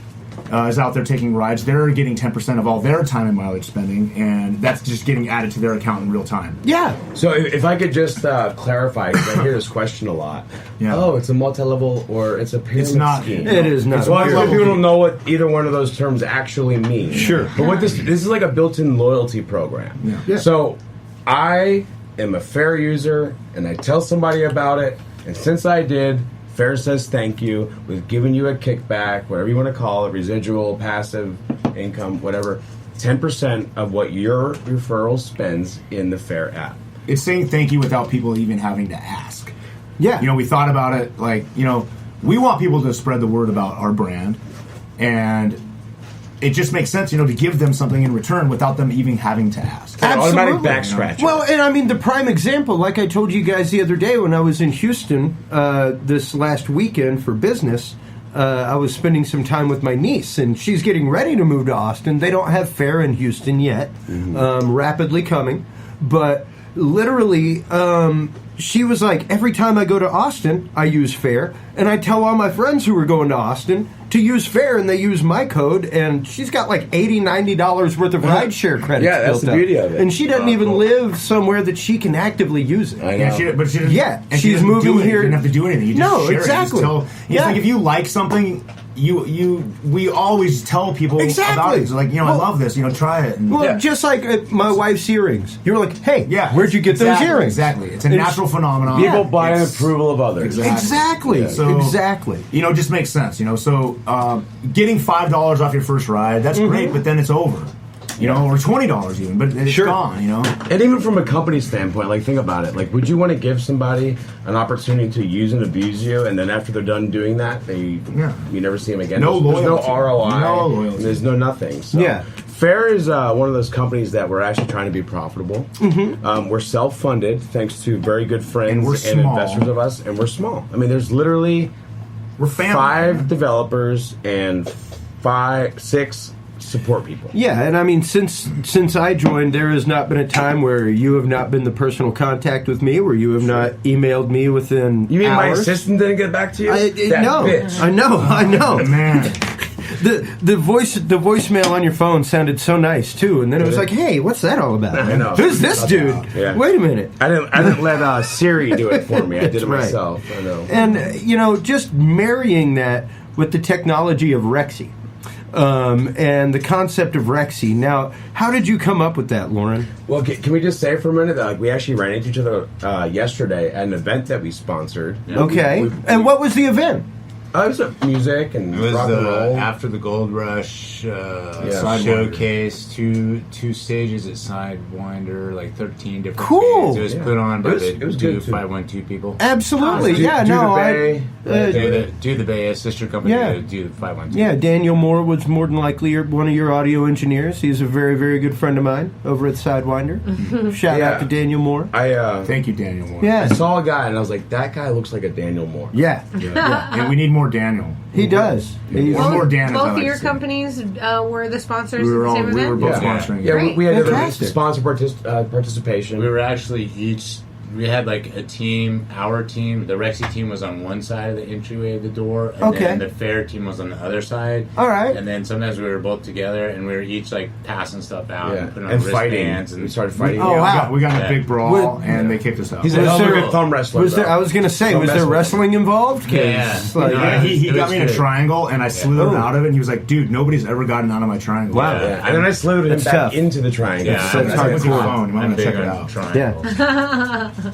is out there taking rides. They're getting 10% of all their time and mileage spending, and that's just getting added to their account in real time. Yeah. So if I could just clarify, because I hear this question a lot. Yeah. Oh, it's a multi-level or it's a pyramid scheme. It is not. So a lot of people don't know what either one of those terms actually mean. Sure. But what this is like a built-in loyalty program. Yeah. So I am a Fare user, and I tell somebody about it, and since I did, Fare says thank you. We've given you a kickback, whatever you want to call it, residual, passive income, whatever. 10% of what your referral spends in the Fare app. It's saying thank you without people even having to ask. Yeah. We thought about it we want people to spread the word about our brand, and it just makes sense, to give them something in return without them even having to ask. Absolutely. Automatic back scratch. Well, and I mean, the prime example, like I told you guys the other day when I was in Houston this last weekend for business, I was spending some time with my niece, and she's getting ready to move to Austin. They don't have Fare in Houston yet, rapidly coming, but literally, she was like, every time I go to Austin, I use Fare, and I tell all my friends who are going to Austin to use Fare, and they use my code, and she's got like $80, $90 worth of rideshare credits. Yeah, that's the beauty of it. And she doesn't even live somewhere that she can actively use it. I know. But she doesn't, and she's moving here. You didn't have to do anything. You just share exactly. It. It's like if you like something, we always tell people about it. It's like, I love this. Try it. And, just like my wife's earrings. You were like, hey, where'd you get those earrings? Exactly. It's a natural phenomenon. People buy an approval of others. Exactly. Yeah. So, exactly. It just makes sense. So getting $5 off your first ride, that's great, but then it's over. you know, or $20 even, but it's gone, you know. And even from a company standpoint, like think about it. Like, would you want to give somebody an opportunity to use and abuse you, and then after they're done doing that, you never see them again? No there's loyalty. no ROI. No loyalty. There's no nothing. So. Fair is one of those companies that we're actually trying to be profitable. We're self-funded thanks to very good friends and investors of us, and we're small. I mean, there's literally 5 developers and 6 support people. Yeah, and I mean, since I joined, there has not been a time where you have not been the personal contact with me, where you have not emailed me within You mean hours. my assistant didn't get back to you? No, Bitch. I know. Man. The voicemail on your phone sounded so nice too, and then it was like, "Hey, what's that all about? I know. Who's this dude? Yeah. Wait a minute." I didn't let Siri do it for me. I did it Right. myself. I know. And you know, just marrying that with the technology of Rexi. And the concept of Rexi. Now, how did you come up with that, Loren? Well, can we just say for a minute that we actually ran into each other yesterday at an event that we sponsored. Okay. And what was the event? It was music and It was rock and roll. after the Gold Rush Sidewinder. showcase, two stages at Sidewinder, like 13 different Cool. bands. It was put on by the It was Do good, too. 512 people. Absolutely. Do Do the Bay, a sister company Yeah. to Do 512. Yeah, Daniel Moore was more than likely one of your audio engineers. He's a very, very good friend of mine over at Sidewinder. Shout out to Daniel Moore. Thank you, Daniel Moore. Yeah. I saw a guy and I was like, that guy looks like a Daniel Moore. Yeah. And we need more Daniel. He does. He's more Dan. Both of your companies were the sponsors We were of the same we were event? both sponsoring. Yeah, we had Fantastic. sponsor participation. We were actually we had like a team, our team, the Rexi team was on one side of the entryway of the door, and then the fair team was on the other side. All right. And then sometimes we were both together, and we were each like passing stuff out and putting on and fighting. wristbands. And We started fighting. Oh, wow. We got in a big brawl, Would- and they kicked us out. He's a Was hell of a there- good thumb wrestler. I was going to say, was there wrestling involved? 'Cause, Yeah. like, No, he it got was me in a good. triangle, and I slithered out of it, and he was like, dude, nobody's ever gotten out of my triangle. Wow. Yeah. And then I slithered him That's back tough. into the triangle. Yeah, That's That's with your hardcore. phone. You might I'm want to big check it on out. triangles.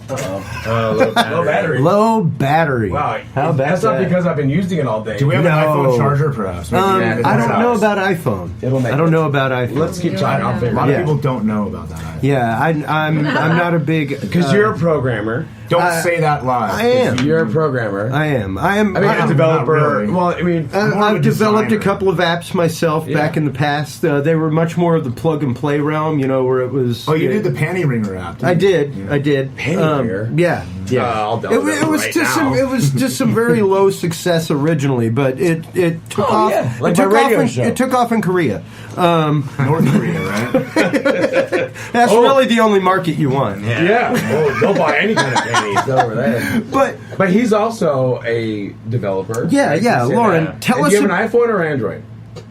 Low battery. Low battery. Wow. How about That's not that? because I've been using it all day. Do we have No. an iPhone charger, perhaps? Maybe I don't know about iPhone. It'll make I don't know about iPhone. Let's keep talking. I'll A figure lot it of out. people don't know about that. Yeah, I'm not a big Because you're a programmer. Don't say that live. I am. You're a programmer. I am. I mean, a not developer. really. Well, I mean, more of a I've developed a designer. couple of apps myself back in the past. They were much more of the plug and play realm, you know, where it was. Oh, you did the Panty Ringer app. didn't I you? did. I did. Panty Ringer? Yeah. Yeah. I'll download it that was right just now. it was just some very low success originally, but it took off. yeah, like it took my off radio in, show. It took off in Korea. North Korea, right? That's really the only market you want. Yeah. Oh, they'll buy any kind of panties over there. But he's also a developer. Yeah, I can yeah. say Lauren, that. tell And us. do you have an iPhone or Android?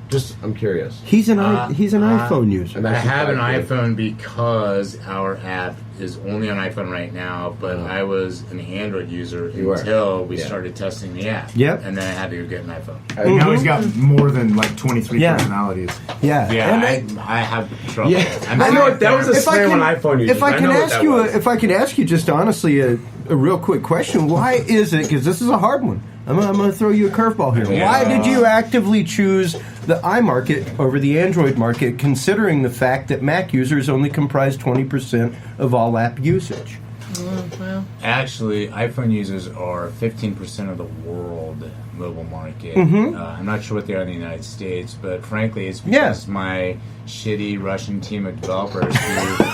Just, I'm curious. He's an iPhone user. And I that's have an okay. iPhone because our app is only on iPhone right now, but I was an Android user were. until we Yeah. started testing the app. Yep. And then I had to go get an iPhone. Now he's got more than like 23 Yeah. personalities. Yeah. Yeah, And I have trouble. Yeah. I'm I know what that was a if I slam can- on iPhone users. If I can know what ask that you, was. if I can ask you just honestly a real quick question, why is it? Because this is a hard one. I'm going to throw you a curveball here. Yeah. Why did you actively choose the iMarket over the Android market, considering the fact that Mac users only comprise 20% of all app usage? Actually, iPhone users are 15% of the world mobile market. I'm not sure what they are in the United States, but frankly, it's because my shitty Russian team of developers who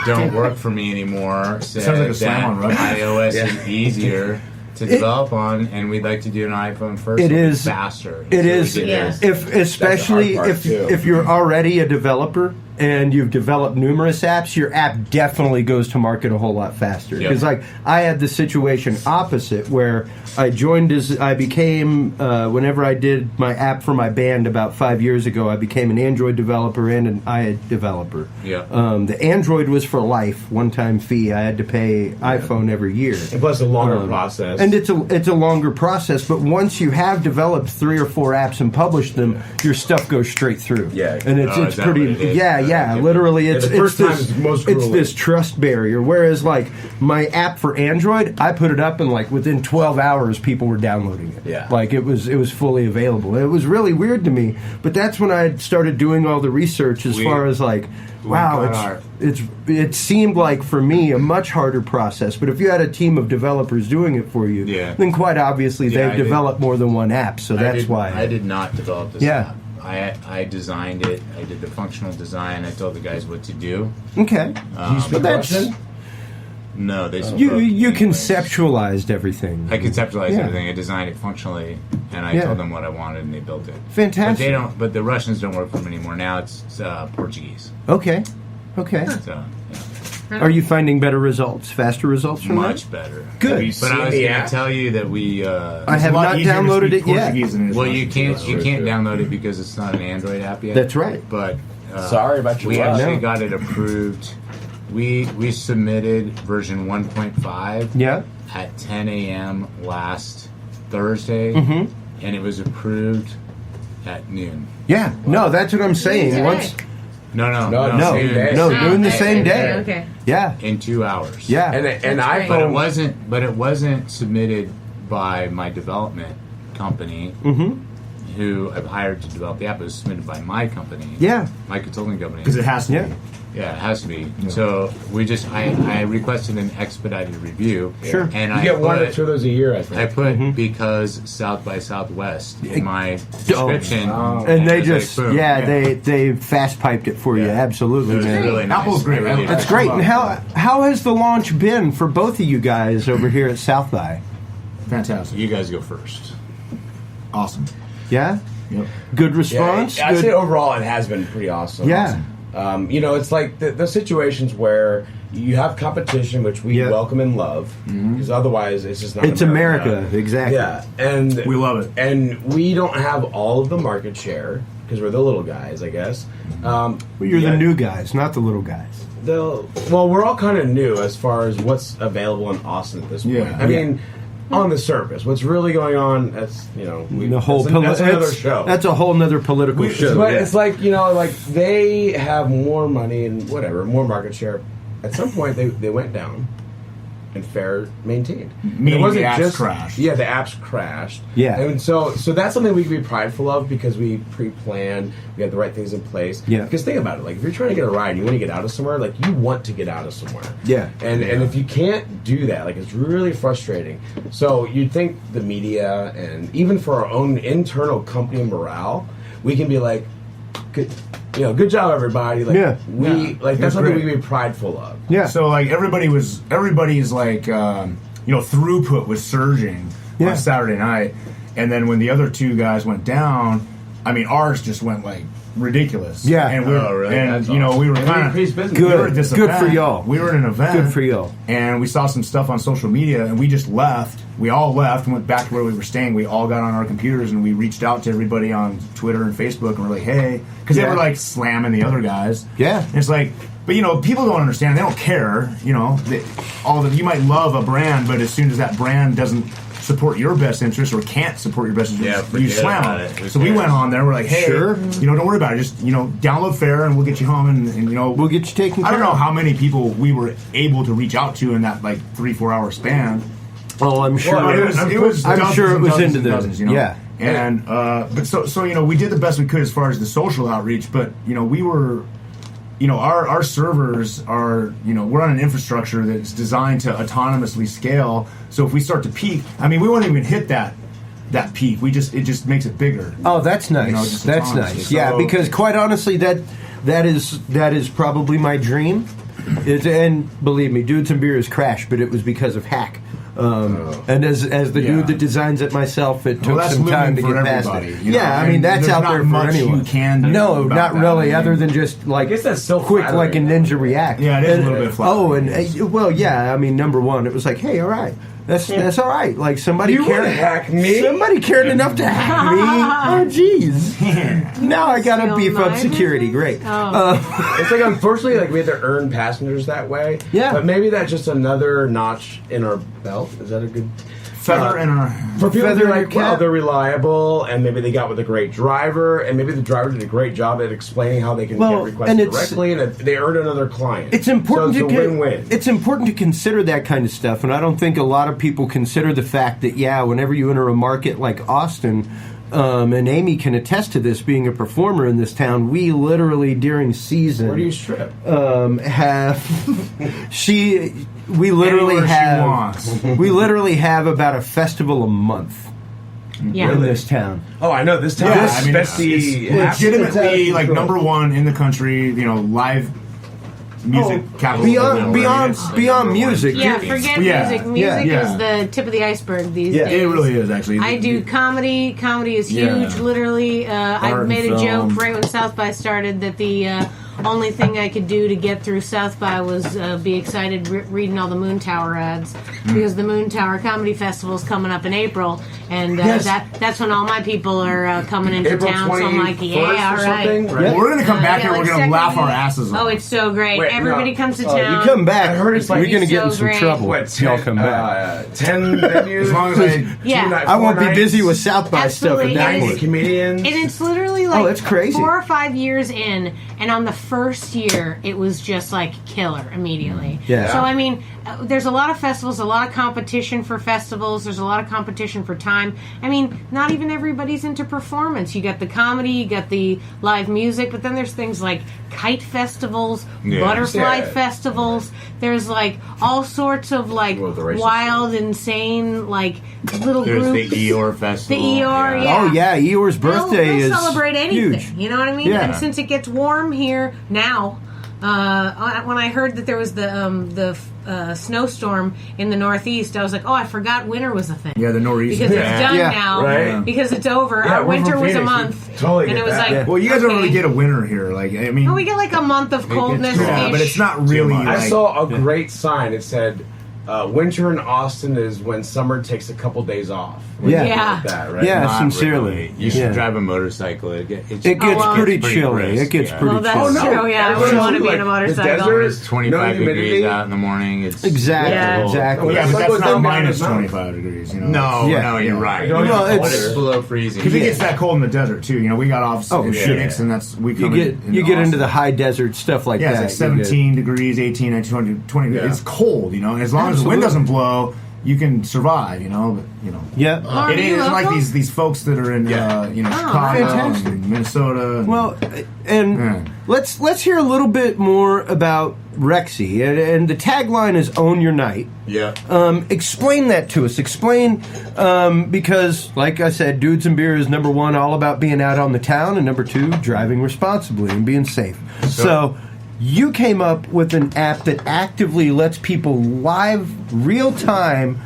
don't work for me anymore said Sounds like a slam on Russia. iOS is easier to develop on, and we'd like to do an iPhone first. It so is it's faster. It So is, we did Yeah. that. especially That's the hard part, too. if you're already a developer and you've developed numerous apps, your app definitely goes to market a whole lot faster. Yep. Because like I had the situation opposite where I became whenever I did my app for my band about 5 years ago, I became an Android developer and an iOS developer. Yeah. The Android was for life, one-time fee. I had to pay iPhone every year. And plus a longer process. And it's a longer process, but once you have developed 3 or 4 apps and published them, your stuff goes straight through. Yeah. and it's Oh, is that pretty. what it is? Yeah, Yeah. Literally, it's the first time this, is most it's grueling. this trust barrier. Whereas, like, my app for Android, I put it up and, like, within 12 hours, people were downloading it. Yeah. Like, it was fully available. It was really weird to me. But that's when I started doing all the research as far as, like, wow, it seemed like, for me, a much harder process. But if you had a team of developers doing it for you, then quite obviously they've developed more than one app. So that's why. I did not develop this app. I designed it. I did the functional design. I told the guys what to do. Okay. Do you speak Russian? No, they spoke You conceptualized everything. I conceptualized everything. I designed it functionally, and I told them what I wanted, and they built it. Fantastic. But they don't. But the Russians don't work for them anymore. Now it's Portuguese. Okay. So, Are you finding better results, faster results from much that? better. Good. But I was going to tell you that we. I have not downloaded it yet. Well, you can't download it because it's not an Android app yet. That's right. But sorry about your we luck. actually got it approved. We submitted version 1.5 at 10 a.m. last Thursday, and it was approved at noon. Yeah, no, that's what I'm saying. Once, No, noon the same day. Okay. Yeah, in 2 hours. Yeah, and iPhone. But it wasn't submitted by my development company, who I've hired to develop the app. It was submitted by my company. Yeah, my consulting company. Because it has to be. Yeah, it has to be. Yeah. So we just I requested an expedited review. Sure. And you get 1 or 2 of those a year, I think. I put because South by Southwest in my description. And they just they fast piped it for you. Absolutely, it was man. really nice. Apple's great. Right? That's great. And how has the launch been for both of you guys over here at South by? Fantastic. You guys go first. Awesome. Yeah. Yep. Good response. Yeah, I'd say overall it has been pretty awesome. Yeah. It's like the situations where you have competition, which we welcome and love, because otherwise it's just not. It's America, exactly. Yeah, and we love it. And we don't have all of the market share because we're the little guys, I guess. Well, you're the new guys, not the little guys. Well, we're all kind of new as far as what's available in Austin at this point. Yeah. I mean, on the surface, what's really going on? That's the whole that's another show. That's a whole nother political show. But it's like they have more money and whatever, more market share. At some point, they went down, and Fair maintained. Meaning the apps crashed. Yeah, the apps crashed. Yeah, and so that's something we can be prideful of because we pre-planned, we had the right things in place. Yeah, because think about it, like if you're trying to get a ride, you want to get out of somewhere, like you want to get out of somewhere. Yeah, and if you can't do that, like it's really frustrating. So you'd think the media and even for our own internal company morale, we can be like, good job, everybody. Like, that's something we can be prideful of. Yeah. So like everybody's like throughput was surging on Saturday night, and then when the other two guys went down, I mean ours just went like ridiculous. Yeah. And really? And we were kind of good. Good for y'all. We were at an event. Good for y'all. And we saw some stuff on social media, and we just left. We all left and went back to where we were staying. We all got on our computers and we reached out to everybody on Twitter and Facebook and we're like, hey, because they were like slamming the other guys. Yeah. And it's like, but people don't understand. They don't care. You might love a brand, but as soon as that brand doesn't support your best interest or can't support your best interest, you slam it. So we went on there. We're like, hey, don't worry about it. Just download Fair and we'll get you home and we'll get you taken care of. I don't know how many people we were able to reach out to in that like 3-4 hour span. Oh, I'm sure. Well, it was I'm sure it was into dozens, Yeah. And but so we did the best we could as far as the social outreach, but we were our servers are we're on an infrastructure that's designed to autonomously scale. So if we start to peak, I mean we won't even hit that peak. It just makes it bigger. Oh, that's nice. That's nice. So, yeah, because quite honestly that is probably my dream. And believe me, Dudes and Beers crashed, but it was because of hack. And as the dude that designs it myself, it took some time to get past it. I mean that's out there for anyone. You can do no, not really, other than just like I guess that's so quick, like a Ninja React. Yeah, it is a little bit flattering. I mean, number one, it was like, hey, all right. That's all right. Like somebody cared. Hack me. Somebody cared enough to hack me. Oh, jeez. Now I gotta beef up security. Great. It's like unfortunately, like we had to earn passengers that way. Yeah. But maybe that's just another notch in our belt. Is that a good? Feather in our... For people to Feather be in your like, wow, cap. they're reliable, and maybe they got with a great driver, and maybe the driver did a great job at explaining how they can Well, get requests and it's- directly, and they earned another client. It's important so it's to a win-win. It's important to consider that kind of stuff, and I don't think a lot of people consider the fact that whenever you enter a market like Austin, and Amy can attest to this, being a performer in this town, we literally during season Where do you strip? we literally Anywhere she have wants. we literally have about a festival a month in this town. Oh, I know this town. Yeah, is I mean, especially it's legitimately it's like number one in the country. Live music capital. Beyond music. Yeah, forget Yeah. music. Music Yeah. is the tip of the iceberg these days. It really is actually. I do comedy. Comedy is huge. Yeah. Literally, I Art made a and film. joke right when South by started that the only thing I could do to get through South by was be excited reading all the Moon Tower ads because the Moon Tower Comedy Festival is coming up in April, and that's when all my people are coming into April town. So I'm like, 21st yeah, all or right. something? Well, we're gonna come back here. like We're gonna second laugh our week. asses off. Oh, it's so great. Wait, Everybody no. comes to Oh, town. you come back. I heard it's like you're going to get in so some great. trouble. What, Y'all come back. 10 venues? As long as I... Yeah. I won't be busy with South by Absolutely. stuff at that It is- point. comedians. And it's literally like it's crazy. 4 or 5 years in, and on the first year, it was just like killer immediately. Yeah. So, I mean, there's a lot of festivals, a lot of competition for festivals, there's a lot of competition for time. I mean, not even everybody's into performance. You got the comedy, you got the live music, but then there's things like kite festivals, butterfly Yeah. festivals. There's like all sorts of like Well, the racist wild, insane, like little There's groups. the Eeyore Festival. The Eeyore, yeah. Oh, yeah. Eeyore's birthday they'll is celebrate anything. huge. You know what I mean? Yeah. And since it gets warm here now, when I heard that there was the snowstorm in the Northeast, I was like, oh, I forgot winter was a thing. Yeah, the nor'easter. Because it's done Yeah. now. Right. Because it's over. Yeah, Our we're from winter was a Phoenix. month. We totally and get it was that. like, Yeah. Well, you guys don't okay. really get a winter here. Like, I mean, No, we get like a month of coldness. yeah, but it's not really. much. I Like, saw a great sign. It said, winter in Austin is when summer takes a couple days off. Yeah. Yeah. Like that, right? Yeah, Not sincerely. really. You should Yeah. drive a motorcycle. It gets It gets well, pretty it's chilly. brisk, It gets yeah. pretty Well, that's chilly. true. Yeah, I wouldn't want to be in a motorcycle. The desert, It's 25 no degrees humidity. out in the morning. It's Exactly, Yeah. exactly. yeah, It's but like that's what's not down minus the mountain. 25 degrees. You know. No, Yeah. no, you're right. Well, But it's- it's below freezing. Because it gets that cold in the desert too. We got offices Oh, in yeah. Phoenix, and that's we You come get in you get into Austin. the high desert stuff like Yeah, that. it's like You get- 17 degrees, 18, 19, 20. Yeah. It's cold, and as long as the Absolutely. wind doesn't blow, you can survive, But, Yeah. Lauren, it are you is like local? these folks that are in Chicago fantastic. and Minnesota. Well, and Yeah. let's hear a little bit more about Rexi, and the tagline is "Own Your Night." Yeah. Explain that to us. Explain because, like I said, Dudes and Beer is number one, all about being out on the town, and number two, driving responsibly and being safe. So you came up with an app that actively lets people live, real time,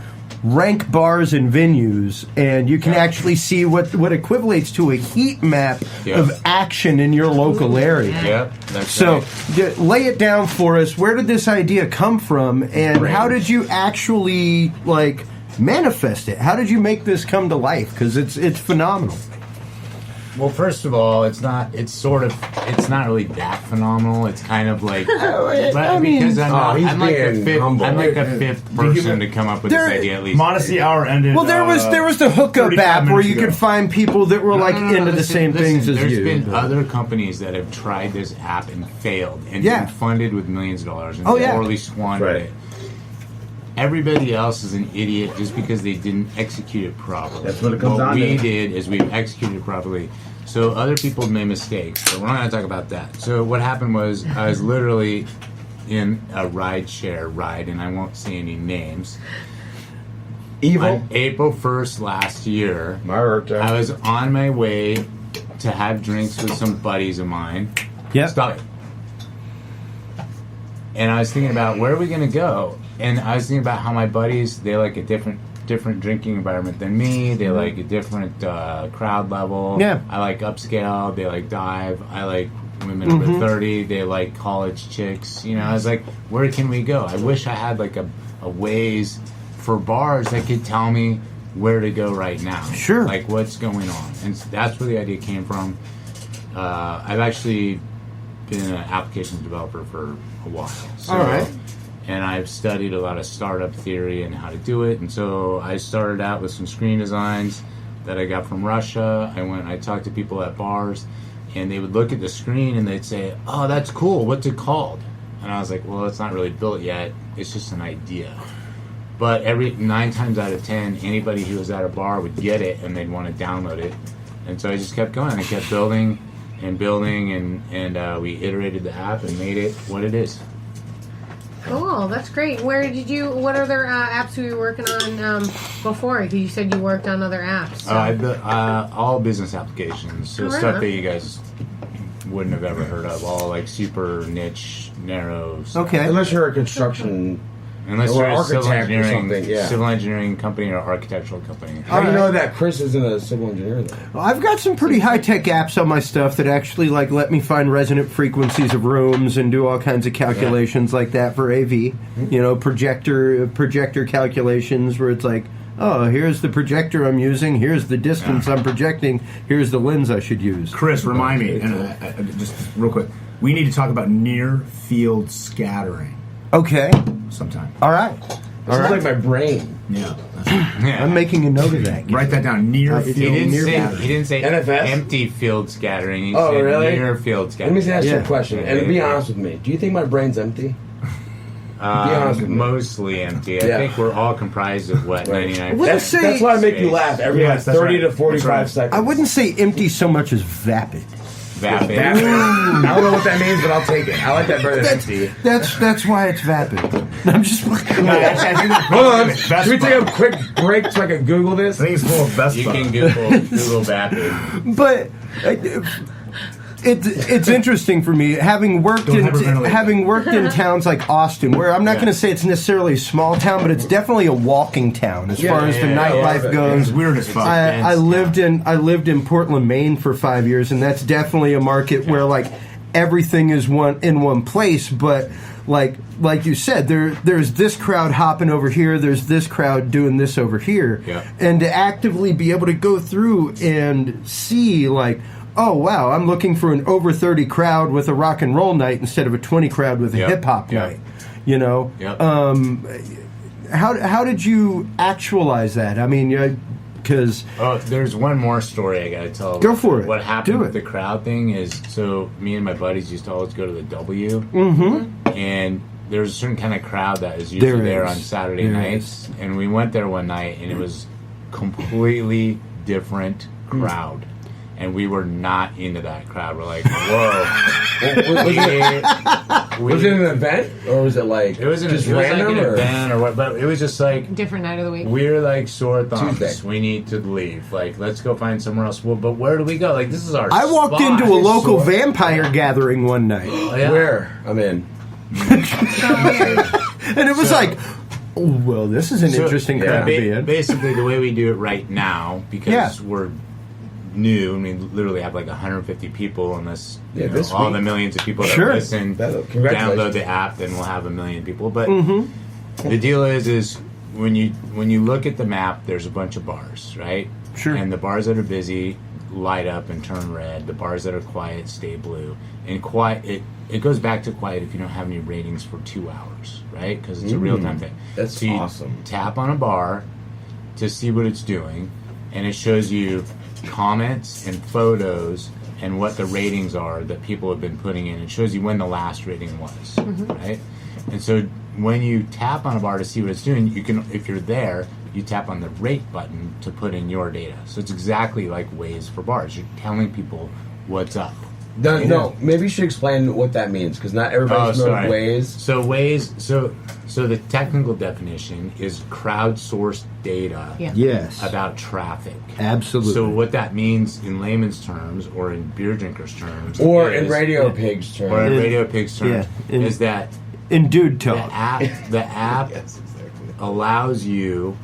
rank bars and venues, and you can actually see what equates to a heat map Yes. of action in your local area. Yep. That's So, right. lay it down for us. Where did this idea come from, and how did you actually manifest it? How did you make this come to life? Because it's phenomenal. Well, first of all, it's not really that phenomenal. It's kind of like, I mean- because I'm like being the humble. fifth person to come up with this idea at least. Modesty Hour ended. Well, there was the hookup 35 app where minutes you ago. could find people that were into the Listen, same things as there's you. been but- other companies that have tried this app and failed and Yeah. been funded with millions of dollars and Oh, yeah. poorly squandered Right. it. Everybody else is an idiot just because they didn't execute it properly. That's what it comes down What we to. did is we executed it properly. So other people made mistakes, but we're not going to talk about that. So what happened was I was literally in a rideshare ride, and I won't say any names. Evil. On April 1st last year, My birthday. I was on my way to have drinks with some buddies of mine. Yeah. Stop it. And I was thinking about where are we going to go? And I was thinking about how my buddies, they like a different drinking environment than me. They like a different crowd level. Yeah. I like upscale. They like dive. I like women over 30. They like college chicks. I was like, where can we go? I wish I had like a ways for bars that could tell me where to go right now. Sure. Like what's going on. And that's where the idea came from. I've actually been an application developer for a while. So, All right. and I've studied a lot of startup theory and how to do it. And so I started out with some screen designs that I got from Russia. I talked to people at bars, and they would look at the screen and they'd say, "Oh, that's cool. What's it called?" And I was like, "Well, it's not really built yet. It's just an idea." But 9 times out of 10, anybody who was at a bar would get it and they'd want to download it. And so I just kept going. I kept building and building, and we iterated the app and made it what it is. Cool, that's great. What other apps were you working on before? You said you worked on other apps. So. I built all business applications, so stuff that you guys wouldn't have ever heard of, all like super niche, narrow stuff. Okay. Unless you're a construction... Unless you're a civil civil engineering company or architectural company. How do you know that Chris isn't a civil engineer, though? Well, I've got some pretty high-tech apps on my stuff that actually like let me find resonant frequencies of rooms and do all kinds of calculations like that for AV. You know, projector calculations where it's like, oh, here's the projector I'm using, here's the distance I'm projecting, here's the lens I should use. Chris, remind me, and just real quick, we need to talk about near-field scattering. Okay. Sometime. All right. Sounds like my brain. Yeah. I'm making a note of that. Write that down. Near field. He didn't say NFS? empty field scattering. He said really? near field scattering. Let me ask you a question, and be honest with me. Do you think my brain's empty? Be honest with me. Mostly empty. I think we're all comprised of what, 99%? That's why I make you laugh every 30 to 45 seconds. I wouldn't say empty so much as vapid. Vapid. I don't know what that means, but I'll take it. I like that better than empty. That's why it's vapid. I'm just. Hold on. Should we take a quick break so I can Google this? I think it's full of best. You can Google vapid. But it's interesting for me having worked in towns like Austin, where I'm not going to say it's necessarily a small town, but it's definitely a walking town as far as the nightlife goes. It's weird as fuck. I lived in Portland, Maine for 5 years, and that's definitely a market where like everything is in one place, but. Like you said, there's this crowd hopping over here, there's this crowd doing this over here, and to actively be able to go through and see like, oh wow, I'm looking for an over 30 crowd with a rock and roll night instead of a 20 crowd with a hip hop night. You know, how did you actualize that? I mean, because there's one more story I got to tell. Go for it. What happened with the crowd thing is, so me and my buddies used to always go to the W, and there's a certain kind of crowd that is usually there on Saturday nights, and we went there one night, and it was completely different crowd. And we were not into that crowd. We're like, whoa. Was it an event? Or was it like just random? Like an event or what? But it was just like... different night of the week. We're like sore thumbs. Tuesday. We need to leave. Like, let's go find somewhere else. Well, but where do we go? Like, this is our I walked spot. into a local vampire gathering one night. Where? I'm in. And it was like... well, this is an interesting crowd to be in. Basically, the way we do it right now, because we're new, and we literally have like 150 people, unless all the millions of people that listen download the app, then we'll have 1 million people. But the deal is when you look at the map, there's a bunch of bars, right? Sure. And the bars that are busy light up and turn red. The bars that are quiet stay blue. And quiet, it goes back to quiet if you don't have any ratings for 2 hours, right? Because it's a real-time thing. That's awesome. Tap on a bar to see what it's doing, and it shows you comments and photos and what the ratings are that people have been putting in. It shows you when the last rating was, right? And so when you tap on a bar to see what it's doing, you can, if you're there, you tap on the rate button to put in your data. So it's exactly like Waze for bars. You're telling people what's up. No, maybe you should explain what that means, because not everybody's known Waze. So Waze, so the technical definition is crowdsourced data about traffic. Absolutely. So what that means in layman's terms, or in beer drinkers' terms, or in Radio Pigs' terms, is that in dude talk, the app allows you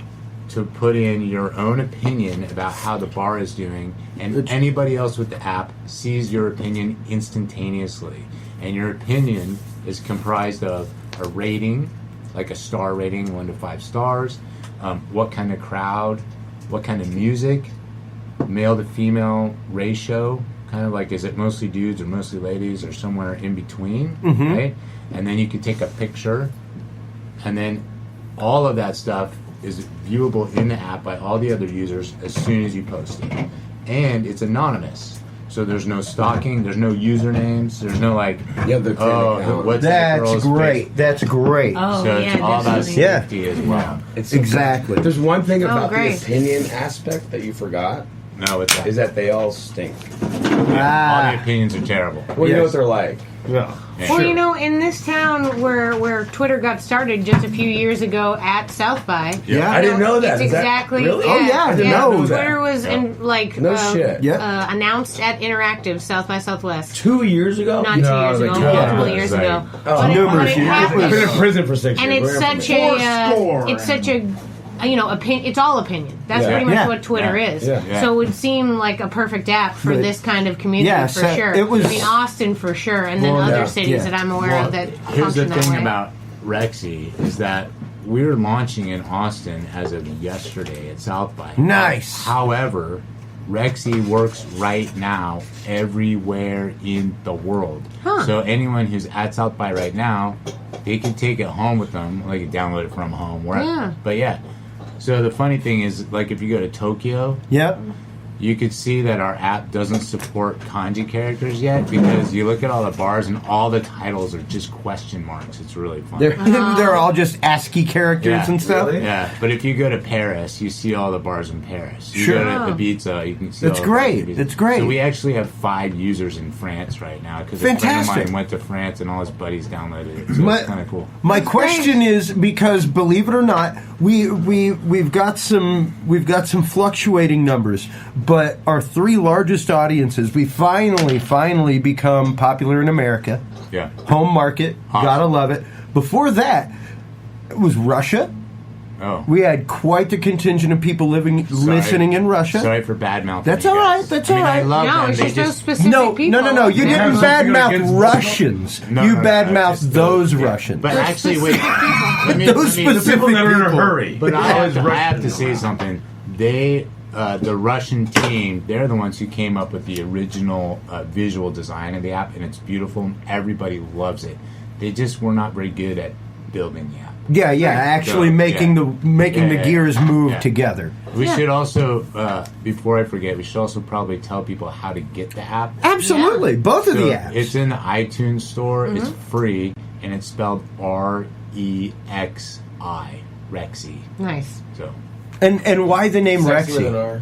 to put in your own opinion about how the bar is doing, and anybody else with the app sees your opinion instantaneously. And your opinion is comprised of a rating, like a star rating, 1 to 5 stars, what kind of crowd, what kind of music, male to female ratio, kind of like, is it mostly dudes or mostly ladies or somewhere in between, right? And then you can take a picture and then all of that stuff is viewable in the app by all the other users as soon as you post it. And it's anonymous. So there's no stalking, there's no usernames, there's no like, what's that girl's great. face? That's great. Oh, So yeah, it's all about definitely. safety as well. It's Exactly. There's one thing about the great. opinion aspect that you forgot. No, it's that. Is that they all stink. All the opinions are terrible. Well, you know what they're like. Yeah. Well, you know, in this town where Twitter got started just a few years ago at South by, Yeah, I didn't know that. It's Is that exactly. really? Oh, yeah, I didn't know that. Twitter was shit. announced at Interactive South by Southwest. 2 years ago? Not 2 years ago, multiple years ago. But numerous years. I've been in prison for 6 years. And it's such a it's all opinion. That's pretty much what Twitter is. Yeah. So it would seem like a perfect app for this kind of community for sure. it was- I mean, Austin for sure, and then other cities that I'm aware of that Here's the function that thing way. about Rexi is that we're launching in Austin as of yesterday at South by. Nice. However, Rexi works right now everywhere in the world. So anyone who's at South by right now, they can take it home with them. They can download it from home. But yeah. So the funny thing is, like, if you go to Tokyo, Yep. you could see that our app doesn't support kanji characters yet because you look at all the bars and all the titles are just question marks. It's really fun. They're all just ASCII characters and stuff. Really? Yeah, but if you go to Paris, you see all the bars in Paris. You Sure. go to Ibiza, you can see That's all the bars great. in Ibiza. That's great. So we actually have 5 users in France right now because a friend of Fantastic. mine went to France and all his buddies downloaded it. So it's kind of cool. My question is, because believe it or not, we've got some fluctuating numbers, but our 3 largest audiences, we finally become popular in America. Yeah. Home market, gotta love it. Before that, it was Russia. Oh. We had quite the contingent of people listening in Russia. Sorry for bad mouthing. That's you all guys. right. That's I mean, all right. I love No, them. it's They just those just specific people. No. You Yeah. didn't Something badmouth against Russians. No, you no, badmouthed it's those those- Russians. But actually, wait. Let me, Those let me- specific people that are in a people. hurry. But I Always have Russian. to say something. They, the Russian team, they're the ones who came up with the original visual design of the app, and it's beautiful. And everybody loves it. They just were not very good at building the app. Yeah, actually So, making the gears move yeah. together. We should also, before I forget, we should also probably tell people how to get the app. Absolutely, both of So the apps. it's in the iTunes store. It's free, and it's spelled Rexi, Rexi. Nice. So And why the name Sexy with an Rexi? R.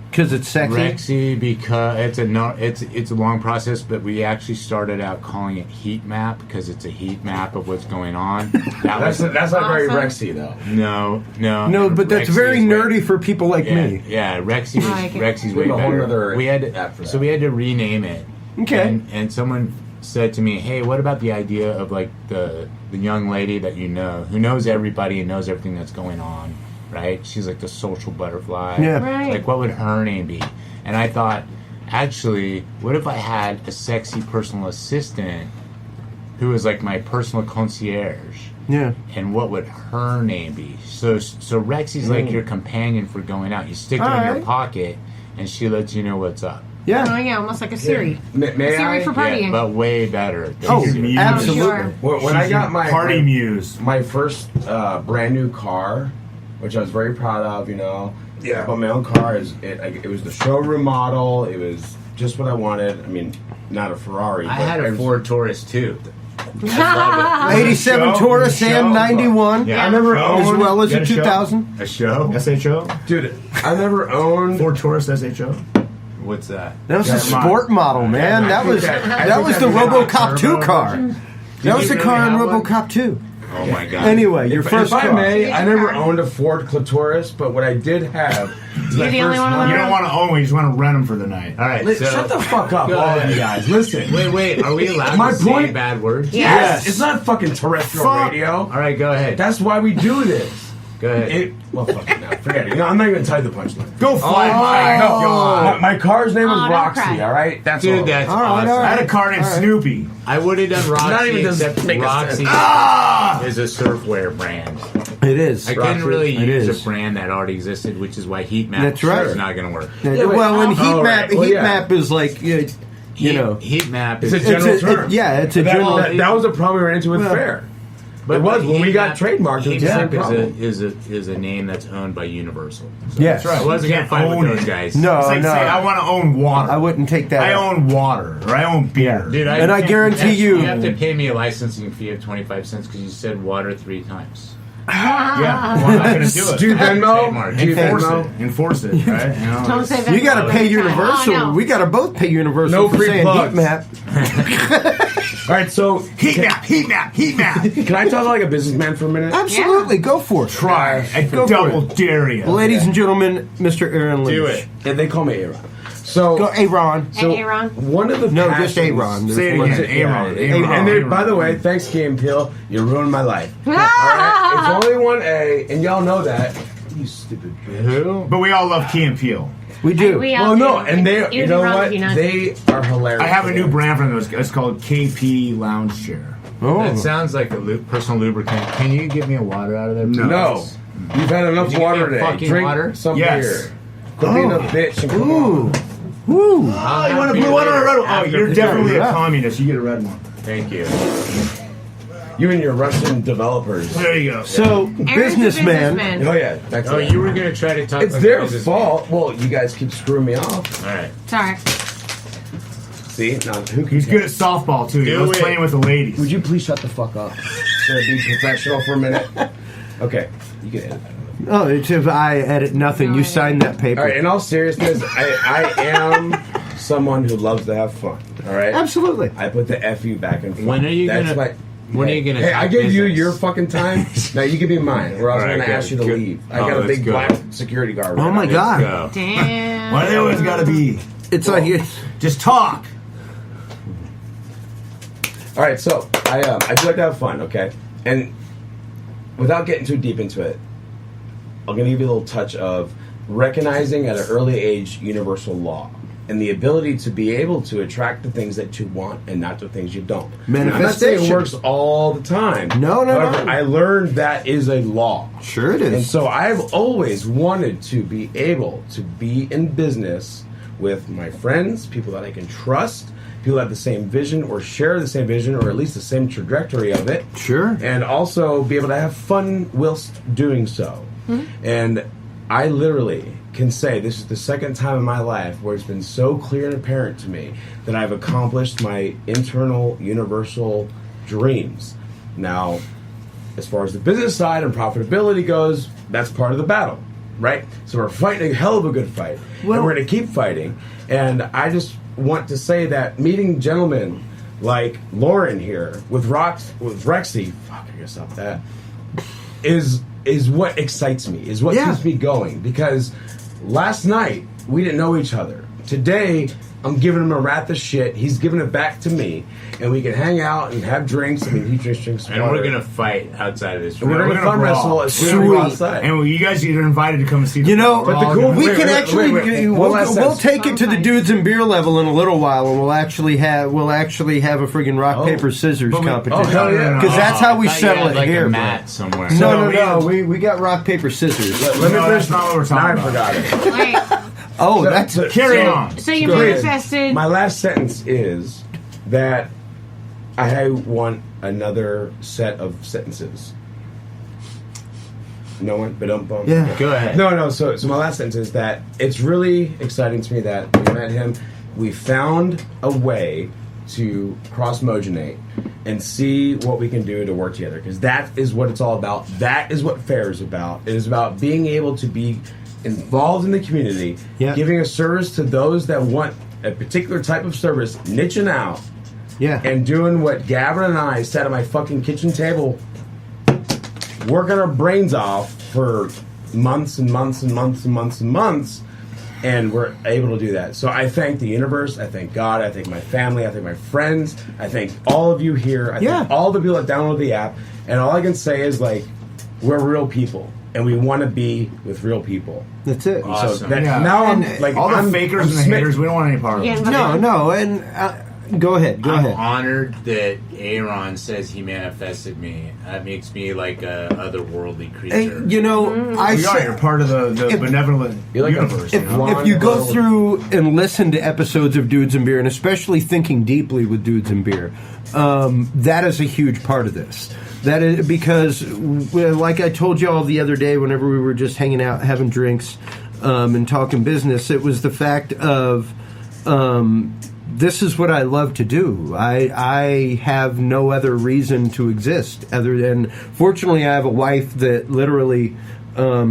Because it's sexy. Rexi, because it's a long process, but we actually started out calling it Heat Map because it's a heat map of what's going on. That's not very Awesome. Rexy though. No, but that's Rexi very is way- nerdy for people like Yeah, me. yeah. Rexi I like it. Rexi's We way have a whole better. other We had app for so that. we had to rename it. Okay. And someone said to me, "Hey, what about the idea of like the young lady that you know who knows everybody and knows everything that's going on, right? She's like the social butterfly. Yeah. Right. Like, what would her name be?" And I thought, actually, what if I had a sexy personal assistant who was like my personal concierge? Yeah. And what would her name be? So Rexi's like your companion for going out. You stick her in your Alright. pocket, and she lets you know what's up. Oh Yeah. yeah, almost like a Siri. May A Siri I? for partying. Yeah, but way better. than Oh, Siri. absolutely. Sure. When I got my Party Muse. my first brand new car, which I was very proud of, Yeah. But my own car it was the showroom model. It was just what I wanted. I mean, not a Ferrari. I but had it a was- Ford Taurus too. 87 Show? Taurus Show? and 91. Yeah. I never As owned. well as Get a a show? 2000. A show? SHO? Dude, I never owned. Ford Taurus SHO? What's that? That was Yeah, a sport model, man. I That think was that- I that think was that the was not RoboCop 2 turbo car. version. That was you the car in really have one? RoboCop 2. Oh my god. Anyway, your If first I car. may, I never owned a Ford Clitoris, but what I did have. is You're my the only first one on You don't want to own one, you just want to rent them for the night. All right. So Shut the fuck up, Go all ahead. of you guys. Listen. Wait. Are we allowed My to say point- bad words? Yes. It's not fucking terrestrial Fuck. radio. All right. Go ahead. That's why we do this. Go ahead. Well, fuck it now. Forget it. I'm not even tell you the punchline. Go fly high. No, my car's name was Oh, don't Roxy, cry. all right? That's Dude, all. that's All right, awesome. all right. I had a car named Snoopy. I would have done Roxy, Not even does except make a Roxy sense. is a surfwear brand. It is. I couldn't really It use is. a brand that already existed, which is why Heat Map That's right. is not going to work. Well, and heat Oh, map, right. Well, heat yeah. map is like you know, Heat Map It's is a general term. yeah, it's a That, general. that was a problem we ran into with Fair. But it was when we got trademarked. It was the same Heat Map problem. is a name that's owned by Universal. So Yes. that's right. I wasn't going to fight with those guys. No, It's like no. saying, I want to own water. I wouldn't take that. I own water, or I own beer. Dude, And I guarantee you- have to pay me a licensing fee of 25 cents because you said water 3 times. Yeah, well, I'm not going to do it. Do Venmo? Trademark. Do Enforce Venmo? it. Enforce it, right? You know, Don't say that. You got to pay all the time. Universal. Oh, no. We got to both pay Universal No for free saying plugs. heat map. All right, so heat map. can I talk like a businessman for a minute? Absolutely, go for it. Try. I Go for double it. dare you. Ladies and gentlemen, Mr. Aaron Lemisch. Do it. Yeah, they call me Aron. So Go Aron. So Aaron. one of the No, passions- just Aron. Say it There's again. one- Aron. And there, by the way, thanks, Key and Peel. You ruined my life. All right, it's only one A, and y'all know that. You stupid bitch. But we all love Key and Peele. We do. We Well, all no, do. and they, You'd you be know wrong what? if you're not. They are hilarious. I have a new brand from those. It's called KP Lounge Chair. That sounds like a personal lubricant. Can you get me a water out of there? No. please? You've had enough Did you water give me today. fucking Drink water? some Yes. beer. Quit being a bitch and come on. Woo. Oh, you want a blue one or a red one? Oh, After you're the definitely yeah. a communist. You get a red one. Thank you. You and your Russian developers. There you go. So, Aaron's a businessman. Oh, yeah. That's Oh, it. you were going to try to talk It's like their a business fault. Well, you guys keep screwing me off. man. All right. It's all right. See? Now, who can He's good at softball, too. He Do loves it. playing with the ladies. Would you please shut the fuck up? So be professional for a minute. Okay. You can edit that. Oh, it's if I edit nothing. You signed that paper. All right, in all seriousness, I am someone who loves to have fun. All right? Absolutely. I put the FU back in front. When are you That's gonna- my- when are you gonna Hey, talk I gave you business? your fucking time. Now you give me mine, or I was All right, going to good, ask you to good. leave. I Oh, got a let's big go. black security guard. Oh right my now. God. Go. Damn. Why do they always got to be? It's like Just talk. All right, so I do like to have fun, okay? And without getting too deep into it, I'm going to give you a little touch of recognizing at an early age universal law and the ability to be able to attract the things that you want and not the things you don't. I'm not saying it Manifestation. works all the time. No. However, I learned that is a law. Sure it is. And so I've always wanted to be able to be in business with my friends, people that I can trust, people that have the same vision or share the same vision or at least the same trajectory of it. Sure. And also be able to have fun whilst doing so. And I literally can say this is the second time in my life where it's been so clear and apparent to me that I've accomplished my internal universal dreams. Now, as far as the business side and profitability goes, that's part of the battle, right? So we're fighting a hell of a good fight, and we're going to keep fighting. And I just want to say that meeting gentlemen like Loren here with Rexi, fuck, I gotta stop that, is what excites me, is what keeps me going. Because last night we didn't know each other. Today I'm giving him a wrath of shit. He's giving it back to me, and we can hang out and have drinks. I mean, he drinks And water. we're going to fight outside of this And room. we're going to fun wrestle as soon as we go outside. And you guys are invited to come and see the You know, We're all gonna- we wait, can wait, actually wait, wait. One we'll, last we'll sentence. take it to the dudes and beer level in a little while, and we'll actually have a friggin' rock paper scissors competition. Oh, hell yeah. Because that's how we I thought you settle had, it like, here. a bro. mat somewhere. No. We got rock paper scissors. Let me No, finish. that's not what we're talking Now about. I forgot it. Wait. Oh, that's Carry on. So you Go ahead. manifested. My last sentence is that I want another set of sentences. No one, but don't bump. Yeah. Go ahead. No. So my last sentence is that it's really exciting to me that we met him. We found a way to cross-mogenate and see what we can do to work together, because that is what it's all about. That is what FAIR is about. It is about being able to be involved in the community, giving a service to those that want a particular type of service, niching out, and doing what Gavin and I sat at my fucking kitchen table working our brains off for months and months and months and months and months, and we're able to do that. So I thank the universe, I thank God, I thank my family, I thank my friends, I thank all of you here, I thank all the people that download the app, and all I can say is, like, we're real people, and we want to be with real people. That's it. So that, now I'm like all the I'm, fakers I'm and the haters. We don't want any part of it. No, and Go ahead. I'm honored that Aron says he manifested me. That makes me like a otherworldly creature. You know, you're part of the benevolent universe. If you go through and listen to episodes of Dudes and Beer, and especially Thinking Deeply with Dudes and Beer, that is a huge part of this. That is because, like I told you all the other day, whenever we were just hanging out, having drinks, and talking business, it was the fact of. This is what I love to do. I have no other reason to exist other than, fortunately, I have a wife that literally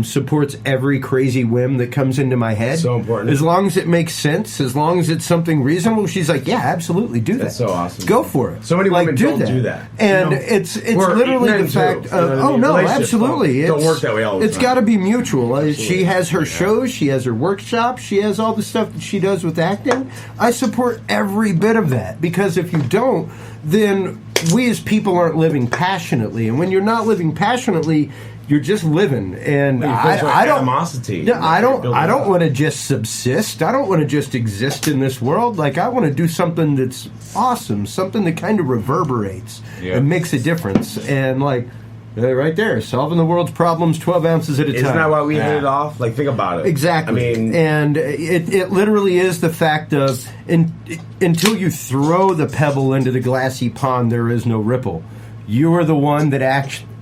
supports every crazy whim that comes into my head. So important. As long as it makes sense, as long as it's something reasonable, she's like, yeah, absolutely, do that. That's so awesome. Go for it. So many women don't do that. And it's literally the fact of, absolutely. Don't work that way all the time. It's got to be mutual. She has her shows, she has her workshops, she has all the stuff that she does with acting. I support every bit of that, because if you don't, then we as people aren't living passionately. And when you're not living passionately, you're just living, and I don't want to just subsist. I don't want to just exist in this world. Like, I want to do something that's awesome, something that kind of reverberates and makes a difference. And like right there, solving the world's problems 12 ounces at a time. Isn't that why we hit it off? Like, think about it. Exactly. I mean, and it literally is the fact of until you throw the pebble into the glassy pond, there is no ripple. You are the one that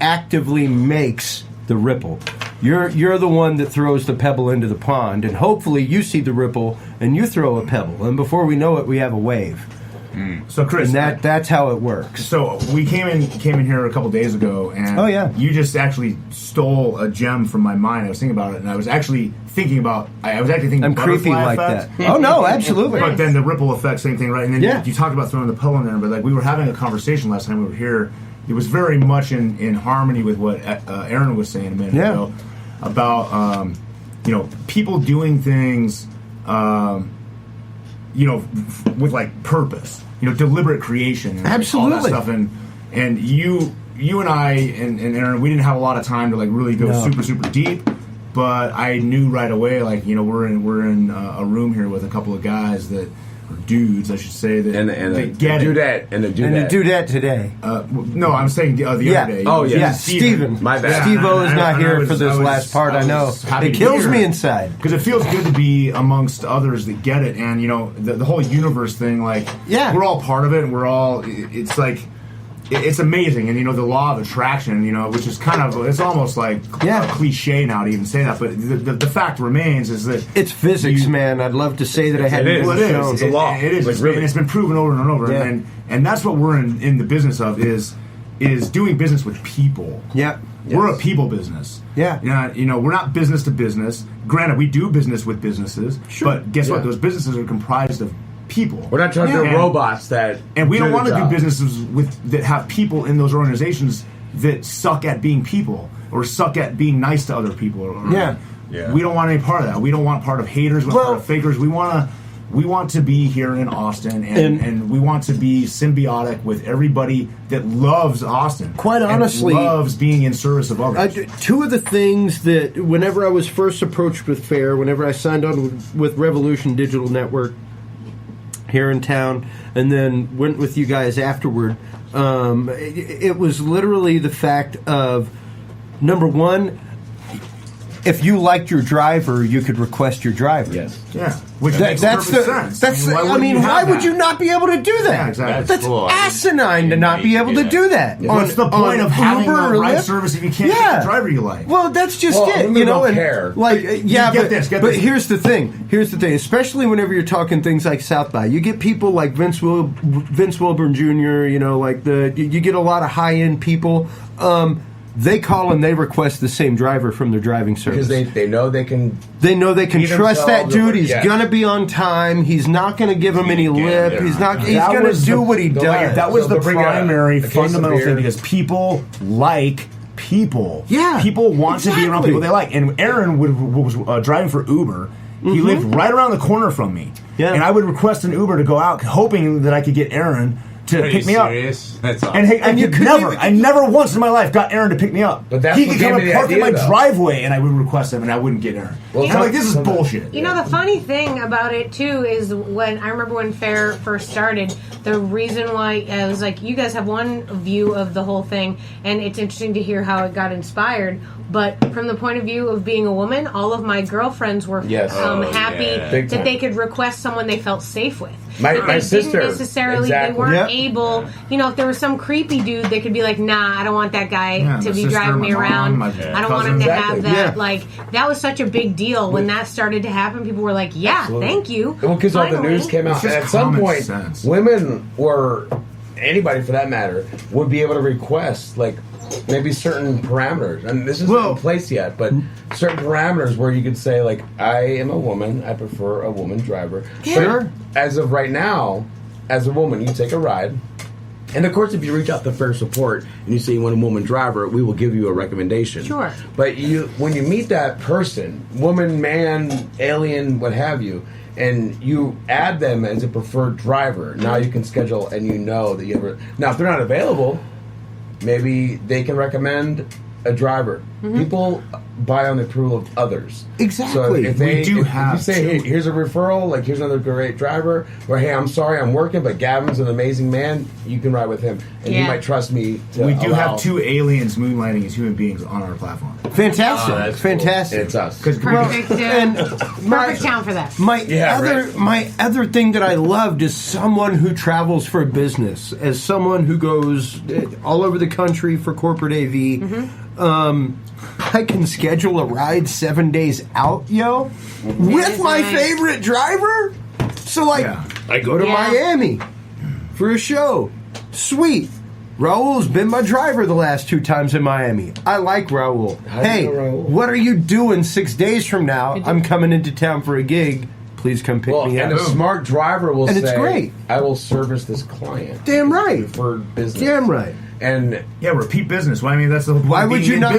actively makes the ripple. You're the one that throws the pebble into the pond, and hopefully you see the ripple and you throw a pebble, and before we know it, we have a wave. So, Chris, and that's how it works. So we came in here a couple days ago, and you just actually stole a gem from my mind. I was thinking about it, and I was actually thinking about. I'm creepy like effect. that. Oh no, absolutely. But then the ripple effect, same thing, right? And then you talked about throwing the pebble in there, but like we were having a conversation last time we were here. It was very much in harmony with what Aron was saying a minute ago about people doing things with like purpose, deliberate creation, and absolutely all that stuff. And you and I and Aron, we didn't have a lot of time to like really go super deep, but I knew right away, like we're in a room here with a couple of guys that. Dudes, I should say, that and get do it. That and the dudette today. No, I'm saying the other day. Oh yeah, Steven. My bad. Steve-O is not here for this last part. I know it kills me inside because it feels good to be amongst others that get it, and the whole universe thing. Like, we're all part of it, and we're all. It's like. It's amazing, and the law of attraction, which is kind of, it's almost like a cliche now to even say that, but the fact remains is that it's physics, man. I'd love to say that I hadn't been shown. It's a law. It is. It's, and it's been proven over and over, and that's what we're in the business of is doing business with people. Yeah. We're a people business. Yeah. We're not business to business. Granted, we do business with businesses, but guess what? Those businesses are comprised of people. We're not trying to do robots that. And we don't want to do businesses that have people in those organizations that suck at being people or suck at being nice to other people. We don't want any part of that. We don't want part of haters. We don't want part of fakers. We want to be here in Austin, and we want to be symbiotic with everybody that loves Austin. Quite honestly, loves being in service of others. Two of the things that whenever I was first approached with FAIR, whenever I signed on with Revolution Digital Network here in town, and then went with you guys afterward, it was literally the fact of, number one, if you liked your driver, you could request your driver. Yes. Yeah. Which makes perfect sense. Why would you not be able to do that? Yeah, exactly. That's asinine to not be able to do that. Yeah. What's the point of having a ride service if you can't get the driver you like? Well, that's just it. But here's the thing. Especially whenever you're talking things like South by, you get people like Vince Wilburn JR. You get a lot of high end people. They call and they request the same driver from their driving service because they know they can. They know they can trust that dude. He's gonna be on time. He's not gonna give him any lip. He's not. He's gonna do what he does. That was the primary fundamental thing because people like people. Yeah, people want to be around people they like. And Aron was driving for Uber. He lived right around the corner from me. Yeah, and I would request an Uber to go out, hoping that I could get Aron to pick me up. That's awesome. And I never once in my life got Aron to pick me up. But that's he could come and park in my driveway, and I would request him, and I wouldn't get Aron. Well, I'm like, this is bullshit. You know, the funny thing about it too is I remember when Fair first started, the reason why I was like, you guys have one view of the whole thing, and it's interesting to hear how it got inspired. But from the point of view of being a woman, all of my girlfriends were happy that they could request someone they felt safe with. My sister, didn't necessarily, they weren't able, you know, if there was some creepy dude, they could be like, nah, I don't want that guy to be driving me around. I don't want him to have that. Yeah. Like, that was such a big deal. When that started to happen, people were like, yeah, thank you. Well, because all the news came out. And at some point, women or anybody for that matter would be able to request, like, maybe certain parameters, and this isn't in place yet, but certain parameters where you could say, like, I am a woman, I prefer a woman driver. Sure. But as of right now, as a woman, you take a ride, and of course, if you reach out to Fair Support and you say you want a woman driver, we will give you a recommendation. Sure. But when you meet that person, woman, man, alien, what have you, and you add them as a preferred driver, now you can schedule, and you know that you ever. Now, if they're not available, maybe they can recommend a driver. People buy on the approval of others. Exactly. So if you have say, hey, here's a referral, like here's another great driver, or hey, I'm sorry I'm working, but Gavin's an amazing man, you can ride with him, and you might trust me to We do have 2 aliens moonlighting as human beings on our platform. Fantastic. Fantastic. Cool. It's us. Perfect town for that. My other thing that I loved is someone who travels for business, as someone who goes all over the country for corporate AV. I can schedule a ride 7 days out, with my favorite driver. So, like, I go to Miami for a show. Sweet. Raul's been my driver the last 2 times in Miami. I like Raul. Hey, what are you doing 6 days from now? I'm coming into town for a gig. Please come pick me up. And a smart driver will say, it's great. I will service this client. Damn right. For business. Damn right. And repeat business. Well, I mean, that's the whole point. Why would you not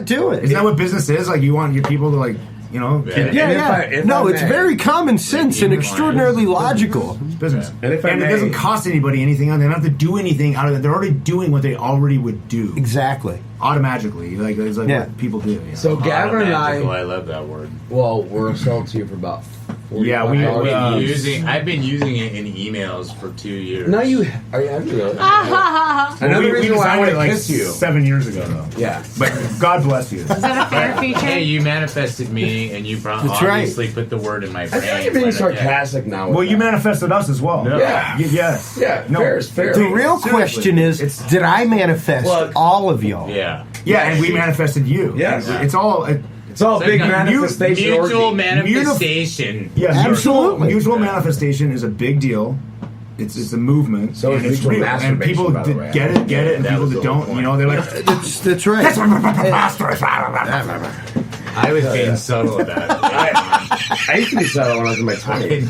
do it? Isn't that what business is? Like, you want your people to, like, you know? It's very common sense and extraordinarily logical. Business. And it doesn't cost anybody anything. They don't have to do anything out of it. They're already doing what they already would do. Exactly. Automatically. Like, it's like what people do. You know? So Gavin and I love that word. Well, we're sold to you for about 40 I've been using it in emails for 2 years. No, you have you really? Another reason why I wanted to kiss you 7 years ago, though. Yeah, but God bless you. Is that a fair feature? Hey, you manifested me, and you obviously put the word in my brain. I think you're being sarcastic now. Well, you manifested us as well. Yeah. Yes. Yeah. No, fair is fair. The real question is, did I manifest all of y'all? Yeah. Yeah, and we manifested you. Yeah. It's all. It's all big manifestation. Mutual manifestation. Yes, absolutely. Mutual manifestation is a big deal. It's a movement. So and it's real. And people that get it, and people that don't, you know, they're like, that's right. That's what I was being subtle about it. I used to be subtle when I was in my 20s.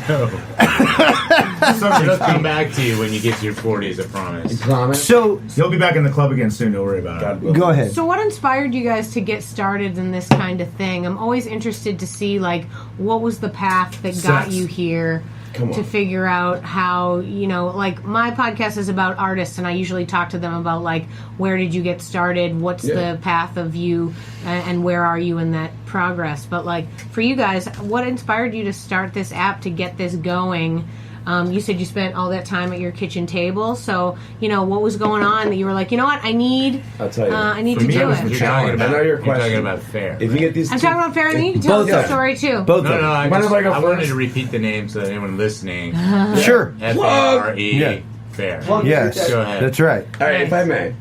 I know. It'll come back to you when you get to your 40s, I promise. You promise? So you'll be back in the club again soon. Don't worry about it. Go ahead. So what inspired you guys to get started in this kind of thing? I'm always interested to see, like, what was the path that got you here? To figure out how, you know, like, my podcast is about artists, and I usually talk to them about, like, where did you get started, what's the path of you, and where are you in that progress. But, like, for you guys, what inspired you to start this app, to get this going? You said you spent all that time at your kitchen table, so, you know, what was going on that you were like, you know what, I need to do it. I know your question. You're talking about Fair. If you get these, I'm talking about Fair, and you can tell us the story too. I wanted to repeat the name so that anyone listening. Sure. F-A-R-E. Fair. Yes. Go ahead. That's right. All right, if I may.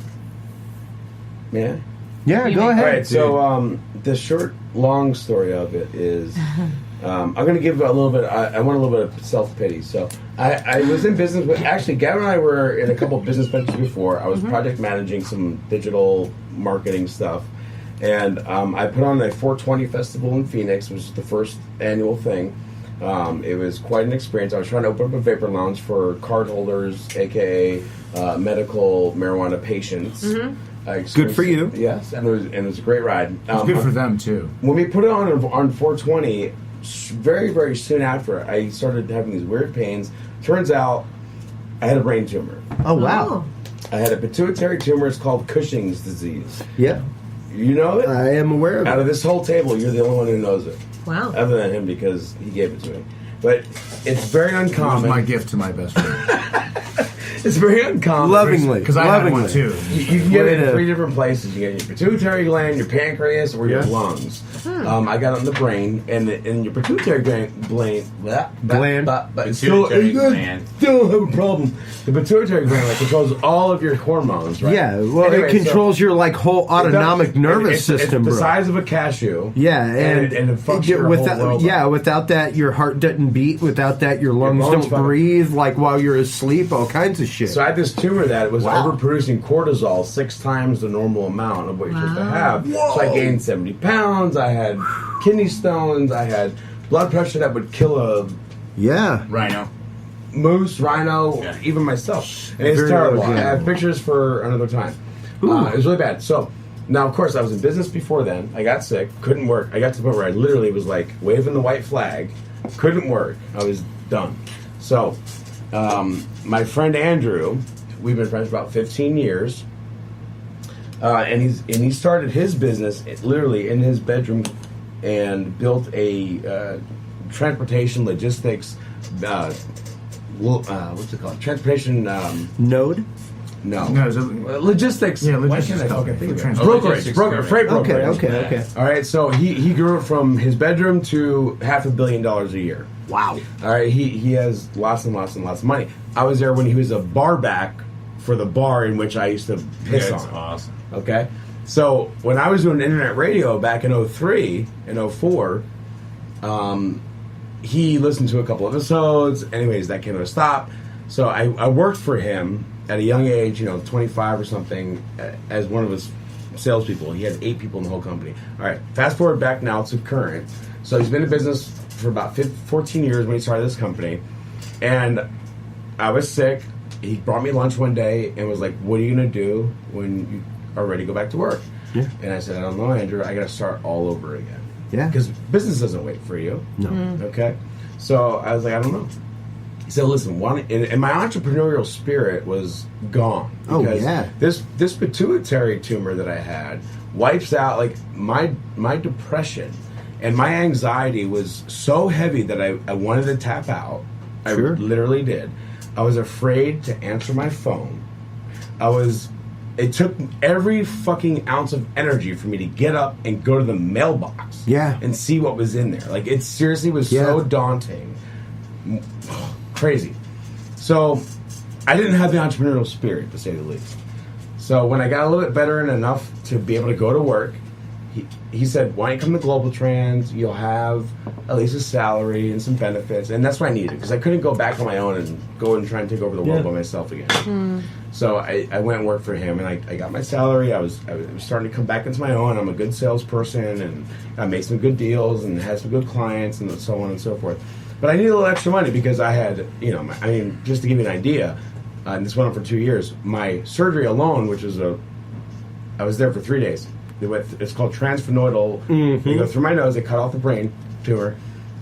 May I? Yeah, go ahead. All right, so the short, long story of it is... I'm going to give a little bit. I want a little bit of self-pity. So I was in business with. Actually, Gavin and I were in a couple of business ventures before. I was project managing some digital marketing stuff, and I put on a 420 festival in Phoenix, which was the first annual thing. It was quite an experience. I was trying to open up a vapor lounge for cardholders, aka medical marijuana patients. Good for you. Yes, and it was a great ride. It's good for them too. When we put it on 420. Very, very soon after, I started having these weird pains. Turns out, I had a brain tumor. Oh, wow. I had a pituitary tumor. It's called Cushing's disease. Yeah. You know it? I am aware of it. Out of this whole table, you're the only one who knows it. Wow. Other than him, because he gave it to me. But it's very uncommon. It was my gift to my best friend. It's very uncommon. Lovingly. Because I had one too. You can get it in 3 different places. You get your pituitary gland, your pancreas, or your lungs. I got it in the brain, and your pituitary gland but still have a problem. The pituitary gland controls all of your hormones, right? Yeah, well, anyway, it controls your whole autonomic nervous system, it's the bro. size of a cashew. Yeah, and it fucks your whole world up. Without that, your heart doesn't beat. Without that, your lungs don't breathe while you're asleep. All kinds of shit. So I had this tumor that was overproducing cortisol 6 times the normal amount of what you're supposed to have. Whoa. So I gained 70 pounds. I had kidney stones. I had blood pressure that would kill a rhino, moose, rhino, even myself. And it's terrible. I have pictures for another time. It was really bad. So now, of course, I was in business before then. I got sick, couldn't work. I got to the point where I literally was like waving the white flag, couldn't work. I was done. So my friend Andrew, we've been friends for about 15 years, and he started his business literally in his bedroom and built a transportation logistics what's it called? Transportation node? No, logistics. logistics. Yeah, logistics. Brokerage, freight brokerage. Okay. All right, so he grew it from his bedroom to $500 million a year. Wow. All right, he has lots and lots and lots of money. I was there when he was a bar back for the bar in which I used to piss on. That's awesome. Okay, so when I was doing internet radio back in 03 and 04, he listened to a couple episodes. Anyways, that came to a stop. So I worked for him at a young age, 25 or something, as one of his salespeople. He had 8 people in the whole company. All right, fast forward back now to current. So he's been in business for about 14 years when he started this company. And I was sick. He brought me lunch one day and was like, what are you going to do when you are ready to go back to work? Yeah. And I said, I don't know, Andrew. I got to start all over again. Yeah. Because business doesn't wait for you. No. Okay? So I was like, I don't know. He said, listen, and my entrepreneurial spirit was gone. Because this pituitary tumor that I had wipes out, like, my depression and my anxiety was so heavy that I wanted to tap out. I literally did. I was afraid to answer my phone. It took every fucking ounce of energy for me to get up and go to the mailbox. And see what was in there. Like, it seriously was so daunting. Crazy. So I didn't have the entrepreneurial spirit, to say the least. So when I got a little bit better and enough to be able to go to work, he said, why don't you come to Global Trans? You'll have at least a salary and some benefits. And that's what I needed, because I couldn't go back on my own and go and try and take over the world by myself again. So I went and worked for him, and I got my salary. I was starting to come back into my own. I'm a good salesperson, and I made some good deals and had some good clients and so on and so forth. But I needed a little extra money because I had, just to give you an idea, and this went on for 2 years, my surgery alone, which was I was there for 3 days. It's called transphenoidal. You go through my nose, they cut off the brain tumor.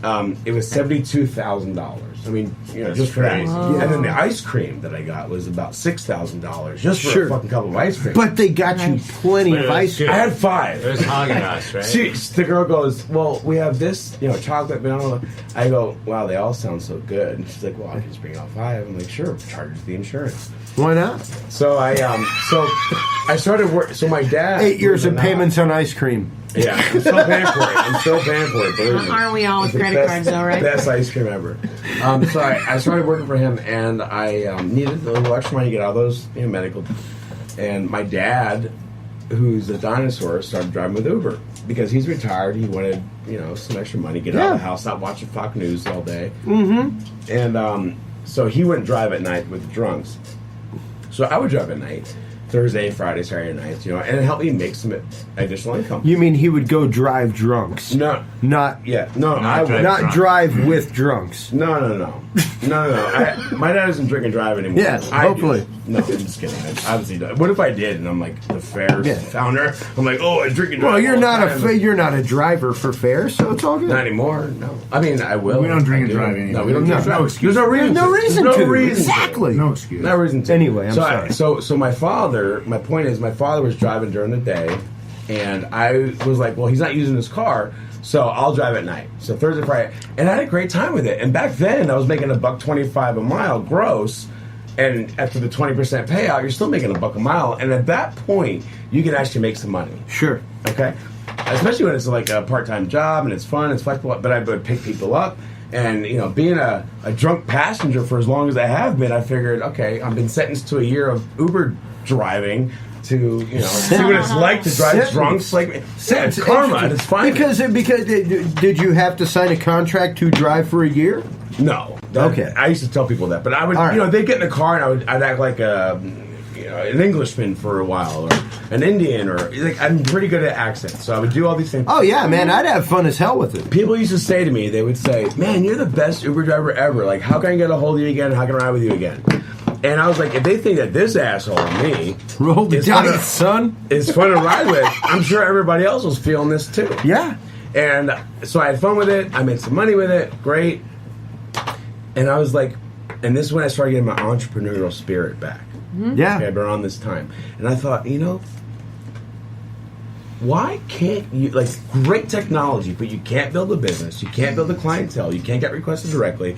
It was $72,000. I mean, just for that. And then the ice cream that I got was about $6,000 just for a fucking cup of ice cream. But they got you plenty of ice cream. I had 5. It was Haagen-Dazs, right? The girl goes, well, we have this, chocolate, vanilla. I go, wow, they all sound so good. And she's like, well, I can just bring out 5. I'm like, sure, charge the insurance. Why not? So I started work. So my dad 8 years of payments on ice cream. Yeah, I'm still paying for it. Believe me. Aren't we all with credit cards, though, right? Best ice cream ever. So I started working for him, and I needed a little extra money to get out of those medical. And my dad, who's a dinosaur, started driving with Uber because he's retired. He wanted some extra money, get out of the house, not watching Fox News all day. And so he wouldn't drive at night with the drunks. So I would drive at night. Thursday, Friday, Saturday nights, and it helped me make some additional income. You mean he would go drive drunks? No, not drive with drunks. No. My dad doesn't drink and drive anymore. Yes, hopefully. No, I'm just kidding. I obviously don't. What if I did? And I'm like the Fair's founder. I'm like, I drink and drive. Well, you're not a driver for Fair, so it's all good. Not anymore. No, I mean I will. We don't drink and drive anymore. No, we don't drink and drive. No excuse. There's no reason. No to. reason. Exactly. No excuse. No reason to. Anyway, I'm sorry. So my father. My point is, my father was driving during the day And I was like, well, he's not using his car, so I'll drive at night. So Thursday, Friday, and I had a great time with it. And back then, I was making $1.25 a mile gross. And after the 20% payout, you're still making $1 a mile. And at that point, you can actually make some money. Sure. Okay? Especially when it's like a part-time job and it's fun, it's flexible. But I would pick people up. And, being a drunk passenger for as long as I have been, I figured, okay, I've been sentenced to a year of Uber driving to, see what it's like to drive drunk. It's karma, and it's fine. Because did you have to sign a contract to drive for a year? No. Okay. I used to tell people that, but I would, they'd get in the car and I'd act like an Englishman for a while, or an Indian, or I'm pretty good at accents, so I would do all these things. Oh yeah, man, I'd have fun as hell with it. People used to say to me, they would say, "Man, you're the best Uber driver ever. Like, how can I get a hold of you again? How can I ride with you again?" And I was like, if they think that this asshole and me roll the dice, son, is fun to ride with, I'm sure everybody else was feeling this too. Yeah. And so I had fun with it. I made some money with it. Great. And I was like, and this is when I started getting my entrepreneurial spirit back. Mm-hmm. Yeah. Okay, around this time. And I thought, why can't you, great technology, but you can't build a business, you can't build a clientele, you can't get requested directly.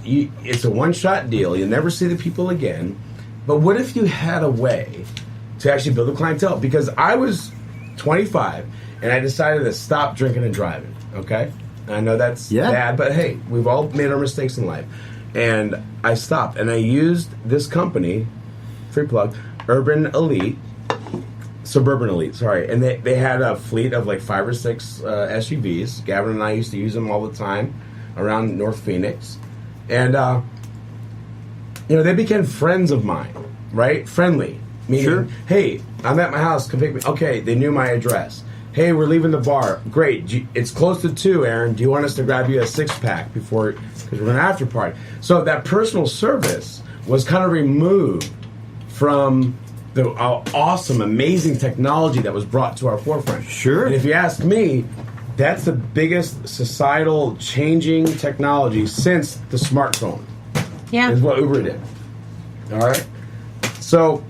It's a one-shot deal. You'll never see the people again. But what if you had a way to actually build a clientele? Because I was 25, and I decided to stop drinking and driving, okay? I know that's bad, but hey, we've all made our mistakes in life. And I stopped, and I used this company, free plug, Suburban Elite, sorry. And they had a fleet of 5 or 6 SUVs. Gavin and I used to use them all the time around North Phoenix. And, they became friends of mine, right? Friendly. Meaning, hey, I'm at my house, come pick me. Okay, they knew my address. Hey, we're leaving the bar. Great. It's close to 2, Aron. Do you want us to grab you a 6-pack before, because we're going to after party. So that personal service was kind of removed from the awesome, amazing technology that was brought to our forefront. Sure. And if you ask me, that's the biggest societal changing technology since the smartphone. Yeah. Is what Uber did. All right? So,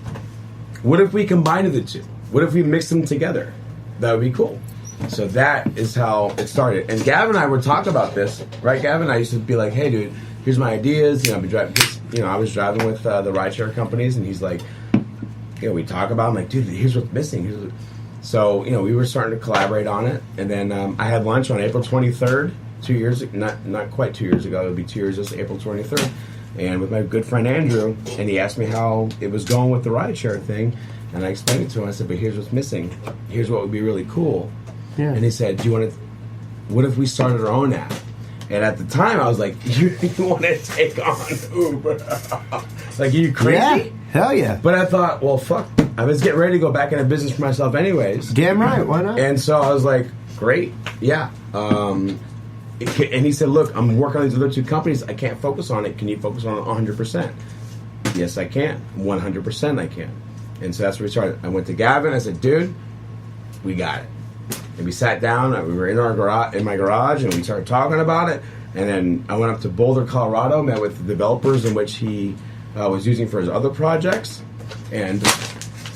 what if we combined the two? What if we mixed them together? That would be cool. So that is how it started. And Gavin and I would talk about this, right, Gavin? I used to be like, hey, dude, here's my ideas. I'd be driving, I was driving with the rideshare companies, and he's like, we talk about it. I'm like, dude, here's what's missing. So, we were starting to collaborate on it. And then I had lunch on April 23rd, 2 years, not quite 2 years ago. It would be 2 years, just April 23rd. And with my good friend Andrew, and he asked me how it was going with the rideshare thing. And I explained it to him. I said, but here's what's missing. Here's what would be really cool. Yeah. And he said, what if we started our own app? And at the time, I was like, you want to take on Uber? Are you crazy? Yeah, hell yeah. But I thought, well, fuck. I was getting ready to go back into business for myself anyways. Damn right, why not? And so I was like, great, yeah. And he said, look, I'm working on these other 2 companies. I can't focus on it. Can you focus on it 100%? Yes, I can. 100% I can. And so that's where we started. I went to Gavin. I said, dude, we got it. And we sat down. We were in my garage, and we started talking about it. And then I went up to Boulder, Colorado, met with the developers in which he was using for his other projects. And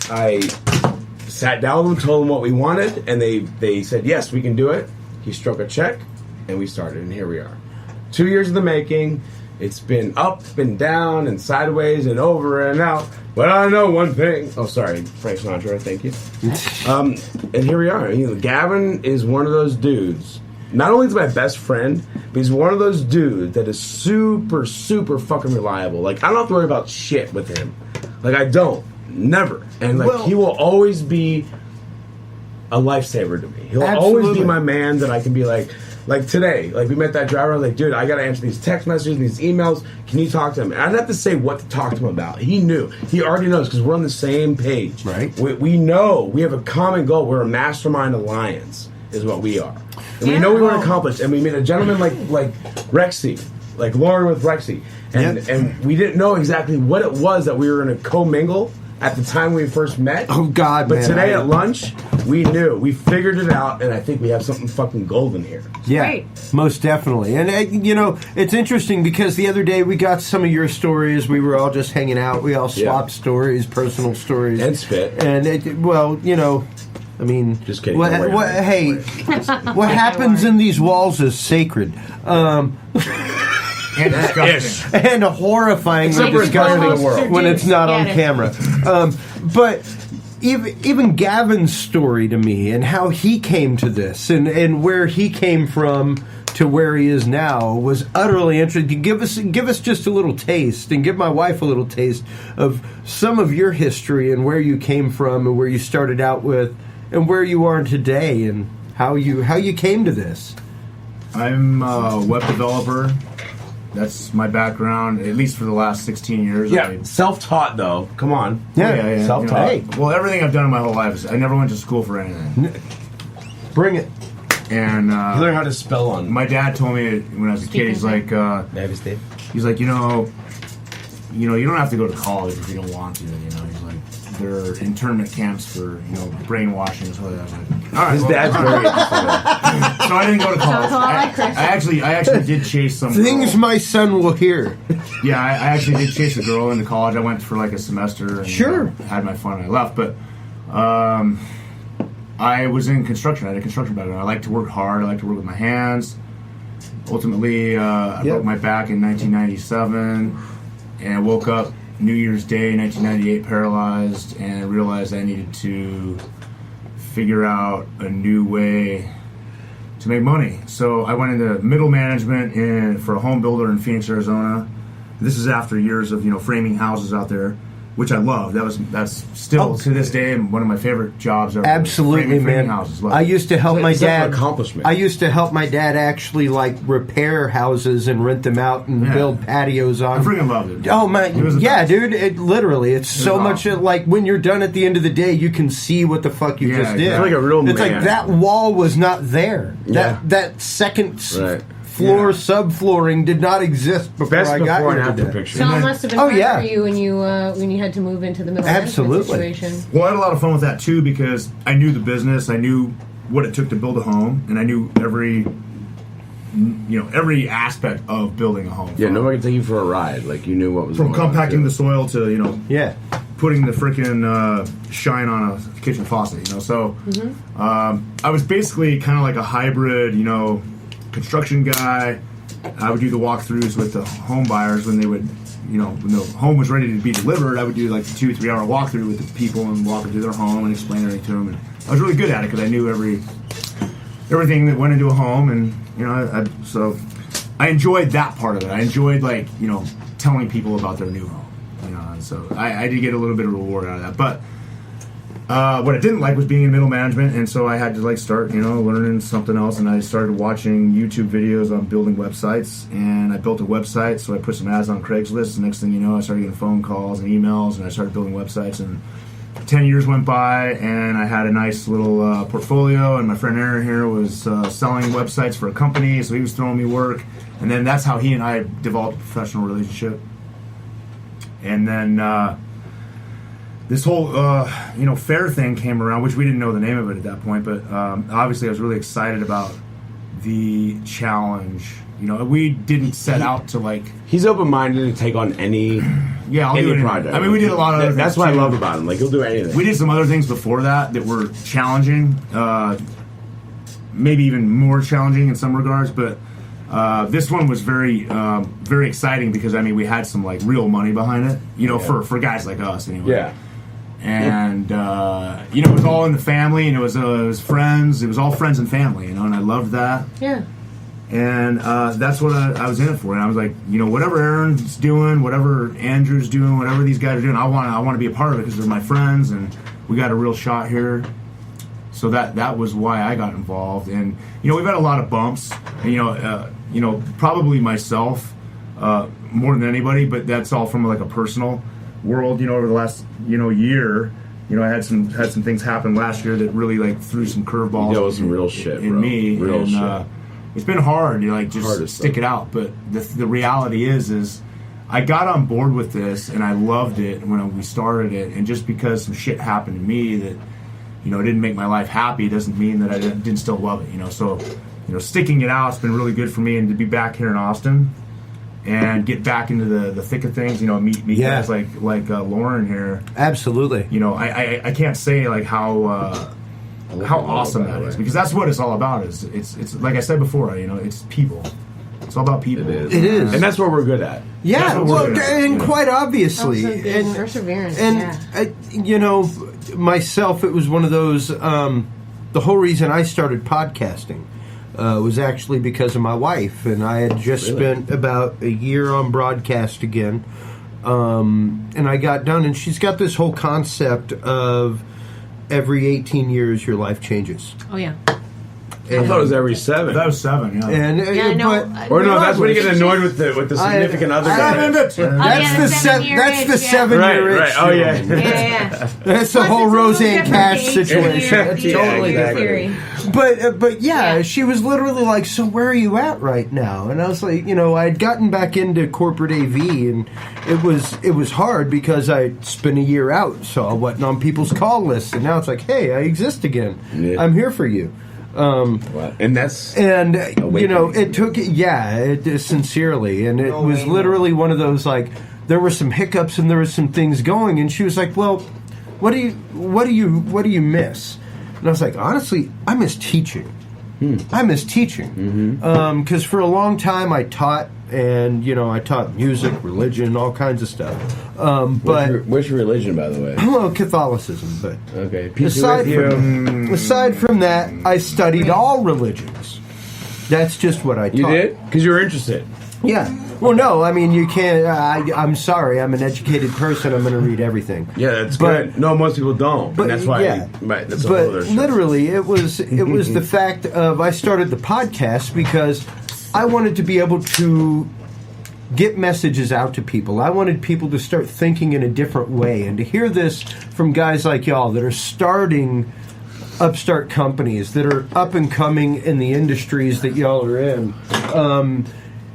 I sat down with them, told them what we wanted, and they said, yes, we can do it. He struck a check, and we started, and here we are. 2 years in the making. It's been up and down and sideways and over and out. But I know one thing. Oh, sorry, Frank Sinatra, thank you. And here we are. Gavin is one of those dudes. Not only is my best friend, but he's one of those dudes that is super, super fucking reliable. I don't have to worry about shit with him. I don't. Never. And, he will always be a lifesaver to me. He'll always be my man that I can be like today, we met that driver. I was like, dude, I got to answer these text messages, these emails. Can you talk to him? And I didn't have to say what to talk to him about. He knew. He already knows because we're on the same page. Right. We know. We have a common goal. We're a mastermind alliance is what we are. And we know we want to accomplish. And we met a gentleman like Rexi, like Loren with Rexi. And we didn't know exactly what it was that we were going to commingle at the time we first met. Oh, God, but man. But today at lunch, we knew. We figured it out, and I think we have something fucking golden here. Yeah, Great. Most definitely. And, it's interesting because the other day we got some of your stories. We were all just hanging out. We all swapped stories, personal stories. And spit. And, I mean, just kidding. What happens in these walls is sacred. And disgusting. And horrifying when it's not on camera. But even Gavin's story to me and how he came to this and where he came from to where he is now was utterly interesting. Give us just a little taste, and give my wife a little taste of some of your history and where you came from and where you started out with and where you are today and how you came to this. I'm a web developer. That's my background, at least for the last 16 years. Yeah, self-taught though. Come on. Yeah. Self-taught. You know, well, everything I've done in my whole life, I never went to school for anything. Bring it. And you learn how to spell on. My dad told me when I was a kid, he's like, you don't have to go to college if you don't want to. You know, he's like, there are internment camps for brainwashing and stuff like that. All right, his dad's very so I didn't go to college. I actually did chase some things girl. My son will hear. Yeah, I actually did chase a girl into college. I went for like a semester and had my fun and I left. But I was in construction. I had a construction background. I like to work hard. I like to work with my hands. Ultimately, I broke my back in 1997 and I woke up New Year's Day, 1998, paralyzed, and realized I needed to figure out a new way to make money. So I went into middle management for a home builder in Phoenix, Arizona. This is after years of framing houses out there, which I love. That's still to this day one of my favorite jobs ever. Absolutely, framing man. Houses. I used to help my dad. Accomplishment. I used to help my dad actually repair houses and rent them out and build patios on. I freaking loved it. Oh man, dude! It's so much like when you're done at the end of the day, you can see what the fuck you just did. It's like a real It's man. like that wall was not there. Yeah. That second floor subflooring did not exist before I got before here and after today. picture. So it must have been hard for you when you had to move into the middle management situation. Well, I had a lot of fun with that too because I knew the business, I knew what it took to build a home, and I knew every aspect of building a home. Yeah, nobody could take you for a ride. Like you knew what was from going compacting on, the soil to putting the freaking shine on a kitchen faucet. So I was basically kind of like a hybrid, construction guy. I would do the walkthroughs with the home buyers when they would, when the home was ready to be delivered. I would do like the 2-3 hour walkthrough with the people and walk them through their home and explain everything to them. And I was really good at it because I knew everything that went into a home, and so I enjoyed that part of it. I enjoyed telling people about their new home. And so I did get a little bit of reward out of that, but. What I didn't like was being in middle management, and so I had to start, learning something else, and I started watching YouTube videos on building websites, and I built a website, so I put some ads on Craigslist, and next thing you know, I started getting phone calls and emails, and I started building websites, and 10 years went by, and I had a nice little portfolio, and my friend Aron here was selling websites for a company, so he was throwing me work, and then that's how he and I developed a professional relationship. And then this whole fair thing came around, which we didn't know the name of it at that point, but obviously I was really excited about the challenge. We didn't set out to He's open-minded to take on any project. I mean, we did a lot of other things. That's what I love about him. He'll do anything. We did some other things before that were challenging, maybe even more challenging in some regards, but this one was very, very exciting because we had some real money behind it. For guys like us anyway. Yeah. And it was all in the family, and it was friends. It was all friends and family, and I loved that. Yeah. And that's what I was in it for. And I was like, whatever Aron's doing, whatever Andrew's doing, whatever these guys are doing, I want to be a part of it because they're my friends, and we got a real shot here. So that was why I got involved. And we've had a lot of bumps. And, probably myself more than anybody, but that's all from a personal world. Over the last year, I had some things happen last year that really threw some curveballs. That was some real shit in me. Real shit. It's been hard to just stick it out. But the reality is I got on board with this and I loved it when we started it. And just because some shit happened to me that it didn't make my life happy doesn't mean that I didn't still love it. So sticking it out has been really good for me, and to be back here in Austin and get back into the thick of things, meet guys like Loren here. Absolutely. I can't say how how awesome that is, because that's what it's all about. Is it's like I said before, it's people. It's all about people. It is. And that's what we're good at. Yeah, and quite obviously. And perseverance. And, myself, it was one of those, the whole reason I started podcasting was actually because of my wife. And I had just spent about a year on broadcast again. And I got done, and she's got this whole concept of every 18 years your life changes. Oh, yeah. I thought it was every 7. That was 7, yeah. And, that's when you get annoyed with the significant other. That's the 7-year itch. Right. Oh yeah. Yeah. That's the whole Roseanne Cash situation. That's totally the theory. But she was literally like, "So where are you at right now?" And I was like, I'd gotten back into corporate AV, and it was hard because I spent a year out, so I wasn't on people's call lists, and now it's like, hey, I exist again. Yeah. I'm here for you. And that's it took sincerely, and it was literally one of those, like, there were some hiccups and there were some things going, and she was like, well, what do you miss? And I was like, honestly, I miss teaching. I miss teaching because for a long time I taught, and I taught music, religion, all kinds of stuff. But which religion, by the way? Well, Catholicism. But okay, aside from that, I studied all religions. That's just what I taught. You did? Because you were interested. Yeah. Well, no, I mean, you can't. I'm sorry. I'm an educated person. I'm going to read everything. Yeah, that's good. No, most people don't. But that's why. Yeah. Right. That's but a whole literally, it was the fact of I started the podcast because I wanted to be able to get messages out to people. I wanted people to start thinking in a different way, and to hear this from guys like y'all that are starting upstart companies that are up and coming in the industries that y'all are in.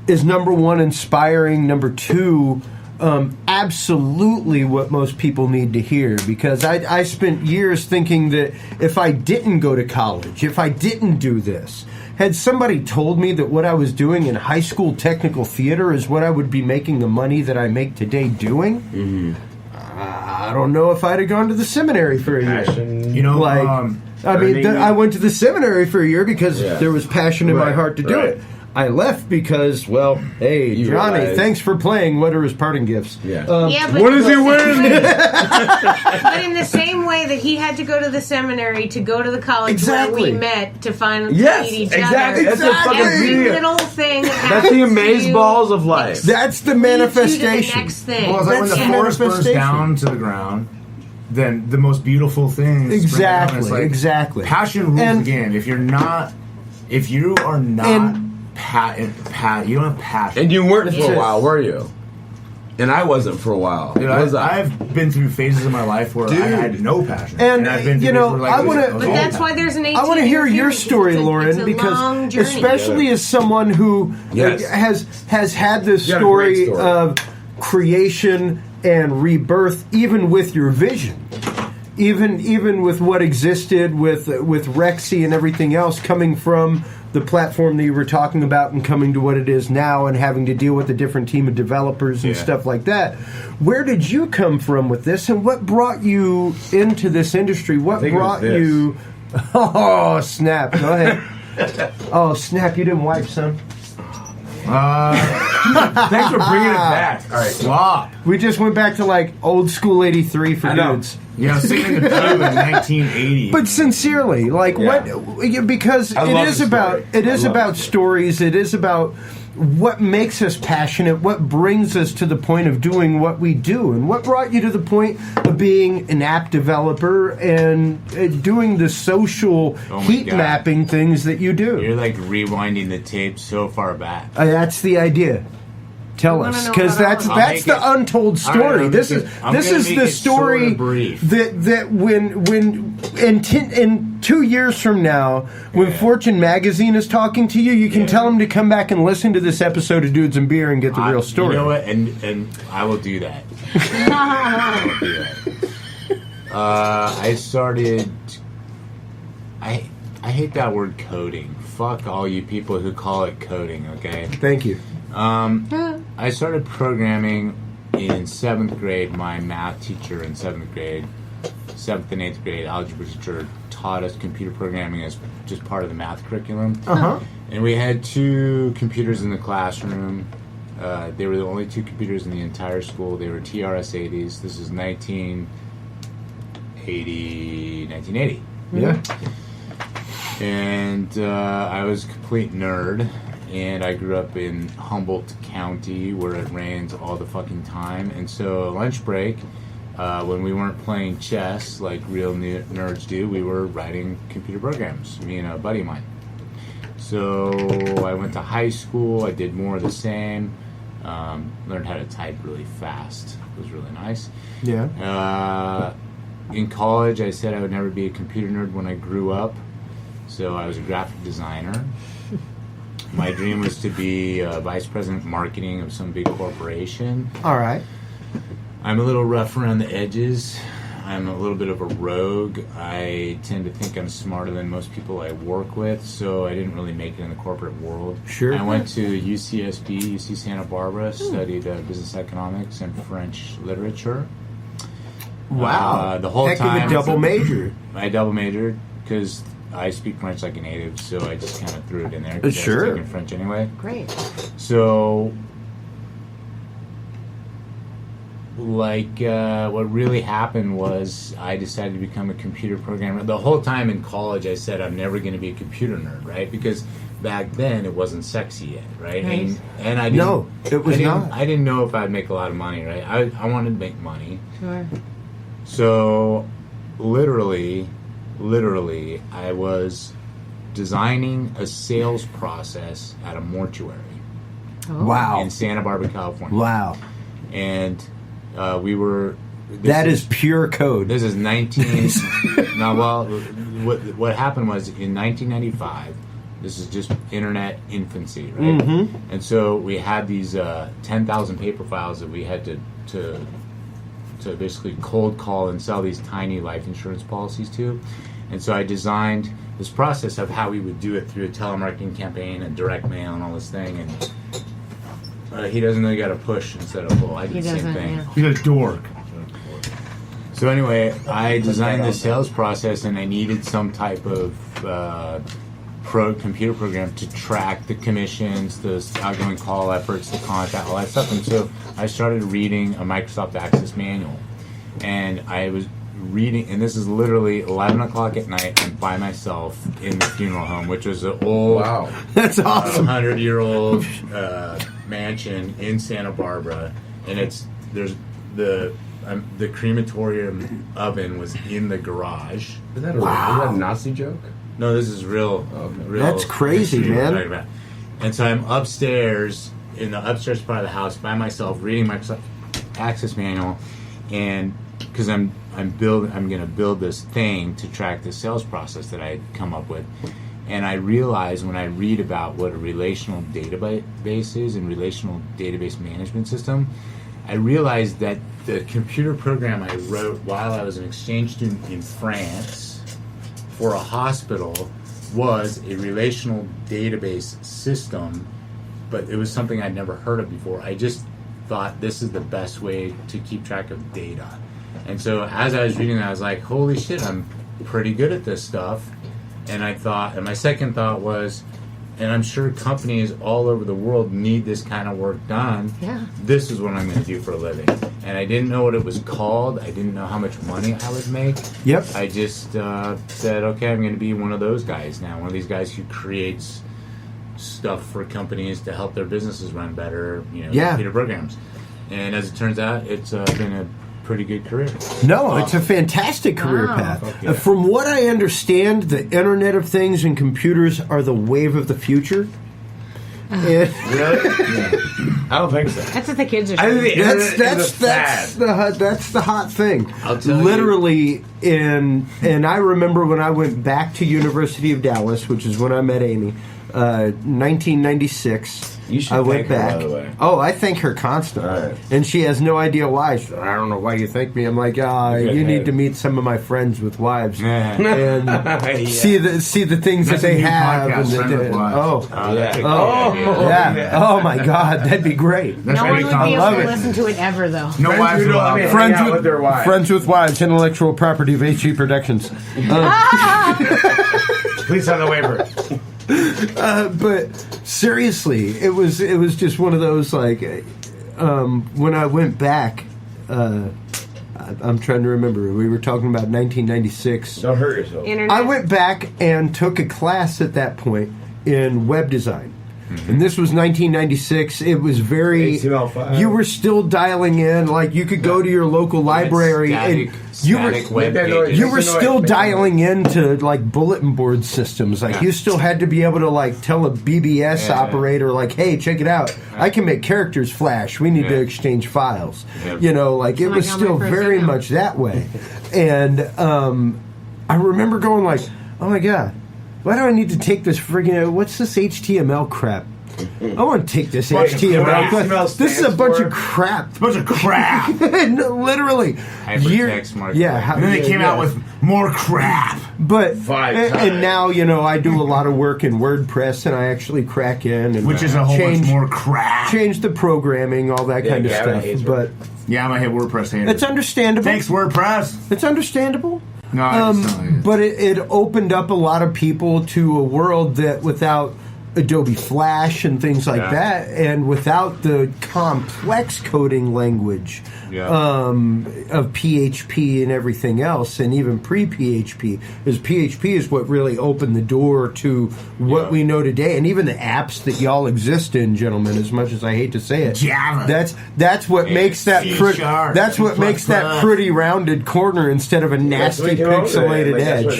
Is number one, inspiring. Number two, absolutely what most people need to hear. Because I spent years thinking that if I didn't go to college, if I didn't do this, had somebody told me that what I was doing in high school technical theater is what I would be making the money that I make today doing, I don't know if I'd have gone to the seminary for a year. I went to the seminary for a year because there was passion in my heart to do it. I left because, well, hey, Johnny, thanks for playing. What are his parting gifts? Yeah. But what is he wearing? But in the same way that he had to go to the seminary to go to the college where we met to find meet each other. That's a fucking every little thing. That's the amazeballs of life. That's the manifestation. The next thing. Well, it's like when the forest burns down to the ground, then the most beautiful things. Exactly. Passion rules the game. If you are not. You don't have passion. And you weren't for a while, were you? And I wasn't for a while. Dude, I've been through phases in my life where I had no passion. And I've been through I want to. But that's why there's an 18-year I want to hear your story, Loren, it's a because long journey. especially as someone who has had this story of creation and rebirth, even with your vision. Even with what existed with Rexi and everything else coming from the platform that you were talking about and coming to what it is now and having to deal with a different team of developers and stuff like that. Where did you come from with this, and what brought you into this industry? What brought you... Oh, snap. Go ahead. Oh, snap. You didn't wipe, son. Thanks for bringing it back. All right, swap. We just went back to like old school '83 for dudes. Yeah, I was singing the tune in 1980. But sincerely, like what? Because it is about stories. It is about what makes us passionate. What brings us to the point of doing what we do, and what brought you to the point of being an app developer and doing the social heat mapping things that you do. You're like rewinding the tape so far back. That's the idea. Tell us, because that's the untold story. Right, this is the story that when in 2 years from now, when Fortune Magazine is talking to you, you can tell them to come back and listen to this episode of Dudes and Beer and get the real story. You know what? And I will do that. I started. I hate that word coding. Fuck all you people who call it coding. Okay. Thank you. I started programming in 7th grade. My math teacher in 7th grade, 7th and 8th grade algebra teacher taught us computer programming as just part of the math curriculum. Uh-huh. And we had 2 computers in the classroom. They were the only 2 computers in the entire school. They were TRS-80s. This is 1980. Yeah. And I was a complete nerd. And I grew up in Humboldt County, where it rains all the fucking time. And so lunch break, when we weren't playing chess like real nerds do, we were writing computer programs, me and a buddy of mine. So I went to high school. I did more of the same. Learned how to type really fast. It was really nice. Yeah. In college, I said I would never be a computer nerd when I grew up. So I was a graphic designer. My dream was to be vice president of marketing of some big corporation. All right. I'm a little rough around the edges. I'm a little bit of a rogue. I tend to think I'm smarter than most people I work with, so I didn't really make it in the corporate world. Sure. I went to UC Santa Barbara, studied business economics and French literature. Wow. The whole Heck time. of a double major. I double majored because I speak French like a native, so I just kind of threw it in there. Sure. I was taking French anyway. Great. So, what really happened was I decided to become a computer programmer. The whole time in college, I said I'm never going to be a computer nerd, right? Because back then it wasn't sexy yet, right? Right. And I didn't, No, it was not. I didn't know if I'd make a lot of money, right? I wanted to make money. Sure. So, literally, I was designing a sales process at a mortuary. Oh. Wow. In Santa Barbara, California. Wow. And we were... That is pure code. This is 19... Now, well, what happened was in 1995, this is just internet infancy, right? Mm-hmm. And so we had these 10,000 paper files that we had to basically cold call and sell these tiny life insurance policies to. And so I designed this process of how we would do it through a telemarketing campaign and direct mail and all this thing. And he doesn't know you got to push instead of pull. I did the same thing. Yeah. You're a dork. So anyway, I designed this sales process, and I needed some type of computer program to track the commissions, the outgoing call efforts, the contact, all that stuff. And so I started reading a Microsoft Access manual, and I was reading, and this is literally 11 o'clock at night. I'm by myself in the funeral home, which was an old, that's awesome, 100-year-old mansion in Santa Barbara, and there's the crematorium oven was in the garage. Is that a Nazi joke? No, this is real. Real. That's crazy, man. And so I'm upstairs in the upstairs part of the house by myself, reading Microsoft Access manual, and because I'm going to build this thing to track the sales process that I come up with. And I realize when I read about what a relational database is and relational database management system, I realized that the computer program I wrote while I was an exchange student in France for a hospital was a relational database system, but it was something I'd never heard of before. I just thought this is the best way to keep track of data. And so as I was reading that, I was like, holy shit, I'm pretty good at this stuff. And I thought, and my second thought was, and I'm sure companies all over the world need this kind of work done. Yeah. This is what I'm going to do for a living. And I didn't know what it was called. I didn't know how much money I would make. Yep. I just said, okay, I'm going to be one of those guys now. One of these guys who creates stuff for companies to help their businesses run better, computer programs. And as it turns out, it's been a pretty good career. No, it's a fantastic career path. Yeah. From what I understand, the Internet of Things and computers are the wave of the future. Really? Yeah. I don't think so. That's what the kids are saying. That's the hot thing. I'll tell Literally, and I remember when I went back to University of Dallas, which is when I met Amy. 1996. You should I went thank her, back. by the way. Oh, I thank her constantly, Right. and she has no idea why. She's like, I don't know why you thank me. I'm like, you need to meet some of my friends with wives and see the things That's that they a new have. podcast, And Friends with Wives. Oh my God, that'd be great. That's No one would be I able love to it. listen to it ever, though. No wives who don't allowed. hang out with their wives. Friends with Wives, intellectual property of HG Productions. Please sign the waiver. But seriously, it was just one of those like when I went back. I'm trying to remember. We were talking about 1996. Don't hurt yourself. I went back and took a class at that point in web design. And this was 1996. It was very. HTML5. You were still dialing in. Like you could go to your local library and you were still dialing into like bulletin board systems. Like you still had to be able to like tell a BBS operator like, "Hey, check it out. I can make characters flash. We need to exchange files." You know, like it was still very much that way. And I remember going like, "Oh my God. Why do I need to take this friggin' what's this HTML crap? I want to take this HTML crap. This is a bunch of crap. It's a bunch of crap. Literally. Hypertext markup. Yeah. And then they came out with more crap. But and now I do a lot of work in WordPress, and I actually crack in, and which is a whole bunch more crap. Change the programming, all that kind of stuff. But yeah, I'm a hit WordPress hater. It's understandable. Thanks, WordPress. It's understandable. No, but it opened up a lot of people to a world that without Adobe Flash and things like that, and without the complex coding language of PHP and everything else, and even pre-PHP, because PHP is what really opened the door to what we know today, and even the apps that y'all exist in, gentlemen. As much as I hate to say it, Java. That's what makes that pretty. That's what makes that pretty rounded corner instead of a nasty pixelated edge.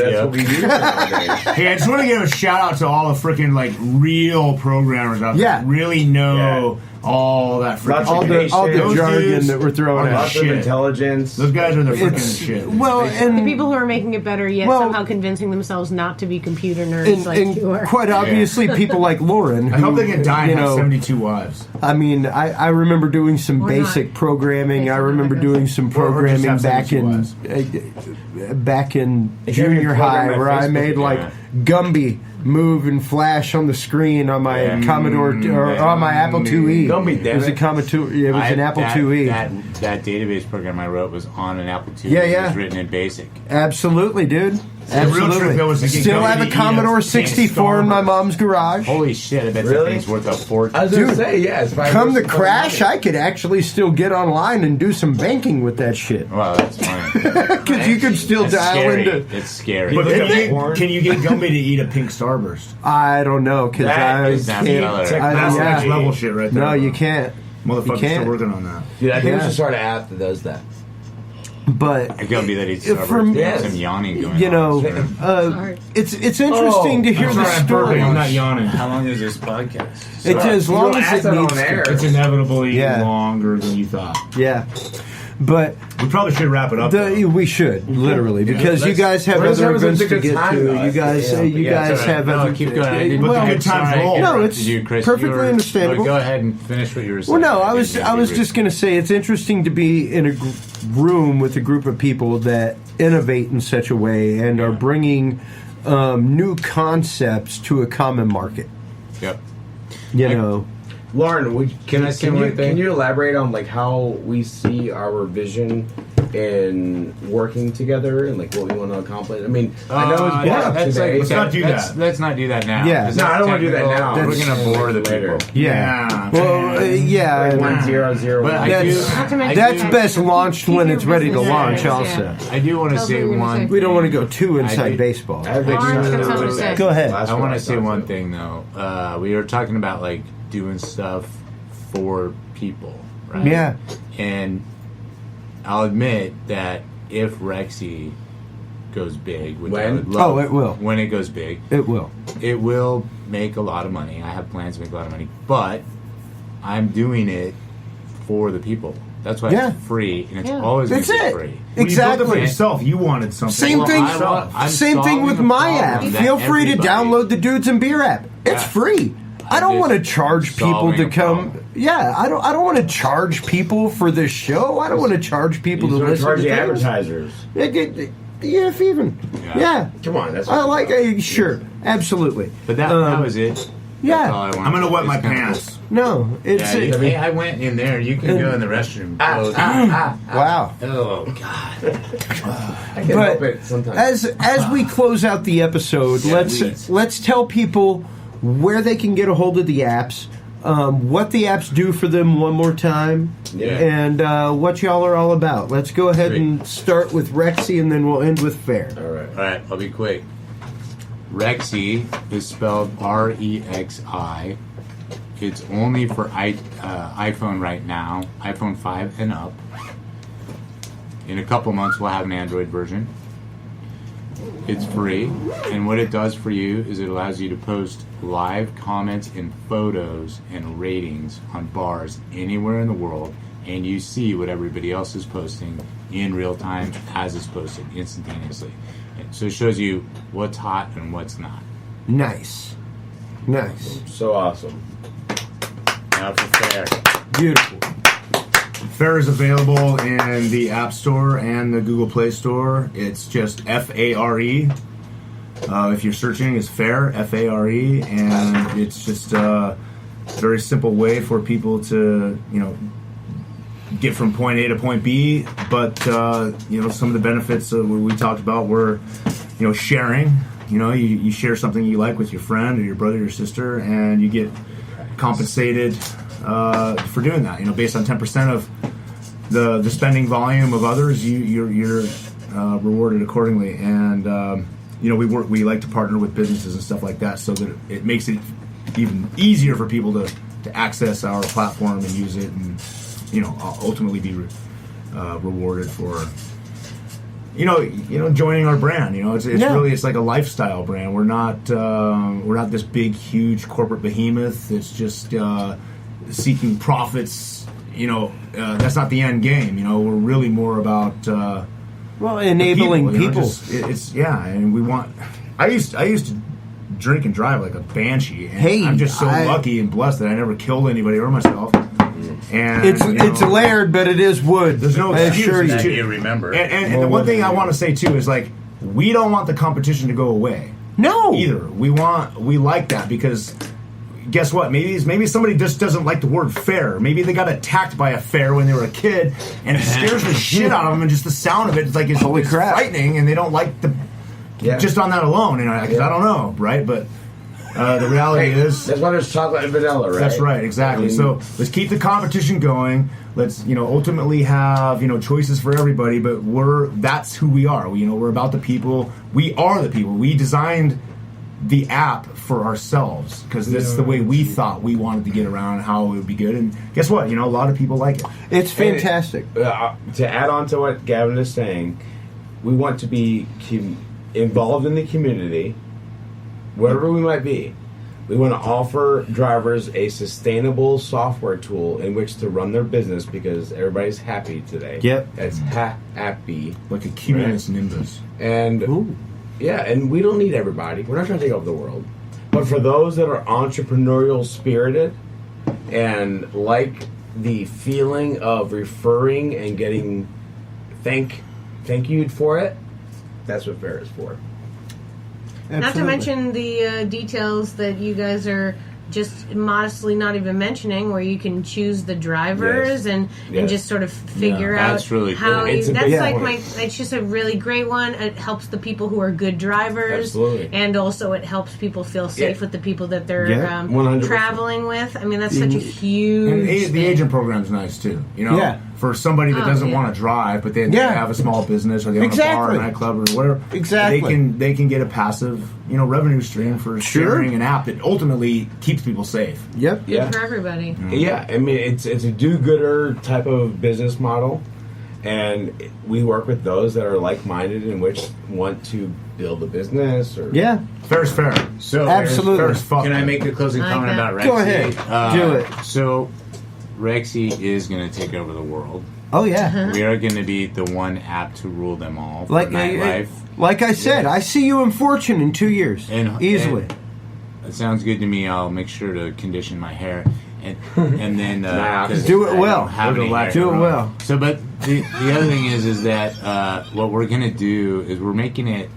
Hey, I just want to give a shout out to all the freaking like real programmers out there that really know all that freaking all the jargon that we're throwing out. Lots of intelligence. Those guys are the freaking shit. Well, and the people who are making it better, yet somehow convincing themselves not to be computer nerds like you are. Quite obviously, people like Lauren. I hope they can die and have 72 wives. I mean, I remember doing some basic programming. I remember doing some programming back in junior high, where I made like Gumby move and flash on the screen on my Commodore or on my Apple IIe. It was a Commodore. It was an Apple IIe. That database program I wrote was on an Apple IIe. Yeah, It yeah. was written in BASIC. Absolutely, dude. Absolutely. The real trick, though, was to get Still Gumby have a to eat Commodore a 64 in my mom's garage. Holy shit! I bet that thing's worth a fortune. I was going to say, it's come to crash, I could actually still get online and do some banking with that shit. Wow, that's funny. Because you could still dial scary. into. It's scary. But can you get Gumby to eat a pink starburst? I don't know because That's next level shit right there. No, you can't. Motherfuckers can't. still working on that. Dude, I think we should start an app that does that. But It could be that he's from some yawning going on. It's interesting to hear the story. I'm not yawning. How long is this podcast? It's as long as it needs to. It's inevitably longer than you thought. Yeah. But we probably should wrap it up. We should literally because you guys have other events to get to. You guys have. Keep going. Well, time roll. No, it's perfectly understandable. Go ahead and finish what you were saying. Well, no, I was just going to say it's interesting to be in a room with a group of people that innovate in such a way and are bringing new concepts to a common market. Yep. You know. Lauren, can I say one thing? Can you elaborate on like how we see our vision in working together and like what we want to accomplish? I mean, I know it's brought up today. Let's not do that. Let's not do that now. Yeah. No, I don't want to do that now. We're going to bore the people. Yeah. Well, yeah. Like 100. That's best launched when it's ready to launch. Also, I do want to say one. We don't want to go too inside baseball. Go ahead. I want to say one thing though. We were talking about like doing stuff for people, right? Yeah. And I'll admit that if Rexi goes big, which I would love, it will. When it goes big, it will. It will make a lot of money. I have plans to make a lot of money, but I'm doing it for the people. That's why Yeah. it's free, and it's Yeah. always going That's to be it. free. When you built it for Exactly. yourself, you wanted something. Same Well, thing. I'm Same thing with solving a my app. problem that Feel free to everybody- download the Dudes and Beer app. It's Yeah. free. I don't just want to charge people solving to a come. problem. Yeah, I don't want to charge people for this show. I don't want to charge people You to start listen to charging things. advertisers. Yeah, if even. Yeah. Come on, that's I like. Sure, absolutely. But that was it. Yeah. That's all I wanted. I'm gonna wet my It's kinda pants. No, it's. cool. Yeah, hey, I went in there. You can go in the restroom. Wow. Oh God. I can't help it sometimes. As we close out the episode, please. let's tell people where they can get a hold of the apps, what the apps do for them one more time, and what y'all are all about. Let's go ahead and start with Rexi, and then we'll end with Fair. All Alright, I'll be quick. Rexi is spelled R-E-X-I. It's only for iPhone right now, iPhone 5 and up. In a couple months, we'll have an Android version. It's free, and what it does for you is it allows you to post live comments and photos and ratings on bars anywhere in the world, and you see what everybody else is posting in real time as it's posted instantaneously. So it shows you what's hot and what's not. Nice. So awesome. Now for Fair. Beautiful. Fair is available in the App Store and the Google Play Store. It's just F-A-R-E. If you're searching, it's Fair, F-A-R-E, and it's just a very simple way for people to, get from point A to point B. But some of the benefits of what we talked about were, sharing. You share something you like with your friend or your brother or your sister, and you get compensated for doing that. Based on 10% of the spending volume of others, you're rewarded accordingly. And we like to partner with businesses and stuff like that, so that it makes it even easier for people to access our platform and use it, and ultimately be rewarded for joining our brand. It's really, it's like a lifestyle brand. We're not this big huge corporate behemoth. It's just seeking profits. That's not the end game. We're really more about enabling people. And we want. I used to drink and drive like a banshee, and Hey, I'm just so lucky and blessed that I never killed anybody or myself. And it's layered, but it is wood. There's no I assure excuses you. to You remember. And the one thing I want to say too is, like, we don't want the competition to go away. No. Either. We like that, because guess what? Maybe somebody just doesn't like the word fair. Maybe they got attacked by a fair when they were a kid, and it scares the shit out of them, and just the sound of it, it's like it's frightening, and they don't like just on that alone. I don't know, right? But the reality is, that's why there's chocolate and vanilla, right? That's right, exactly. So let's keep the competition going. Let's ultimately have choices for everybody. But that's who we are. We're about the people. We are the people. We designed the app for ourselves because that's the way we thought we wanted to get around, how it would be good. And guess what? A lot of people like it. It's fantastic. To add on to what Gavin is saying, we want to be involved in the community, wherever we might be. We want to offer drivers a sustainable software tool in which to run their business, because everybody's happy today. Yep. It's happy. Like a cumulus nimbus. And and we don't need everybody. We're not trying to take over the world. But for those that are entrepreneurial spirited and like the feeling of referring and getting thank you'd for it, that's what Fair is for. Absolutely. Not to mention the details that you guys are just modestly not even mentioning, where you can choose the drivers and just sort of figure out that's really how cool. it's just a really great one. It helps the people who are good drivers. Absolutely. And also it helps people feel safe with the people that they're 100%. traveling with. I mean, that's such a huge And the agent program's nice too. For somebody that doesn't want to drive, but they have a small business, or they own a bar, or a nightclub, or whatever. Exactly. They can get a passive, revenue stream for sharing an app that ultimately keeps people safe. Yep. good for everybody. Yeah, I mean, it's a do-gooder type of business model, and we work with those that are like-minded in which want to build a business. Or Fair's fair. So absolutely. Fair's fuck. Can I make a closing comment about Rexi? Go ahead. Do it. So Rexi is going to take over the world. Oh yeah, we are going to be the one app to rule them all. For like nightlife. Like I said, I see you in Fortune in 2 years, easily. And it sounds good to me. I'll make sure to condition my hair, and then do it well. Do it well. So, but the other thing is that what we're going to do is we're making it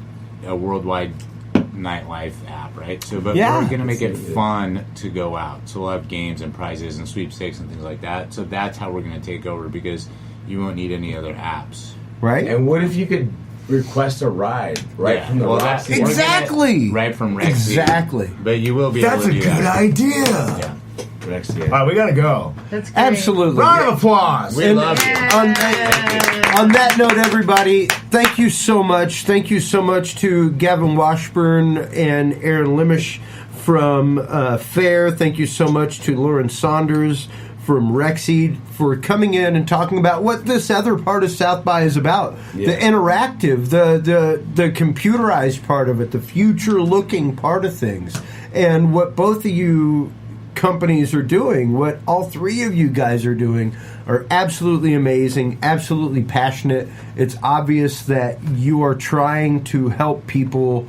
a worldwide nightlife app, right? So, but we're going to make it fun to go out. So we'll have games and prizes and sweepstakes and things like that. So that's how we're going to take over, because you won't need any other apps. Right. And what if you could request a ride from the Rexi? Exactly. Right from Rexi. Exactly. But you will be able to do that. That's a good idea. Yeah. Rexi. All right, we got to go. That's great. Absolutely. Round of applause. We love you. On that note, everybody, thank you so much. Thank you so much to Gavin Washburn and Aron Lemisch from FAIR. Thank you so much to Loren Saunders from Rexi for coming in and talking about what this other part of South by is about. The interactive, the computerized part of it, the future-looking part of things. And what both of you companies are doing, what all three of you guys are doing, are absolutely amazing, absolutely passionate. It's obvious that you are trying to help people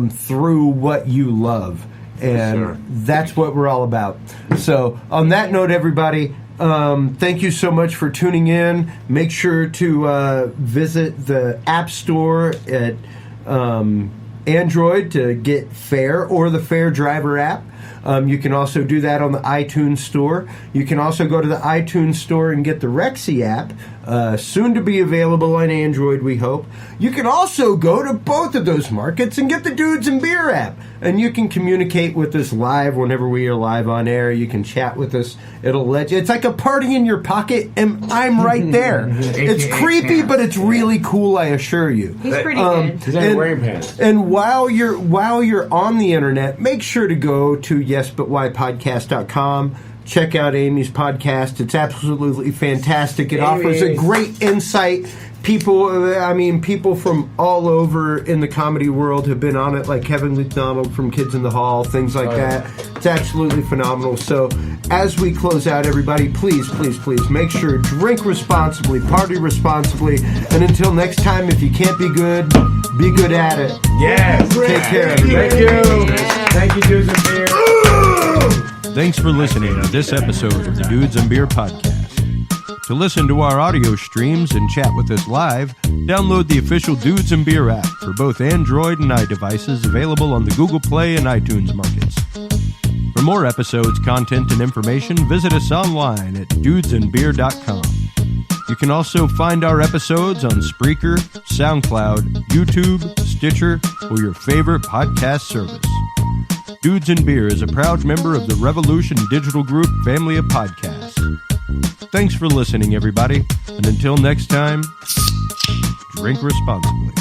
through what you love. And that's what we're all about. So on that note, everybody, thank you so much for tuning in. Make sure to visit the App Store at Android to get FAIR or the FAIR Driver app. You can also do that on the iTunes Store. You can also go to the iTunes Store and get the Rexi app, soon to be available on Android, we hope. You can also go to both of those markets and get the Dudes and Beer app. And you can communicate with us live whenever we are live on air. You can chat with us. It'll let you. It's like a party in your pocket, and I'm right there. It's creepy, but it's really cool, I assure you. He's pretty good. He's not wearing pants. And while you're on the internet, make sure to go to yesbutwhypodcast.com. Check out Amy's podcast. It's absolutely fantastic. It offers a great insight. People from all over in the comedy world have been on it, like Kevin McDonald from Kids in the Hall, things like that. It's absolutely phenomenal. So as we close out, everybody, please, please, please make sure, drink responsibly, party responsibly, and until next time, if you can't be good at it. Yes. Take care, everybody. Thank you. Thank you, Dudes and Beer. Thanks for listening to this episode of the Dudes and Beer Podcast. To listen to our audio streams and chat with us live, download the official Dudes and Beer app for both Android and iDevices, available on the Google Play and iTunes markets. For more episodes, content, and information, visit us online at dudesandbeer.com. You can also find our episodes on Spreaker, SoundCloud, YouTube, Stitcher, or your favorite podcast service. Dudes and Beer is a proud member of the Revolution Digital Group family of podcasts. Thanks for listening, everybody, and until next time, drink responsibly.